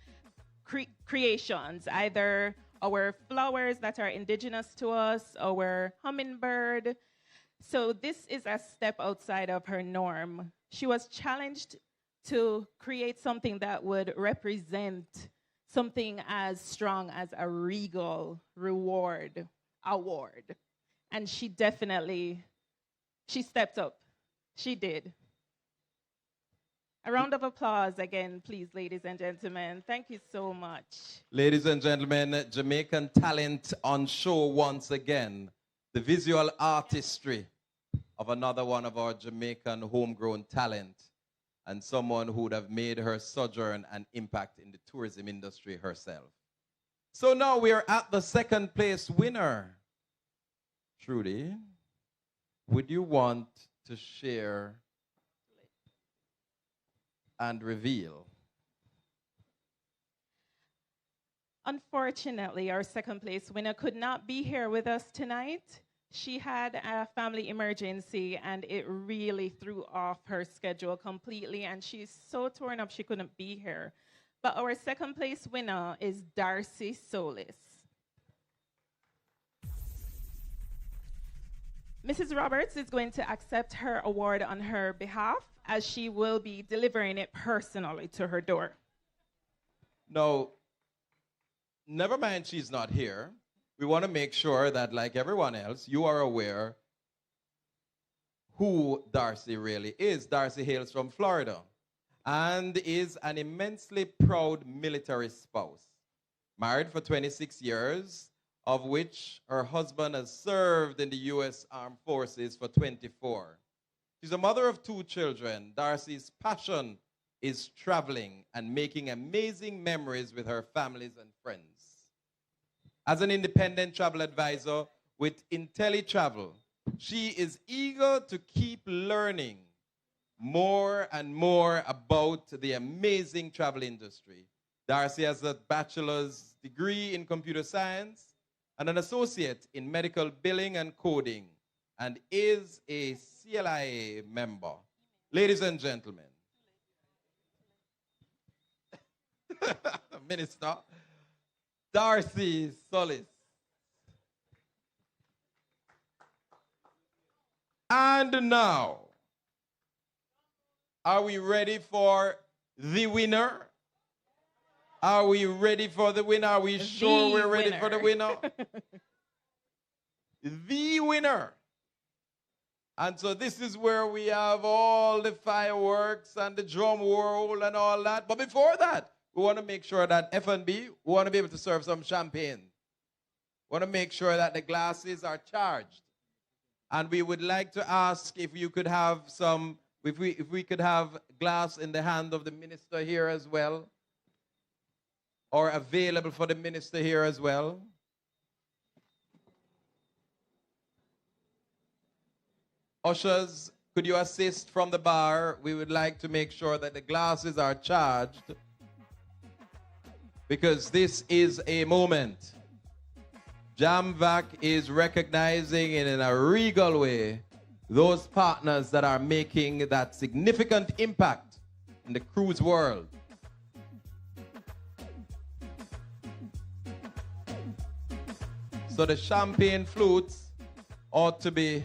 creations, either our flowers that are indigenous to us, our hummingbird. So this is a step outside of her norm. She was challenged to create something that would represent something as strong as a Regal award. And she stepped up. She did. A round of applause again, please, ladies and gentlemen. Thank you so much. Ladies and gentlemen, Jamaican talent on show once again. The visual artistry of another one of our Jamaican homegrown talent, and someone who would have made her sojourn an impact in the tourism industry herself. So now we are at the second place winner. Trudy, would you want to share and reveal? Unfortunately, our second place winner could not be here with us tonight. She had a family emergency and it really threw off her schedule completely, and she's so torn up she couldn't be here. But our second place winner is Darcy Solis. Mrs. Roberts is going to accept her award on her behalf, as she will be delivering it personally to her door. No, never mind she's not here. We want to make sure that, like everyone else, you are aware who Darcy really is. Darcy hails from Florida and is an immensely proud military spouse. Married for 26 years, of which her husband has served in the U.S. Armed Forces for 24. She's a mother of 2 children. Darcy's passion is traveling and making amazing memories with her families and friends. As an independent travel advisor with IntelliTravel, she is eager to keep learning more and more about the amazing travel industry. Darcy has a bachelor's degree in computer science and an associate in medical billing and coding, and is a CLIA member. Ladies and gentlemen, Minister Darcy Solis. And now, are we ready for the winner? Are we ready for the winner? Are we sure we're ready for the winner? The winner. And so this is where we have all the fireworks and the drum roll and all that. But before that, we want to make sure that F&B, we want to be able to serve some champagne. We want to make sure that the glasses are charged. And we would like to ask if you could have some, if we could have glass in the hand of the minister here as well, or available for the minister here as well. Ushers, could you assist from the bar? We would like to make sure that the glasses are charged, because this is a moment. JAMVAC is recognizing in a regal way those partners that are making that significant impact in the cruise world. So the champagne flutes ought to be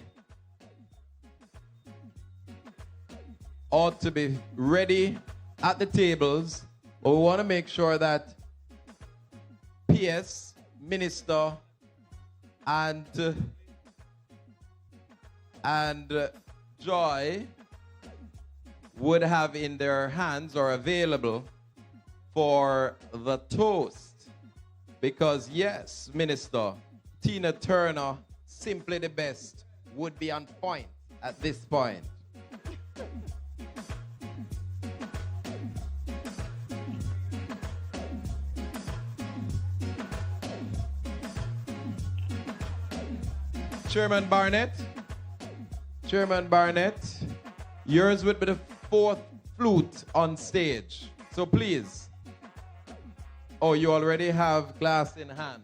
ready at the tables. But we want to make sure that PS, Minister, and Joy would have in their hands or available for the toast. Because yes, Minister, Tina Turner, Simply the Best, would be on point at this point. Chairman Barnett, yours would be the 4th flute on stage. So please. Oh, you already have glass in hand.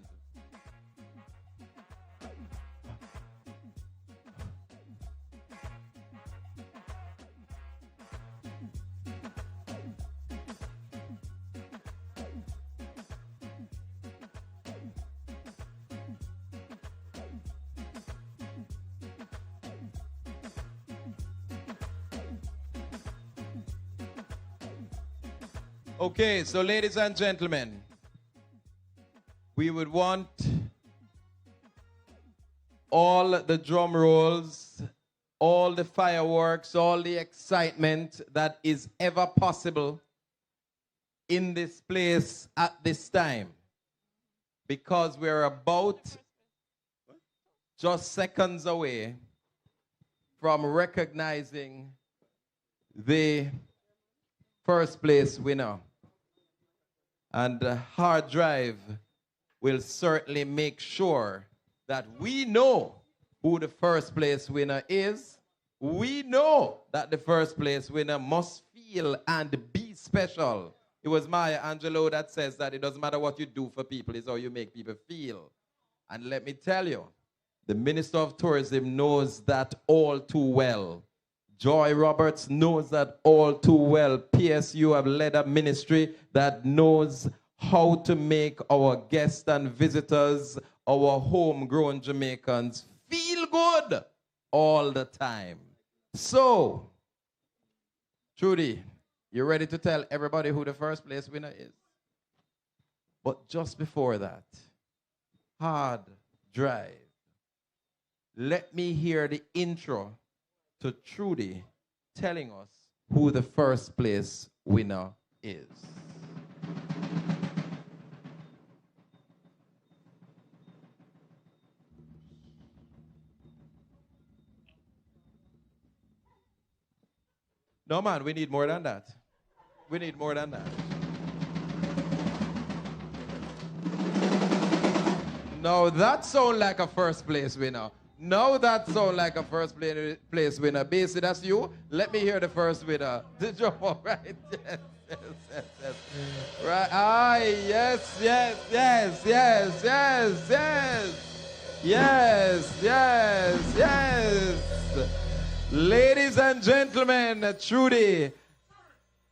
Okay, so ladies and gentlemen, we would want all the drum rolls, all the fireworks, all the excitement that is ever possible in this place at this time. Because we're about just seconds away from recognizing the first place winner. And Hard Drive will certainly make sure that we know who the first place winner is. We know that the first place winner must feel and be special. It was Maya Angelou that says that it doesn't matter what you do for people, it's how you make people feel. And let me tell you, the Minister of Tourism knows that all too well. Joy Roberts knows that all too well. PSU have led a ministry that knows how to make our guests and visitors, our homegrown Jamaicans, feel good all the time. So, Trudy, you ready to tell everybody who the first place winner is? But just before that, Hard Drive. Let me hear the intro to Trudy telling us who the first place winner is. No, man, we need more than that. We need more than that. No, that sounds like a first place winner. No, that sounds like a first place winner. Basically, that's you. Let me hear the first winner. The drum, right? Yes, yes, yes, yes. Right. Ah, yes, yes, yes, yes, yes, yes. Yes, yes, yes. Ladies and gentlemen, Trudy,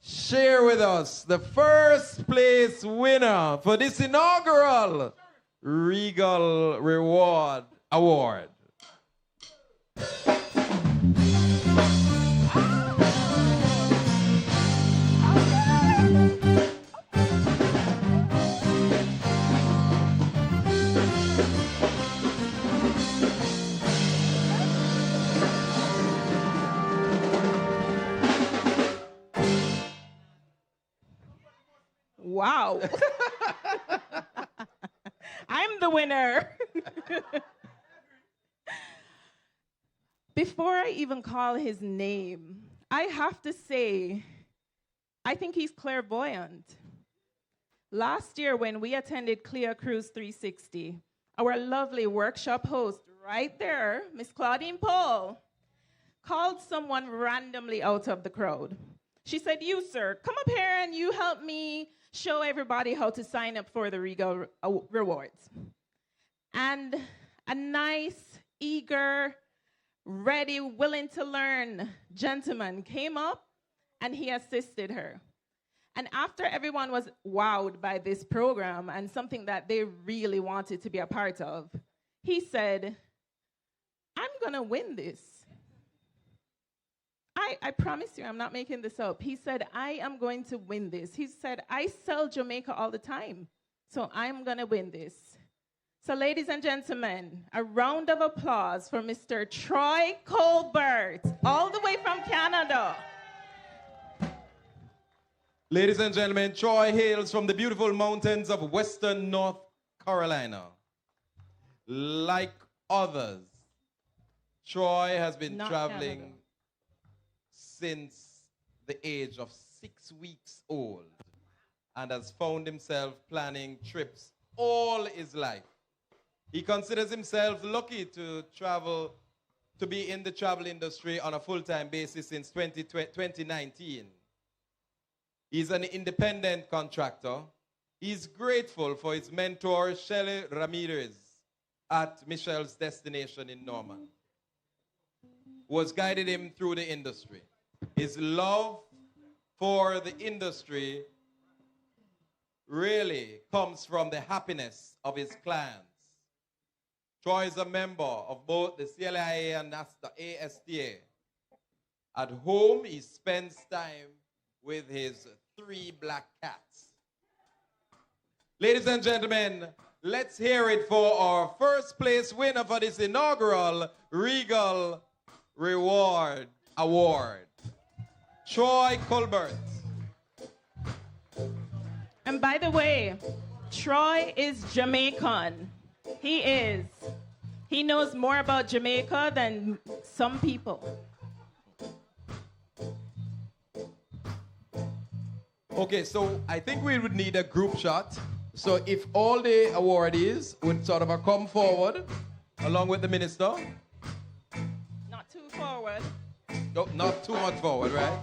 share with us the first place winner for this inaugural Regal Reward Award. Wow. I'm the winner. Before I even call his name, I have to say, I think he's clairvoyant. Last year, when we attended Clear Cruise 360, our lovely workshop host right there, Miss Claudine Paul, called someone randomly out of the crowd. She said, "You, sir, come up here and you help me show everybody how to sign up for the Regal Rewards." And a nice, eager, ready, willing to learn gentleman came up and he assisted her. And after everyone was wowed by this program and something that they really wanted to be a part of, he said, "I'm gonna win this. I promise you, I'm not making this up." He said, "I am going to win this." He said, "I sell Jamaica all the time, so I'm gonna win this." So ladies and gentlemen, a round of applause for Mr. Troy Colbert, all the way from Canada. Ladies and gentlemen, Troy hails from the beautiful mountains of western North Carolina. Like others, Troy has been Not traveling Canada. since the age of 6 weeks old and has found himself planning trips all his life. He considers himself lucky to be in the travel industry on a full-time basis since 2019. He's an independent contractor. He's grateful for his mentor, Shelly Ramirez, at Michelle's Destination in Norman, who has guided him through the industry. His love for the industry really comes from the happiness of his clients. Troy is a member of both the CLIA and ASTA. At home, he spends time with his 3 black cats. Ladies and gentlemen, let's hear it for our first place winner for this inaugural Regal Reward Award, Troy Colbert. And by the way, Troy is Jamaican. He is. He knows more about Jamaica than some people. Okay, so I think we would need a group shot. So if all the awardees would sort of come forward along with the minister. Not too forward. No, not too much forward, right?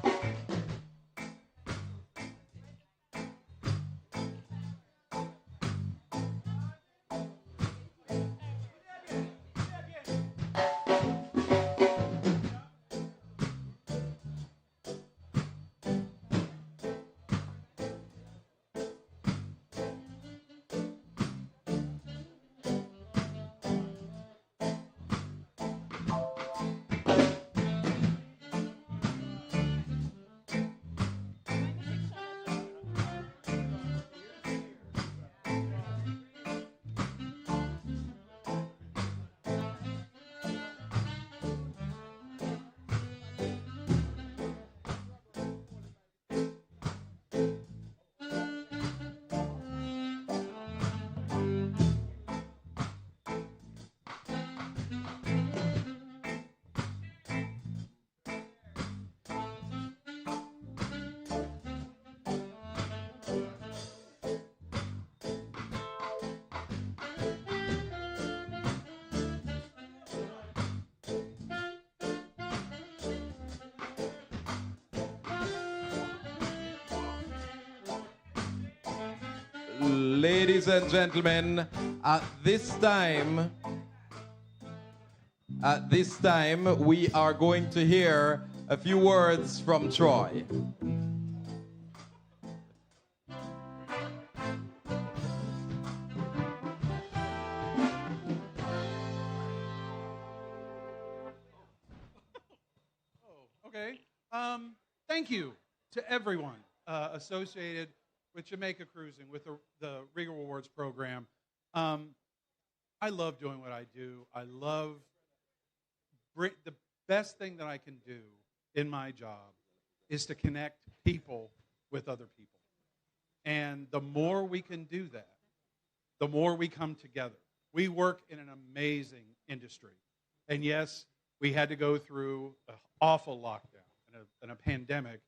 Ladies and gentlemen, at this time, we are going to hear a few words from Troy. Okay. Thank you to everyone associated with Jamaica Cruising, with the Regal Rewards program. I love doing what I do. I love the best thing that I can do in my job is to connect people with other people. And the more we can do that, the more we come together. We work in an amazing industry. And yes, we had to go through an awful lockdown and a pandemic.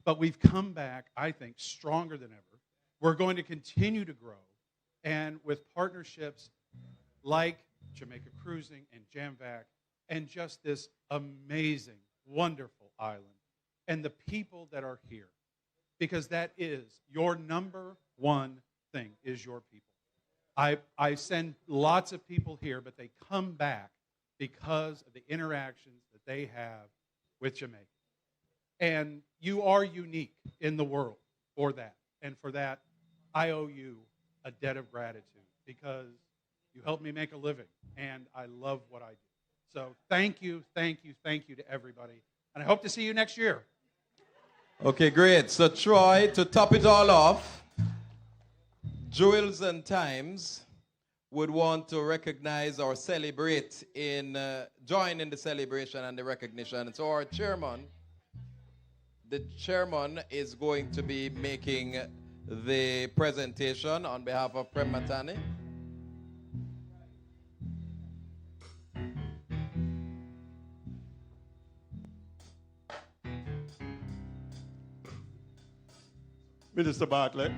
But we've come back, I think, stronger than ever. We're going to continue to grow. And with partnerships like Jamaica Cruising and JamVac and just this amazing, wonderful island and the people that are here, because that is your number one thing is your people. I send lots of people here, but they come back because of the interactions that they have with Jamaica. And you are unique in the world for that. And for that, I owe you a debt of gratitude because you helped me make a living. And I love what I do. So thank you, thank you, thank you to everybody. And I hope to see you next year. Okay, great. So Troy, to top it all off, Jewels and Times would want to recognize or celebrate join in the celebration and the recognition. So our chairman, the chairman is going to be making the presentation on behalf of Prem Matani. Minister Bartlett,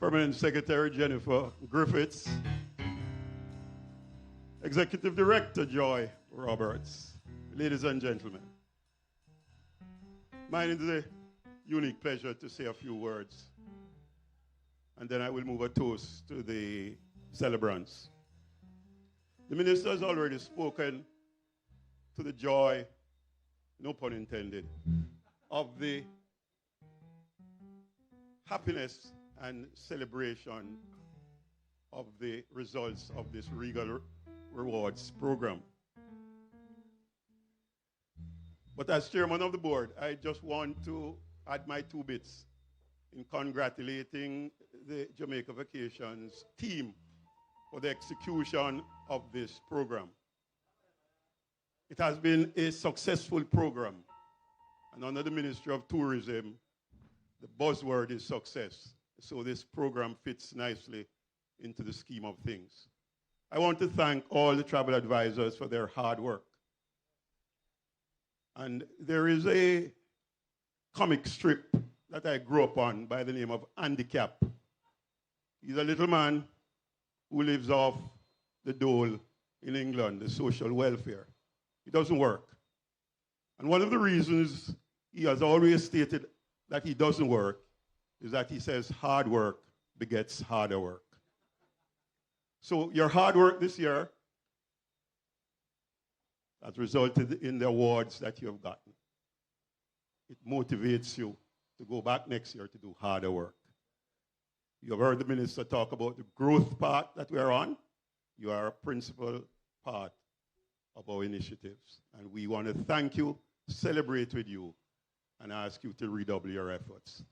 Permanent Secretary Jennifer Griffiths, Executive Director Joy Roberts, ladies and gentlemen. Mine is a unique pleasure to say a few words, and then I will move a toast to the celebrants. The minister has already spoken to the joy, no pun intended, of the happiness and celebration of the results of this Regal Rewards program. But as chairman of the board, I just want to add my 2 bits in congratulating the Jamaica Vacations team for the execution of this program. It has been a successful program, and under the Ministry of Tourism, the buzzword is success. So this program fits nicely into the scheme of things. I want to thank all the travel advisors for their hard work. And there is a comic strip that I grew up on by the name of Andy Cap. He's a little man who lives off the dole in England, the social welfare. It doesn't work. And one of the reasons he has always stated that he doesn't work is that he says hard work begets harder work. So your hard work this year has resulted in the awards that you have gotten. It motivates you to go back next year to do harder work. You have heard the minister talk about the growth path that we are on. You are a principal part of our initiatives. And we want to thank you, celebrate with you, and ask you to redouble your efforts.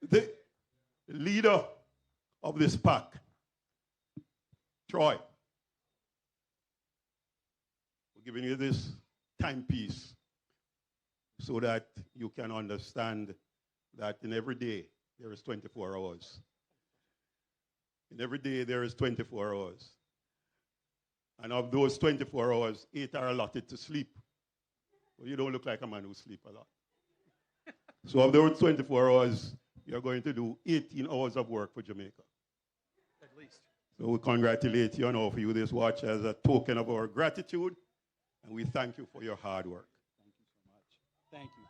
The leader of this pack, Troy, we're giving you this timepiece so that you can understand that in every day there is 24 hours. In every day there is 24 hours. And of those 24 hours, 8 are allotted to sleep. Well, you don't look like a man who sleeps a lot. So of those 24 hours, you're going to do 18 hours of work for Jamaica. At least. So we congratulate you and offer you this watch as a token of our gratitude, and we thank you for your hard work. Thank you so much. Thank you.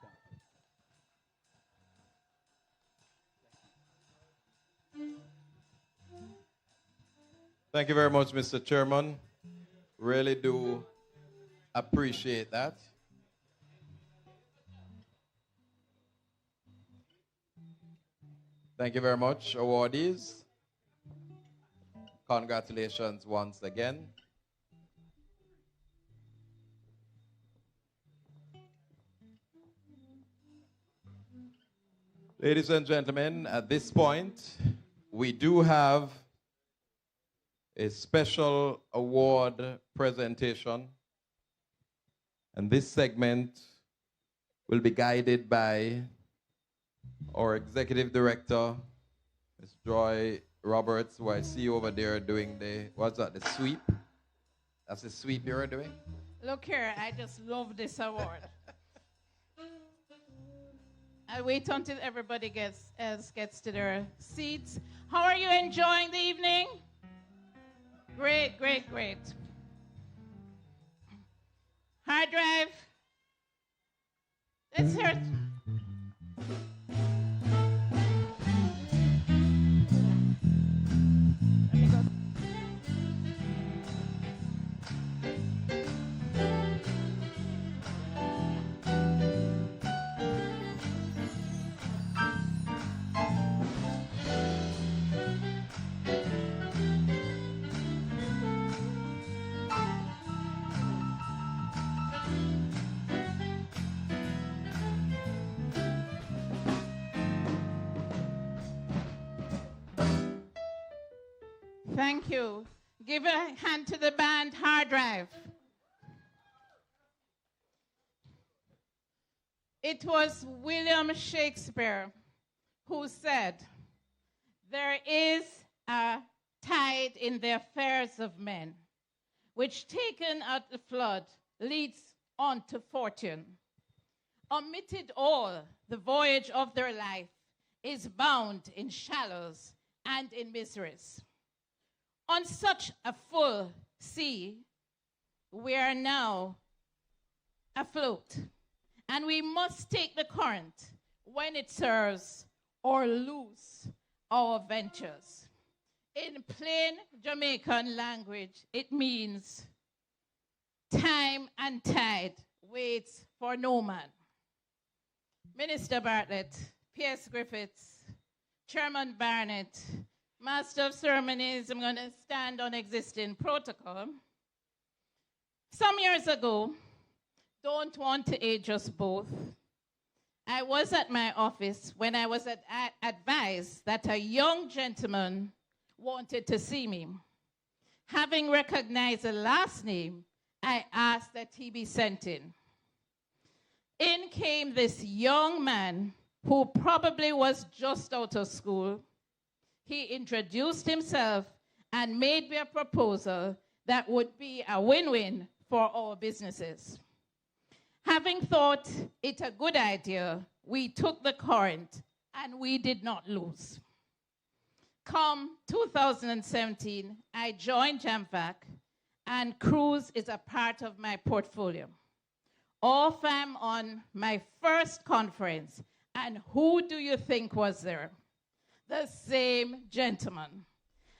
Thank you very much, Mr. Chairman. Really do appreciate that. Thank you very much, awardees. Congratulations once again. Ladies and gentlemen, at this point, we do have a special award presentation. And this segment will be guided by our executive director, Ms. Joy Roberts, who I see over there doing the, what's that, the sweep? That's the sweep you're doing? Look here, I just love this award. I'll wait until everybody gets to their seats. How are you enjoying the evening? Great, great, great. Hard drive. Let's hear it. Thank you. Give a hand to the band, Hard Drive. It was William Shakespeare who said, "There is a tide in the affairs of men, which taken at the flood leads on to fortune. Omitted all, the voyage of their life is bound in shallows and in miseries. On such a full sea, we are now afloat, and we must take the current when it serves or lose our ventures." In plain Jamaican language, it means time and tide waits for no man. Minister Bartlett, P.S. Griffiths, Chairman Barnett, Master of Ceremonies, I'm going to stand on existing protocol. Some years ago, don't want to age us both, I was at my office when I was advised that a young gentleman wanted to see me. Having recognized the last name, I asked that he be sent in. In came this young man who probably was just out of school. He introduced himself and made me a proposal that would be a win-win for our businesses. Having thought it a good idea, we took the current and we did not lose. Come 2017, I joined JAMVAC, and cruise is a part of my portfolio. Off I'm on my first conference, and who do you think was there? The same gentleman.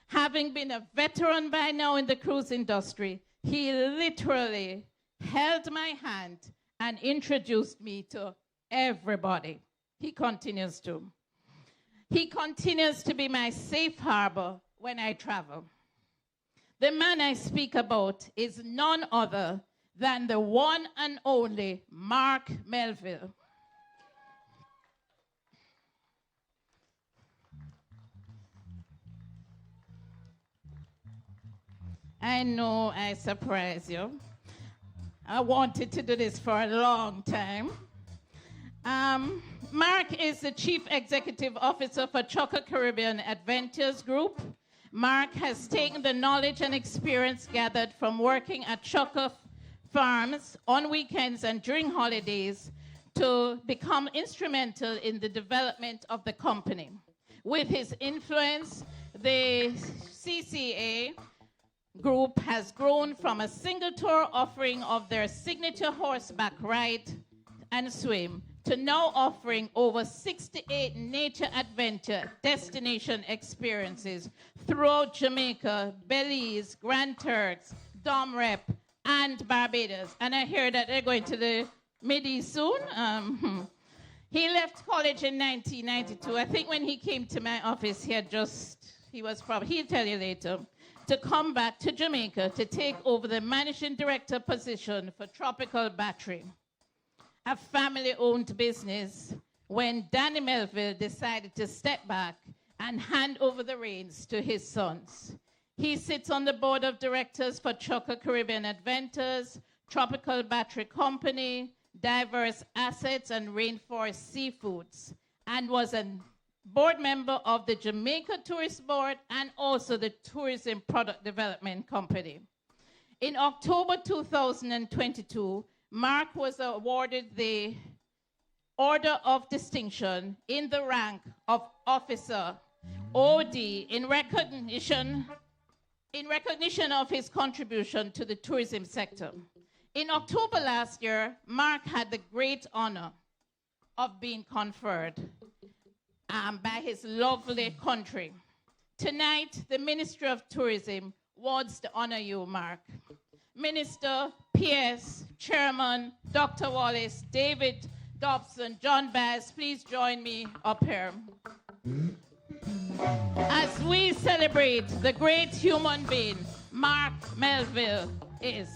Having been a veteran by now in the cruise industry, he literally held my hand and introduced me to everybody. He continues to. He continues to be my safe harbor when I travel. The man I speak about is none other than the one and only Mark Melville. I know I surprise you. I wanted to do this for a long time. Mark is the Chief Executive Officer for Choco Caribbean Adventures Group. Mark has taken the knowledge and experience gathered from working at Choco farms on weekends and during holidays to become instrumental in the development of the company. With his influence, the CCA group has grown from a single tour offering of their signature horseback ride and swim to now offering over 68 nature adventure destination experiences throughout Jamaica, Belize, Grand Turks, Dom Rep, and Barbados. And I hear that they're going to the Mideast soon. He left college in 1992. I think when he came to my office, he'll tell you later, to come back to Jamaica to take over the managing director position for Tropical Battery, a family-owned business, when Danny Melville decided to step back and hand over the reins to his sons. He sits on the board of directors for Choco Caribbean Adventures, Tropical Battery Company, Diverse Assets, and Rainforest Seafoods, and was a board member of the Jamaica Tourist Board and also the Tourism Product Development Company. In October 2022, Mark was awarded the Order of Distinction in the rank of Officer OD in recognition of his contribution to the tourism sector. In October last year, Mark had the great honor of being conferred by his lovely country. Tonight, the Ministry of Tourism wants to honor you, Mark. Minister, PS, Chairman, Dr. Wallace, David Dobson, John Bass, please join me up here. As we celebrate the great human being Mark Melville is.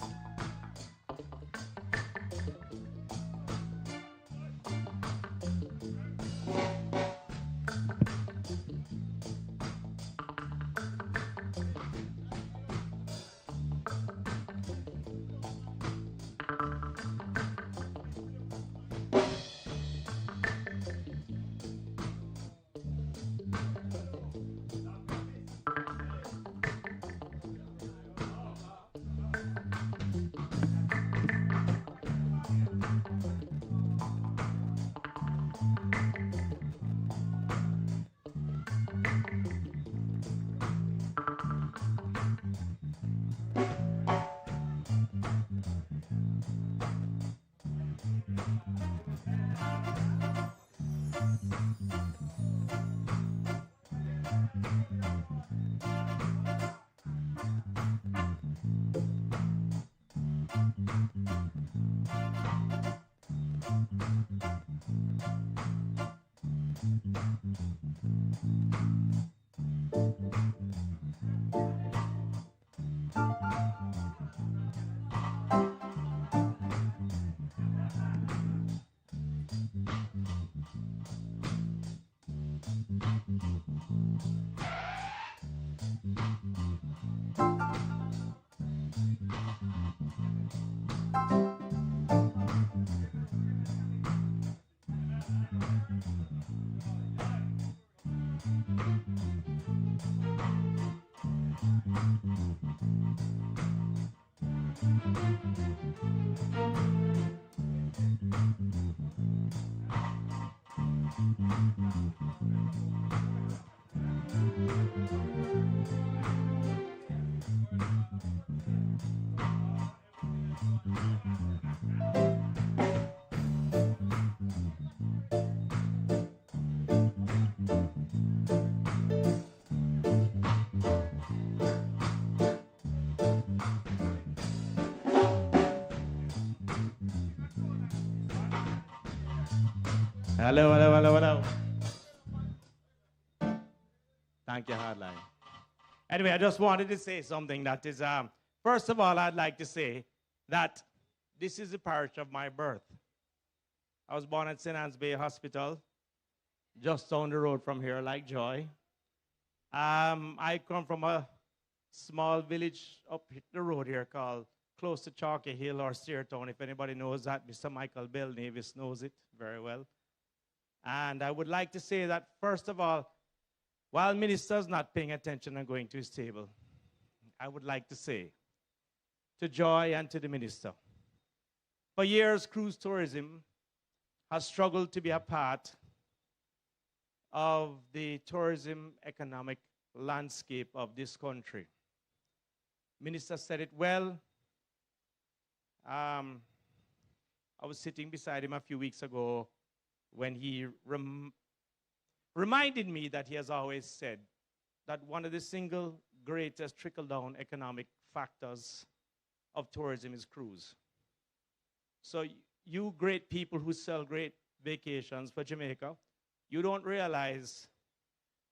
Hello, hello, hello, hello. Thank you, Hardline. Anyway, I just wanted to say something that is, first of all, I'd like to say that this is the parish of my birth. I was born at St. Anne's Bay Hospital, just down the road from here, like Joy. I come from a small village up the road here called close to Chalky Hill or Seartown. If anybody knows that, Mr. Michael Bell Navis knows it very well. And I would like to say that, first of all, while minister's not paying attention and going to his table, I would like to say to Joy and to the minister, for years, cruise tourism has struggled to be a part of the tourism economic landscape of this country. Minister said it well. I was sitting beside him a few weeks ago when he reminded me that he has always said that one of the single greatest trickle-down economic factors of tourism is cruise. So you great people who sell great vacations for Jamaica, you don't realize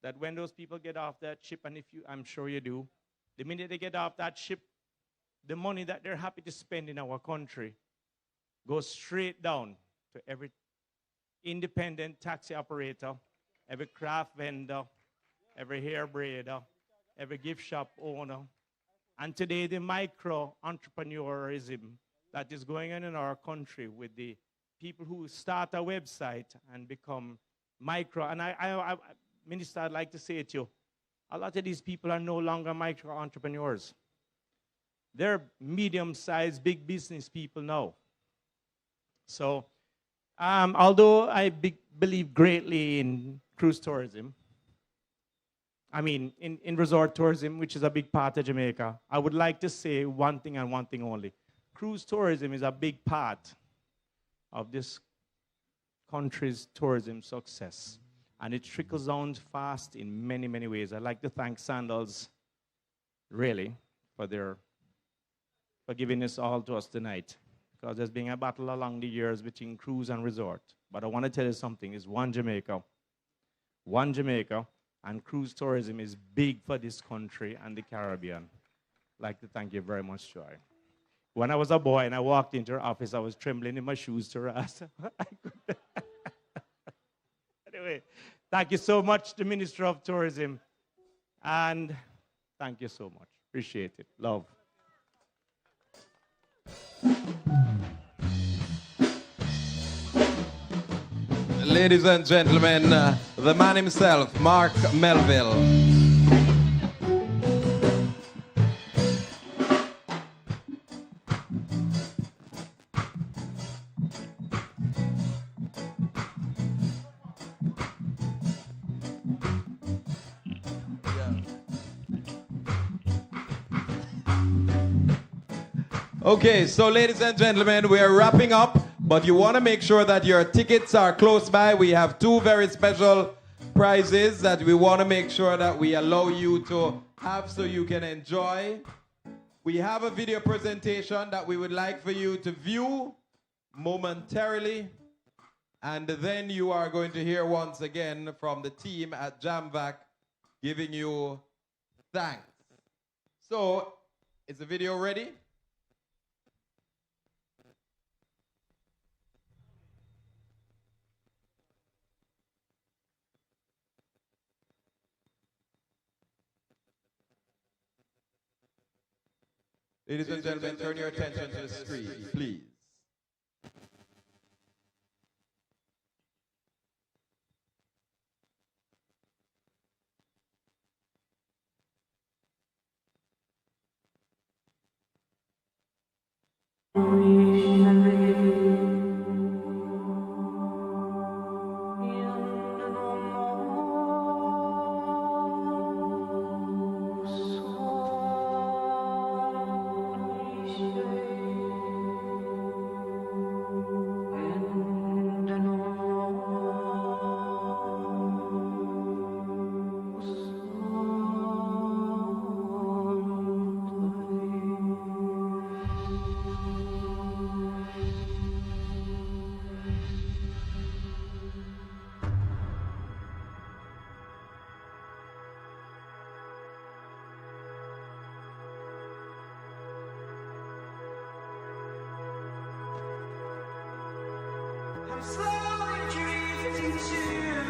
that when those people get off that ship, and I'm sure you do, the minute they get off that ship, the money that they're happy to spend in our country goes straight down to every independent taxi operator, every craft vendor, every hair braider, every gift shop owner. And today, the micro-entrepreneurism that is going on in our country with the people who start a website and become micro. And Minister, I'd like to say to you, a lot of these people are no longer micro-entrepreneurs. They're medium-sized, big business people now. So, although I believe greatly in cruise tourism, I mean, in resort tourism, which is a big part of Jamaica, I would like to say one thing and one thing only. Cruise tourism is a big part of this country's tourism success. And it trickles down fast in many, many ways. I'd like to thank Sandals, really, for giving this all to us tonight. Because there's been a battle along the years between cruise and resort. But I want to tell you something. It's one Jamaica, and cruise tourism is big for this country and the Caribbean. I'd like to thank you very much, Joy. When I was a boy and I walked into her office, I was trembling in my shoes to her ass. Anyway, thank you so much, the Minister of Tourism. And thank you so much. Appreciate it. Love. Ladies and gentlemen, the man himself, Mark Melville. Okay, so ladies and gentlemen, we are wrapping up, but you want to make sure that your tickets are close by. We have two very special prizes that we want to make sure that we allow you to have so you can enjoy. We have a video presentation that we would like for you to view momentarily, and then you are going to hear once again from the team at JamVac giving you thanks. So, is the video ready? Ladies and gentlemen, turn your attention to the screen, please. I'm slowly drifting to you.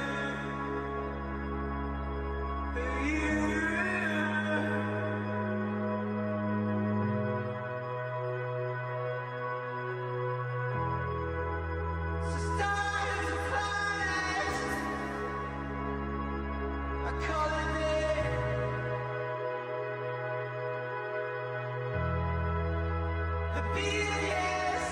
So stars and flies, I call it the BS.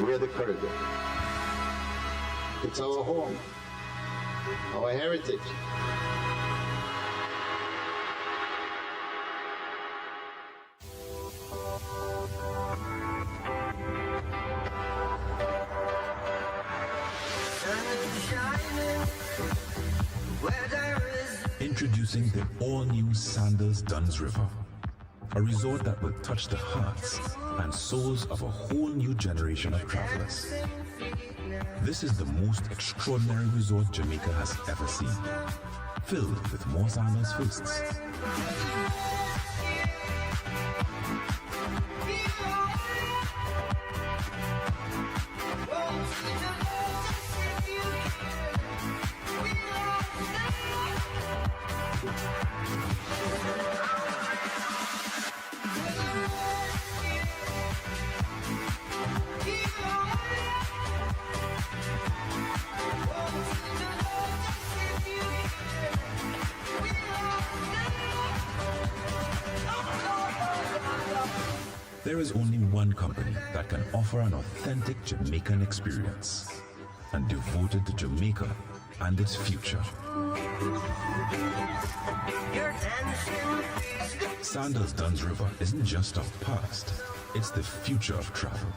We're the Caribbean. It's our home, our heritage. Introducing the all-new Sandals Duns River, a resort that will touch the hearts and souls of a whole new generation of travelers. This is the most extraordinary resort Jamaica has ever seen, filled with more sandals feasts. There is only one company that can offer an authentic Jamaican experience and devoted to Jamaica and its future. Sandals Duns River isn't just of past, it's the future of travel.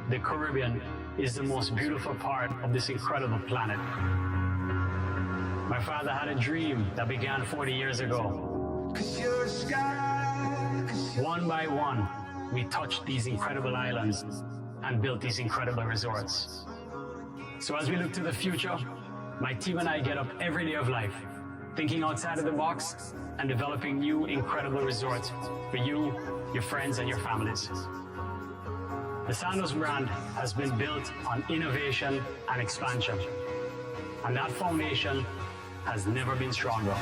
The Caribbean is the most beautiful part of this incredible planet. My father had a dream that began 40 years ago. One by one, we touched these incredible islands and built these incredible resorts. So as we look to the future, my team and I get up every day of life, thinking outside of the box and developing new incredible resorts for you, your friends, and your families. The Sandals brand has been built on innovation and expansion, and that foundation has never been stronger.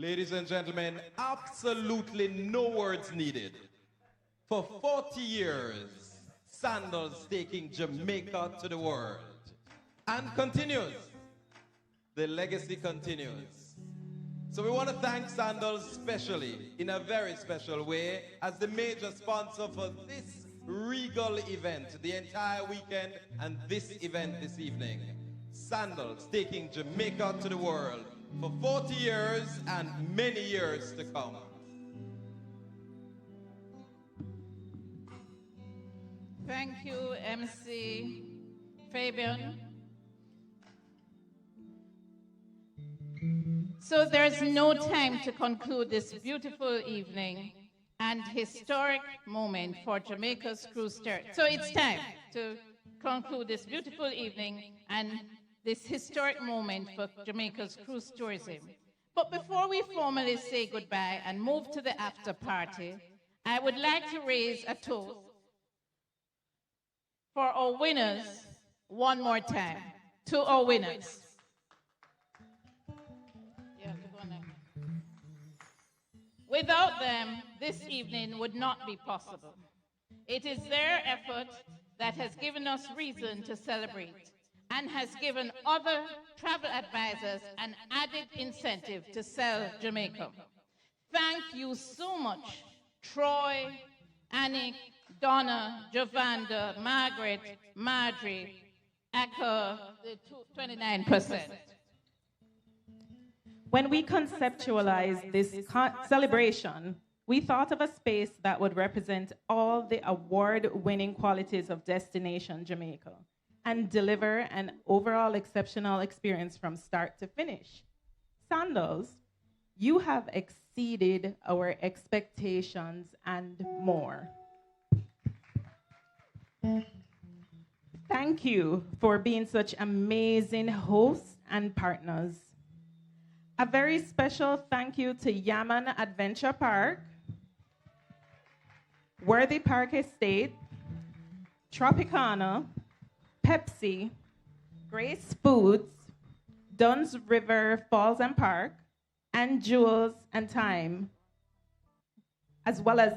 Ladies and gentlemen, absolutely no words needed. For 40 years, Sandals taking Jamaica to the world. And continues. The legacy continues. So we want to thank Sandals specially, in a very special way, as the major sponsor for this Regal event, the entire weekend and this event this evening. Sandals taking Jamaica to the world for 40 years and many years to come. Thank you, MC Fabian. So there's no time to conclude this beautiful evening and historic moment for Jamaica's cruise tour. So it's time to conclude this beautiful evening and this historic moment for Jamaica's cruise tourism. But before we formally say goodbye and move to the after party, I would like to raise a toast for our winners one more time. To our winners. Without them, this evening would not be possible. It is their effort that has given us reason to celebrate and has given other travel advisors an added incentive to sell Jamaica. Thank you so much, Troy, Annick, Donna, Jovanda, Margaret, Marjorie, Echo, the 29%. When we conceptualized this celebration, we thought of a space that would represent all the award-winning qualities of Destination Jamaica and deliver an overall exceptional experience from start to finish. Sandals, you have exceeded our expectations and more. Thank you for being such amazing hosts and partners. A very special thank you to Yaman Adventure Park, Worthy Park Estate, Tropicana, Pepsi, Grace Foods, Dunn's River Falls and Park, and Jewels and Time, as well as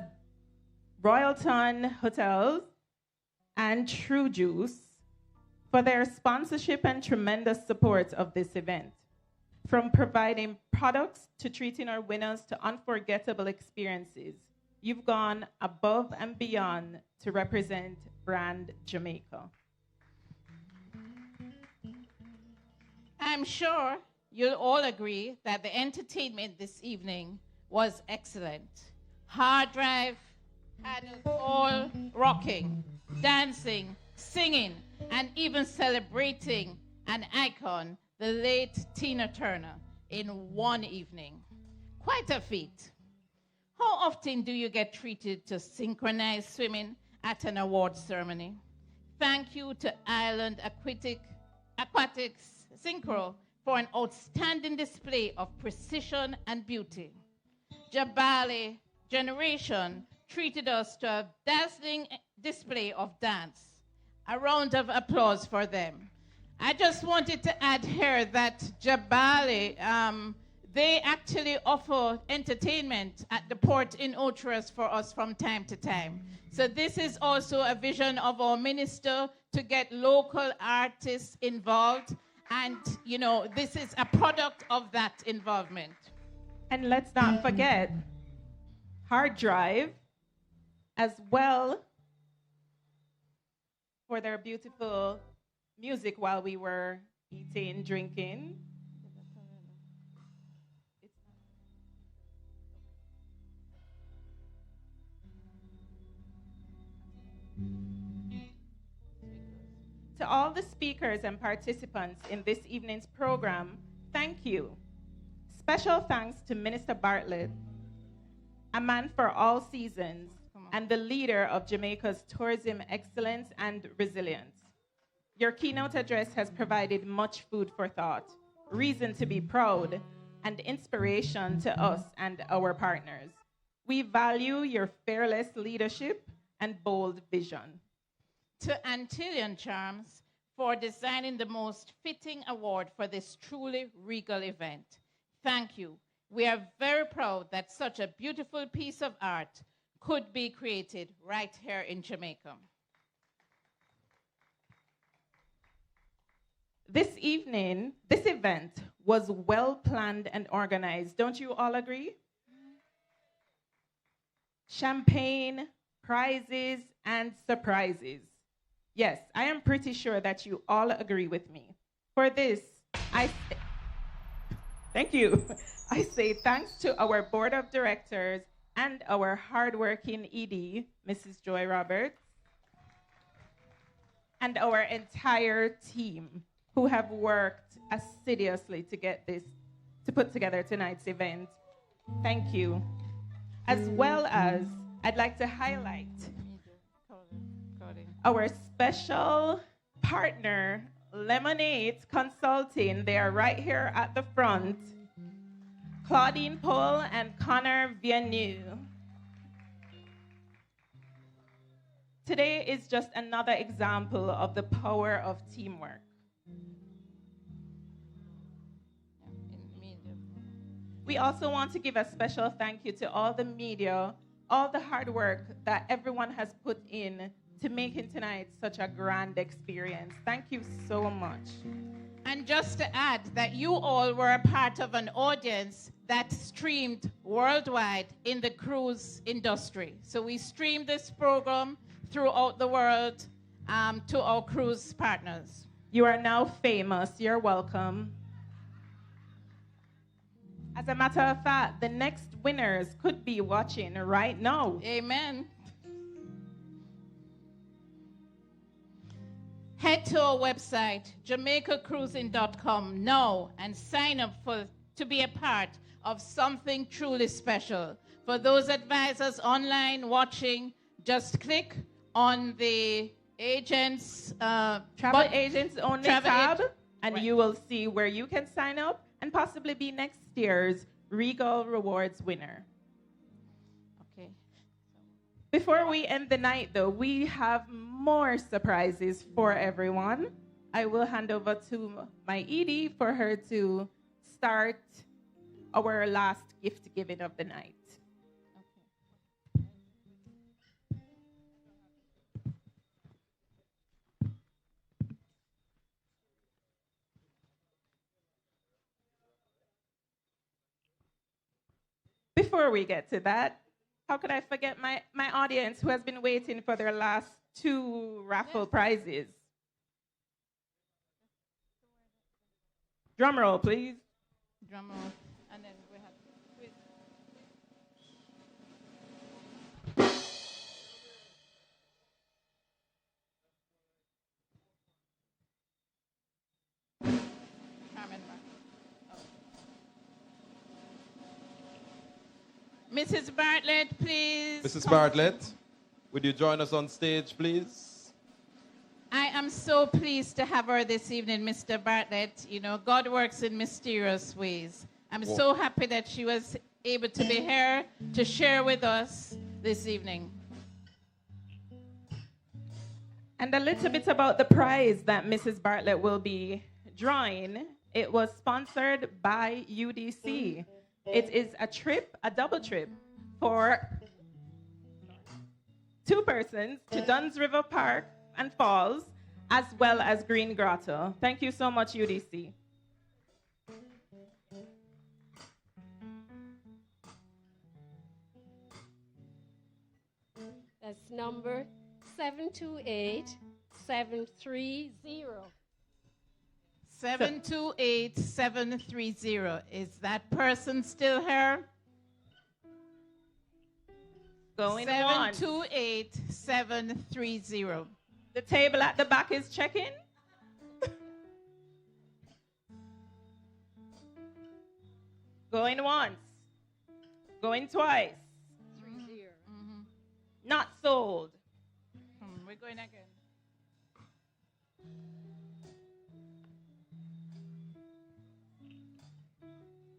Royalton Hotels and True Juice for their sponsorship and tremendous support of this event. From providing products to treating our winners to unforgettable experiences, you've gone above and beyond to represent brand Jamaica. I'm sure you'll all agree that the entertainment this evening was excellent. Hard Drive had us all rocking, dancing, singing, and even celebrating an icon, the late Tina Turner, in one evening. Quite a feat. How often do you get treated to synchronized swimming at an award ceremony? Thank you to Island Aquatics Synchro for an outstanding display of precision and beauty. Jabali Generation treated us to a dazzling display of dance. A round of applause for them. I just wanted to add here that Jabali, they actually offer entertainment at the port in Otras for us from time to time. So this is also a vision of our minister to get local artists involved. And, you know, this is a product of that involvement. And let's not forget Hard Drive as well for their beautiful music while we were eating, drinking. To all the speakers and participants in this evening's program, thank you. Special thanks to Minister Bartlett, a man for all seasons, and the leader of Jamaica's tourism excellence and resilience. Your keynote address has provided much food for thought, reason to be proud, and inspiration to us and our partners. We value your fearless leadership and bold vision. To Antillian Charms for designing the most fitting award for this truly regal event. Thank you. We are very proud that such a beautiful piece of art could be created right here in Jamaica. This event was well planned and organized. Don't you all agree? Champagne, prizes, and surprises. Yes, I am pretty sure that you all agree with me. For this, thank you. I say thanks to our board of directors and our hardworking ED, Mrs. Joy Roberts, and our entire team who have worked assiduously to put together tonight's event. Thank you. As well as, I'd like to highlight our special partner, Lemonade Consulting. They are right here at the front. Claudine Paul and Connor Villeneuve. Today is just another example of the power of teamwork. We also want to give a special thank you to all the media, all the hard work that everyone has put in to making tonight such a grand experience. Thank you so much. And just to add that you all were a part of an audience that streamed worldwide in the cruise industry. So we streamed this program throughout the world to our cruise partners. You are now famous. You're welcome. As a matter of fact, the next winners could be watching right now. Amen. Head to our website, jamaicacruising.com now and sign up to be a part of something truly special. For those advisors online watching, just click on the agents, travel agents only tab, and you will see where you can sign up and possibly be next year's Regal Rewards winner. Okay. Before we end the night, though, we have more surprises for everyone. I will hand over to my ED for her to start our last gift giving of the night. Before we get to that, how could I forget my audience who has been waiting for their last 2 raffle prizes? Drum roll, please. Drum roll. And then we have quiz. Mrs. Bartlett, please. Mrs. Bartlett, would you join us on stage, please? I am so pleased to have her this evening, Mr. Bartlett. You know, God works in mysterious ways. I'm so happy that she was able to be here to share with us this evening. And a little bit about the prize that Mrs. Bartlett will be drawing. It was sponsored by UDC. It is a double trip for 2 persons to Duns River Park and Falls, as well as Green Grotto. Thank you so much, UDC. That's number 728730. 728730. Is that person still here? Going once. 728730. The table at the back is checking. Going once. Going twice. 30. Not sold. We're going again.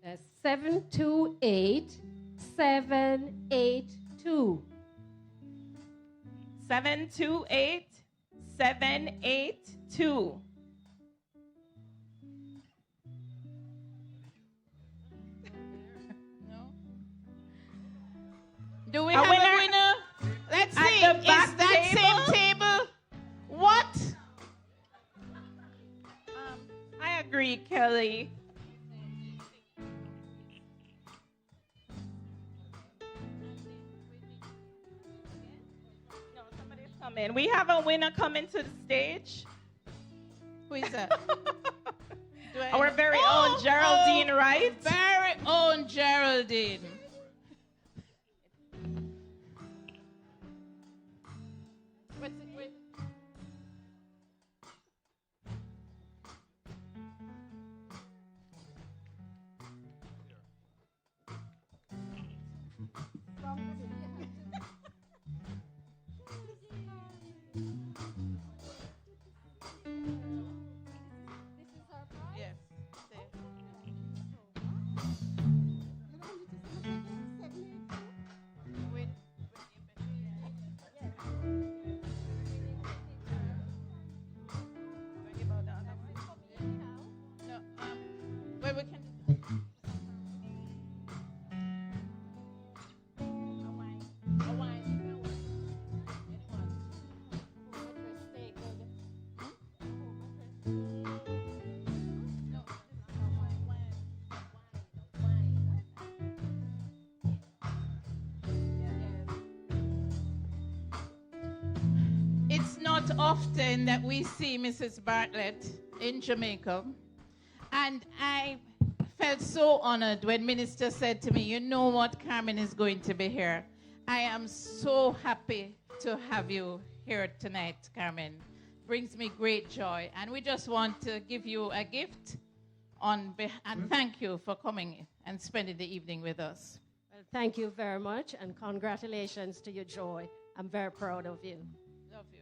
That's 728782. 728782. Do we A have winner a winner? Let's at see. the Is back that same table? What? I agree, Kelly. No, somebody's coming. We have a winner coming to the stage. Who is that? Our very own Geraldine Wright. Very own Geraldine. Yes. Wait, we can. It's not often that we see Mrs. Bartlett in Jamaica. And I felt so honored when Minister said to me, you know what, Carmen is going to be here. I am so happy to have you here tonight, Carmen. Brings me great joy. And we just want to give you a gift and thank you for coming and spending the evening with us. Well, thank you very much, and congratulations to you, Joy. I'm very proud of you. Love you.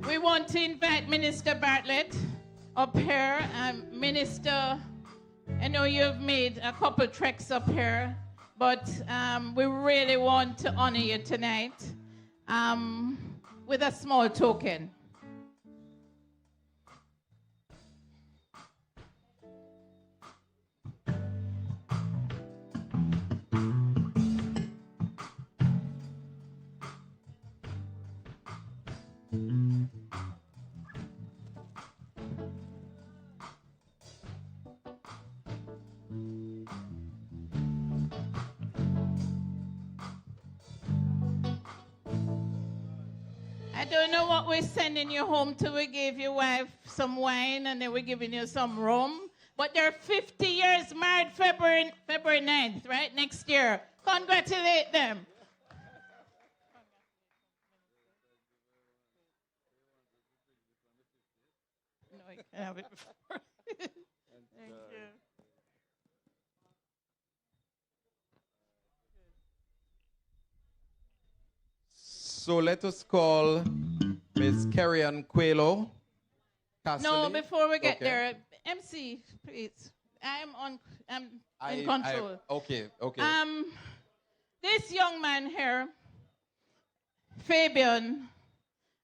We want to invite Minister Bartlett up here. Minister, I know you've made a couple treks up here, but we really want to honor you tonight with a small token. I don't know what we're sending you home to. We gave your wife some wine and then we're giving you some rum. But they're 50 years married February 9th, right? Next year. Congratulate them. No, I can have it before. Thank you. So let us call Miss Carrie-Ann Quelo. No, before we get Okay. there, MC, please. I'm in control. Okay. This young man here, Fabian,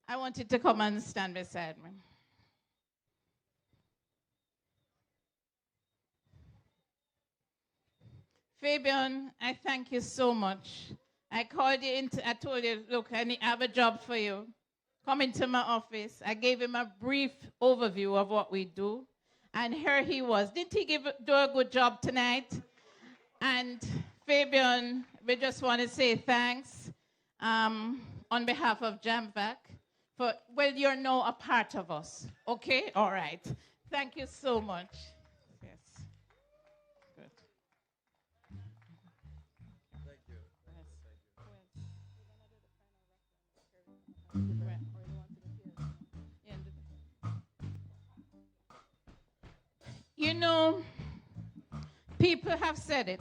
I want you to come and stand beside me. Fabian, I thank you so much. I called you I told you, look, I have a job for you. Come into my office. I gave him a brief overview of what we do. And here he was. Didn't he do a good job tonight? And Fabian, we just want to say thanks on behalf of JAMVAC. You're now a part of us. Okay? All right. Thank you so much. Yes. Good. Thank you. You know, people have said it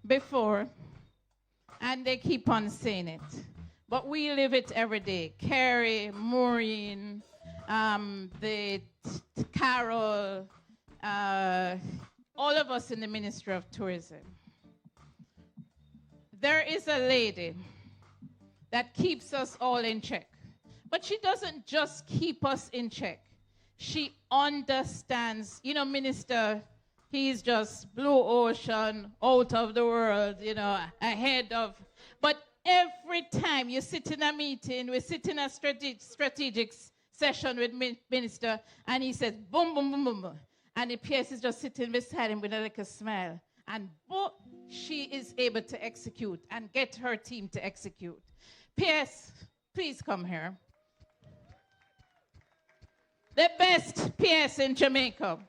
before, and they keep on saying it. But we live it every day. Carrie, Maureen, Carol, all of us in the Ministry of Tourism. There is a lady that keeps us all in check. But she doesn't just keep us in check. She understands. You know, Minister, he's just blue ocean, out of the world, you know, ahead of. But every time you sit in a meeting, we sit in a strategic session with Minister, and he says, boom, boom, boom, boom, boom. And the PS is just sitting beside him with a little smile. And boom, she is able to execute and get her team to execute. PS, please come here. The best PS in Jamaica.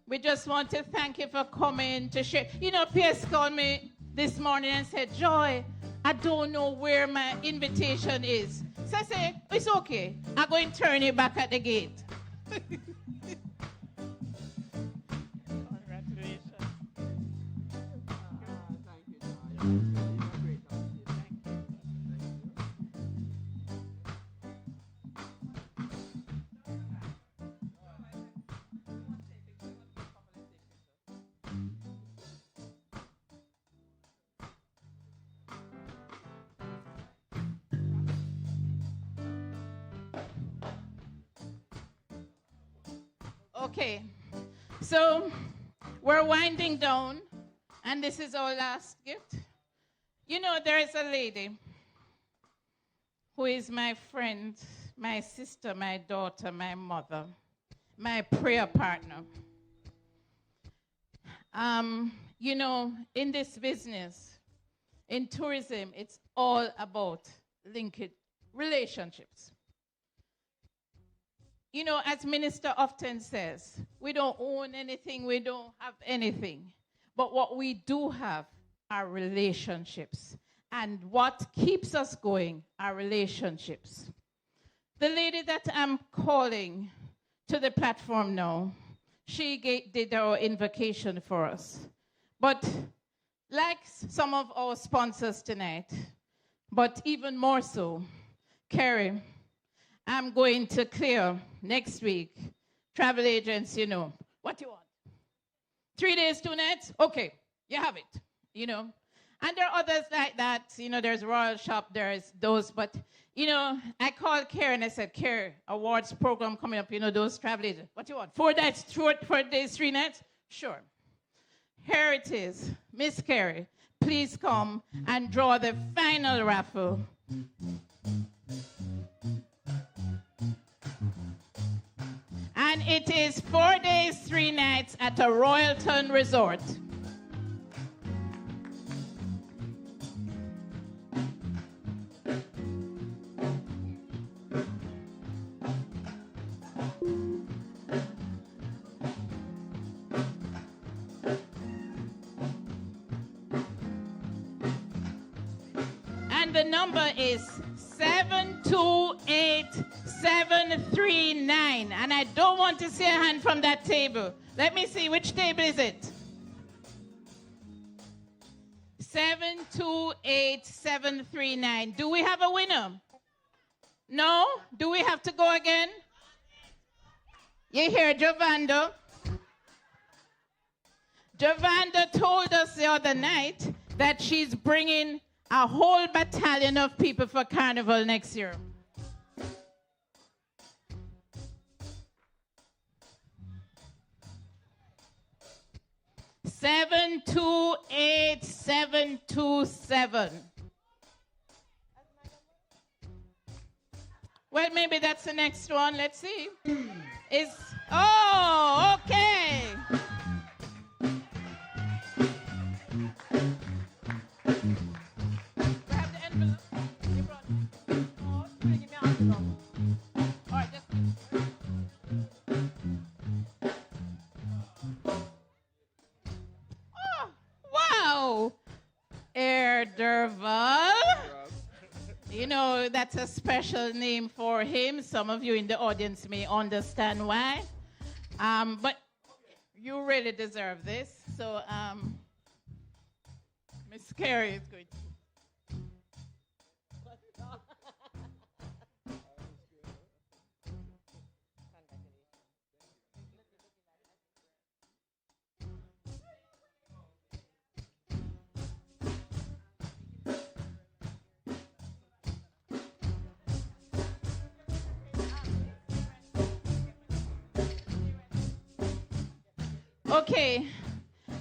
We just want to thank you for coming to share. You know, PS called me this morning and said, Joy, I don't know where my invitation is. So I said, it's okay. I'm going to turn it back at the gate. Okay, so we're winding down, and this is our last gift. You know, there is a lady who is my friend, my sister, my daughter, my mother, my prayer partner. You know, in this business, in tourism, it's all about linked relationships. You know, as Minister often says, we don't own anything, we don't have anything. But what we do have are relationships. And what keeps us going are relationships. The lady that I'm calling to the platform now, she did our invocation for us. But like some of our sponsors tonight, but even more so, Carrie, I'm going to clear next week. Travel agents, you know, what you want? 3 days, 2 nights? Okay, you have it, you know. And there are others like that. You know, there's Royal Shop, there's those. But, you know, I called Carrie and I said, Carrie, awards program coming up, you know, those travel agents. What you want? 4 nights, 4 days, 3 nights? Sure. Here it is. Miss Carrie, please come and draw the final raffle. And it is 4 days, 3 nights at a Royalton resort. And the number is 728739. And I don't want to see a hand from that table. Let me see, which table is it? 728739. Do we have a winner? No? Do we have to go again? You hear Jovanda? Jovanda told us the other night that she's bringing a whole battalion of people for Carnival next year. Seven, 28727. Well, maybe that's the next one. Let's see. Oh, okay. Grab the envelope. You brought it. Oh, give me an envelope. All right, just. Oh, wow. Air Derval. You know, that's a special name for him. Some of you in the audience may understand why. But you really deserve this. So, Miss Carey is going to. Okay.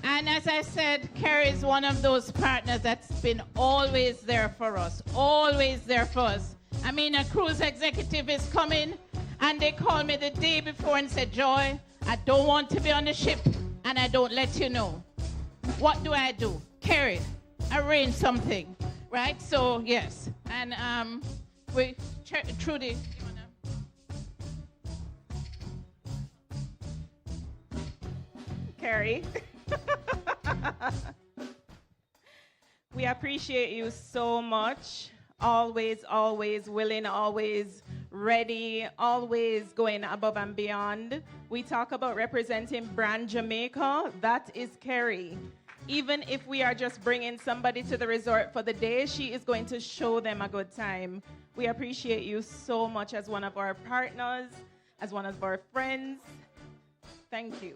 And as I said, Kerry is one of those partners that's been always there for us. Always there for us. I mean, a cruise executive is coming, and they call me the day before and said, Joy, I don't want to be on the ship, and I don't let you know. What do I do? Kerry, arrange something, right? So, yes. And Trudy, Carrie. We appreciate you so much. Always, always willing, always ready, always going above and beyond. We talk about representing brand Jamaica. That is Carrie. Even if we are just bringing somebody to the resort for the day, she is going to show them a good time. We appreciate you so much as one of our partners, as one of our friends. Thank you.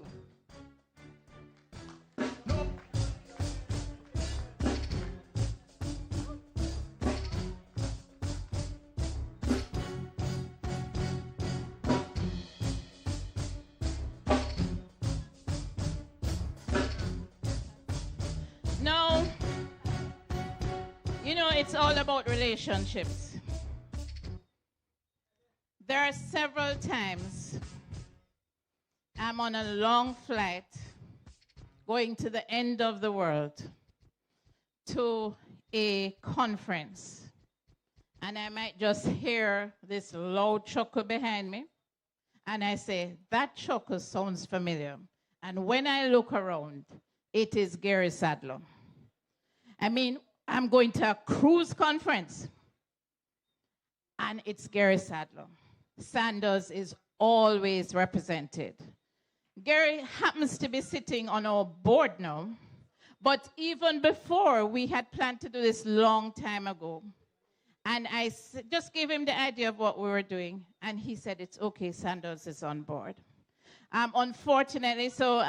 No, you know, it's all about relationships. There are several times I'm on a long flight going to the end of the world to a conference, and I might just hear this loud chuckle behind me, and I say, that chuckle sounds familiar. And when I look around, it is Gary Sadler. I mean, I'm going to a cruise conference, and it's Gary Sadler. Sanders is always represented. Gary happens to be sitting on our board now, but even before, we had planned to do this long time ago. And I just gave him the idea of what we were doing, and he said, it's okay, Sanders is on board. Unfortunately, so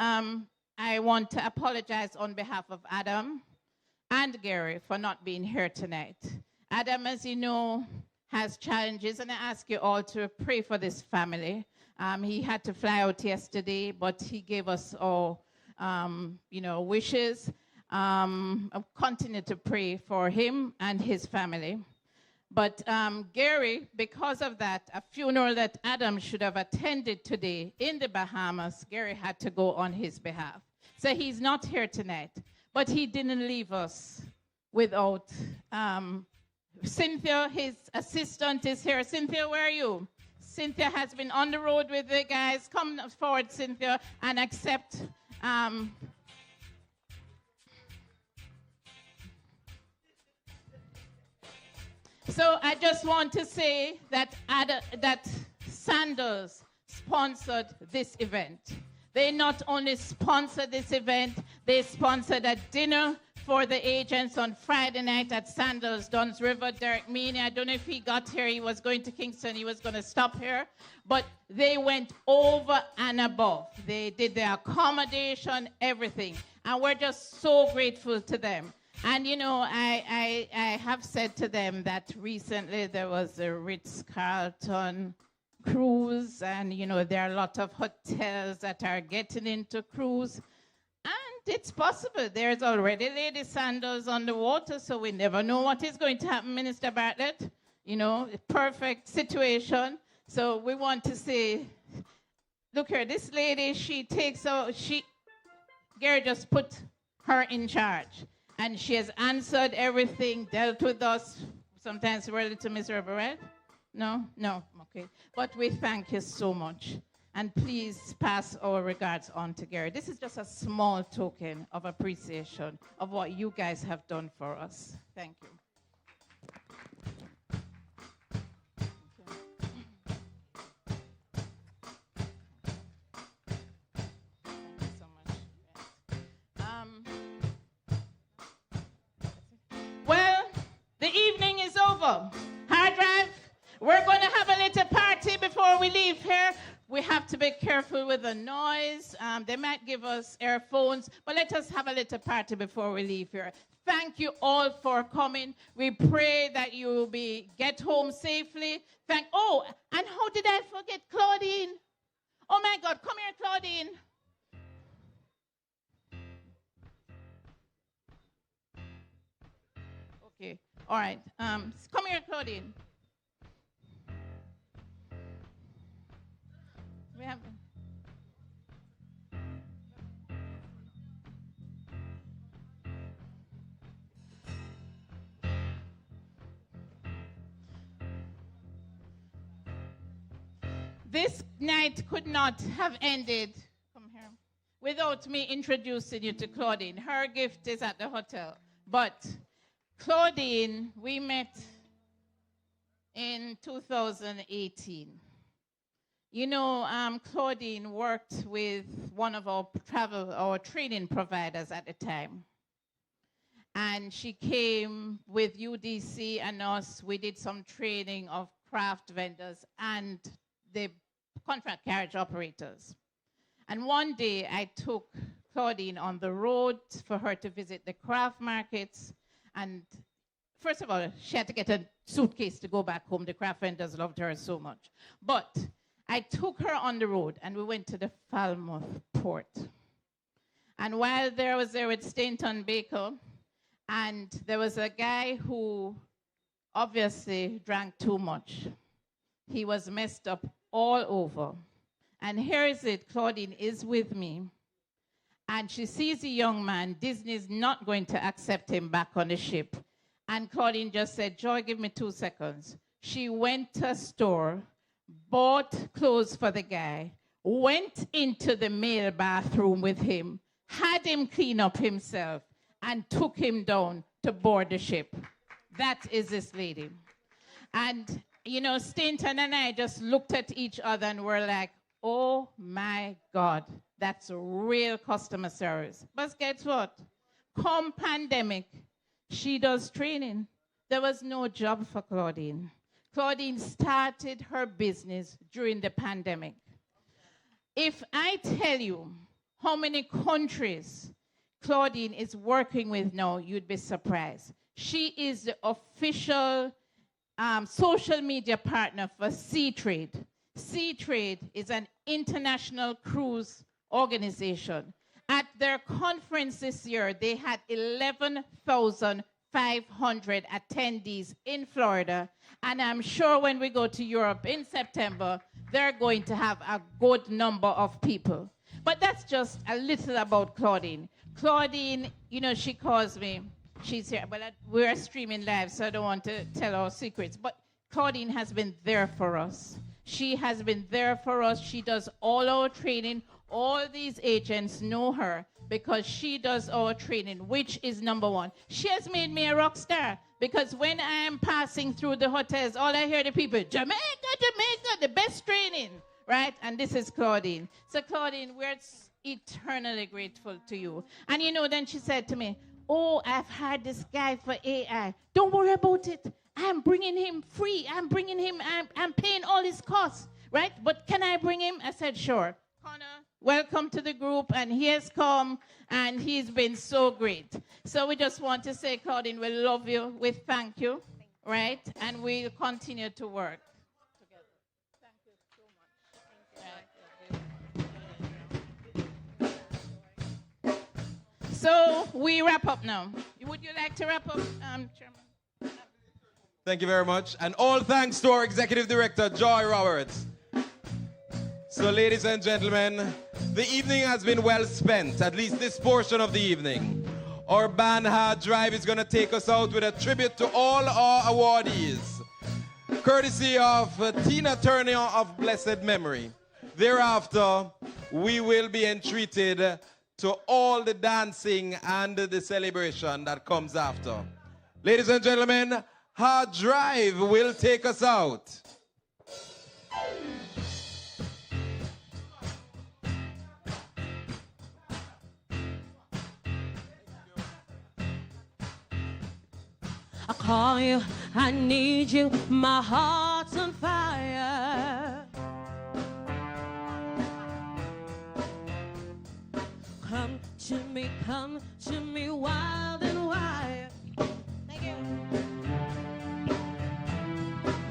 I want to apologize on behalf of Adam and Gary for not being here tonight. Adam, as you know, has challenges, and I ask you all to pray for this family. He had to fly out yesterday, but he gave us all, wishes. I'll continue to pray for him and his family. But Gary, because of that, a funeral that Adam should have attended today in the Bahamas, Gary had to go on his behalf. So he's not here tonight. But he didn't leave us without Cynthia, his assistant, is here. Cynthia, where are you? Cynthia has been on the road with the guys. Come forward, Cynthia, and accept. So I just want to say that Sanders sponsored this event. They not only sponsored this event, they sponsored a dinner for the agents on Friday night at Sandals, Duns River. Derek Meany, I don't know if he got here. He was going to Kingston. He was going to stop here. But they went over and above. They did the accommodation, everything. And we're just so grateful to them. And, you know, I have said to them that recently there was a Ritz-Carlton cruise, and, you know, there are a lot of hotels that are getting into cruise. And it's possible. There's already Lady Sanders on the water, so we never know what is going to happen, Minister Bartlett. You know, perfect situation. So we want to say, look here, this lady, Gary just put her in charge. And she has answered everything, dealt with us. Sometimes we're a little miserable, right? No? No? Okay. But we thank you so much. And please pass our regards on to Gary. This is just a small token of appreciation of what you guys have done for us. Thank you. Well, the evening is over. Hard drive, we're going to have a little party before we leave here. We have to be careful with the noise. They might give us earphones, but let us have a little party before we leave here. Thank you all for coming. We pray that you will get home safely. And how did I forget Claudine? Oh my God, come here, Claudine. Okay. All right. Come here, Claudine. We have. This night could not have ended, come here, without me introducing you to Claudine. Her gift is at the hotel. But Claudine, we met in 2018. You know, Claudine worked with one of our training providers at the time. And she came with UDC and us. We did some training of craft vendors and the contract carriage operators. And one day I took Claudine on the road for her to visit the craft markets. And first of all, she had to get a suitcase to go back home. The craft vendors loved her so much. But I took her on the road and we went to the Falmouth port. And while I was there with Stainton Baker, and there was a guy who obviously drank too much. He was messed up all over. And here is it, Claudine is with me. And she sees a young man. Disney's not going to accept him back on the ship. And Claudine just said, Joy, give me 2 seconds. She went to a store, bought clothes for the guy, went into the male bathroom with him, had him clean up himself, and took him down to board the ship. That is this lady. And you know, Stainton and I just looked at each other and were like, oh my God, that's real customer service. But guess what? Come pandemic, she does training. There was no job for Claudine. Claudine started her business during the pandemic. If I tell you how many countries Claudine is working with now, you'd be surprised. She is the official social media partner for Sea Trade. Sea Trade is an international cruise organization. At their conference this year, they had 11,500 attendees in Florida. And I'm sure when we go to Europe in September, they're going to have a good number of people. But that's just a little about Claudine. Claudine, you know, she calls me. She's here, but we're streaming live, so I don't want to tell our secrets. But Claudine has been there for us. She has been there for us. She does all our training. All these agents know her because she does our training, which is number one. She has made me a rock star because when I am passing through the hotels, all I hear the people, Jamaica, Jamaica, the best training, right? And this is Claudine. So Claudine, we're eternally grateful to you. And you know, then she said to me, oh, I've hired this guy for AI. Don't worry about it. I'm bringing him free. I'm bringing him, I'm paying all his costs, right? But can I bring him? I said, sure. Connor, welcome to the group. And he has come, and he's been so great. So we just want to say, Claudine, we love you. We thank you, right? And we'll continue to work together. Thank you so much. So we wrap up now. Would you like to wrap up, Chairman? Thank you very much. And all thanks to our Executive Director, Joy Roberts. So, ladies and gentlemen, the evening has been well spent, at least this portion of the evening. Our band Hard Drive is going to take us out with a tribute to all our awardees, courtesy of Tina Turner of blessed memory. Thereafter, we will be entreated to all the dancing and the celebration that comes after. Ladies and gentlemen, Hard Drive will take us out. I call you, I need you, my heart's on fire. Come to me wild and wide. Thank you.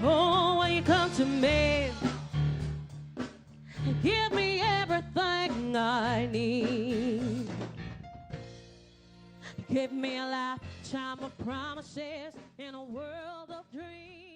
Oh, when you come to me, give me everything I need. Give me a life time of promises in a world of dreams.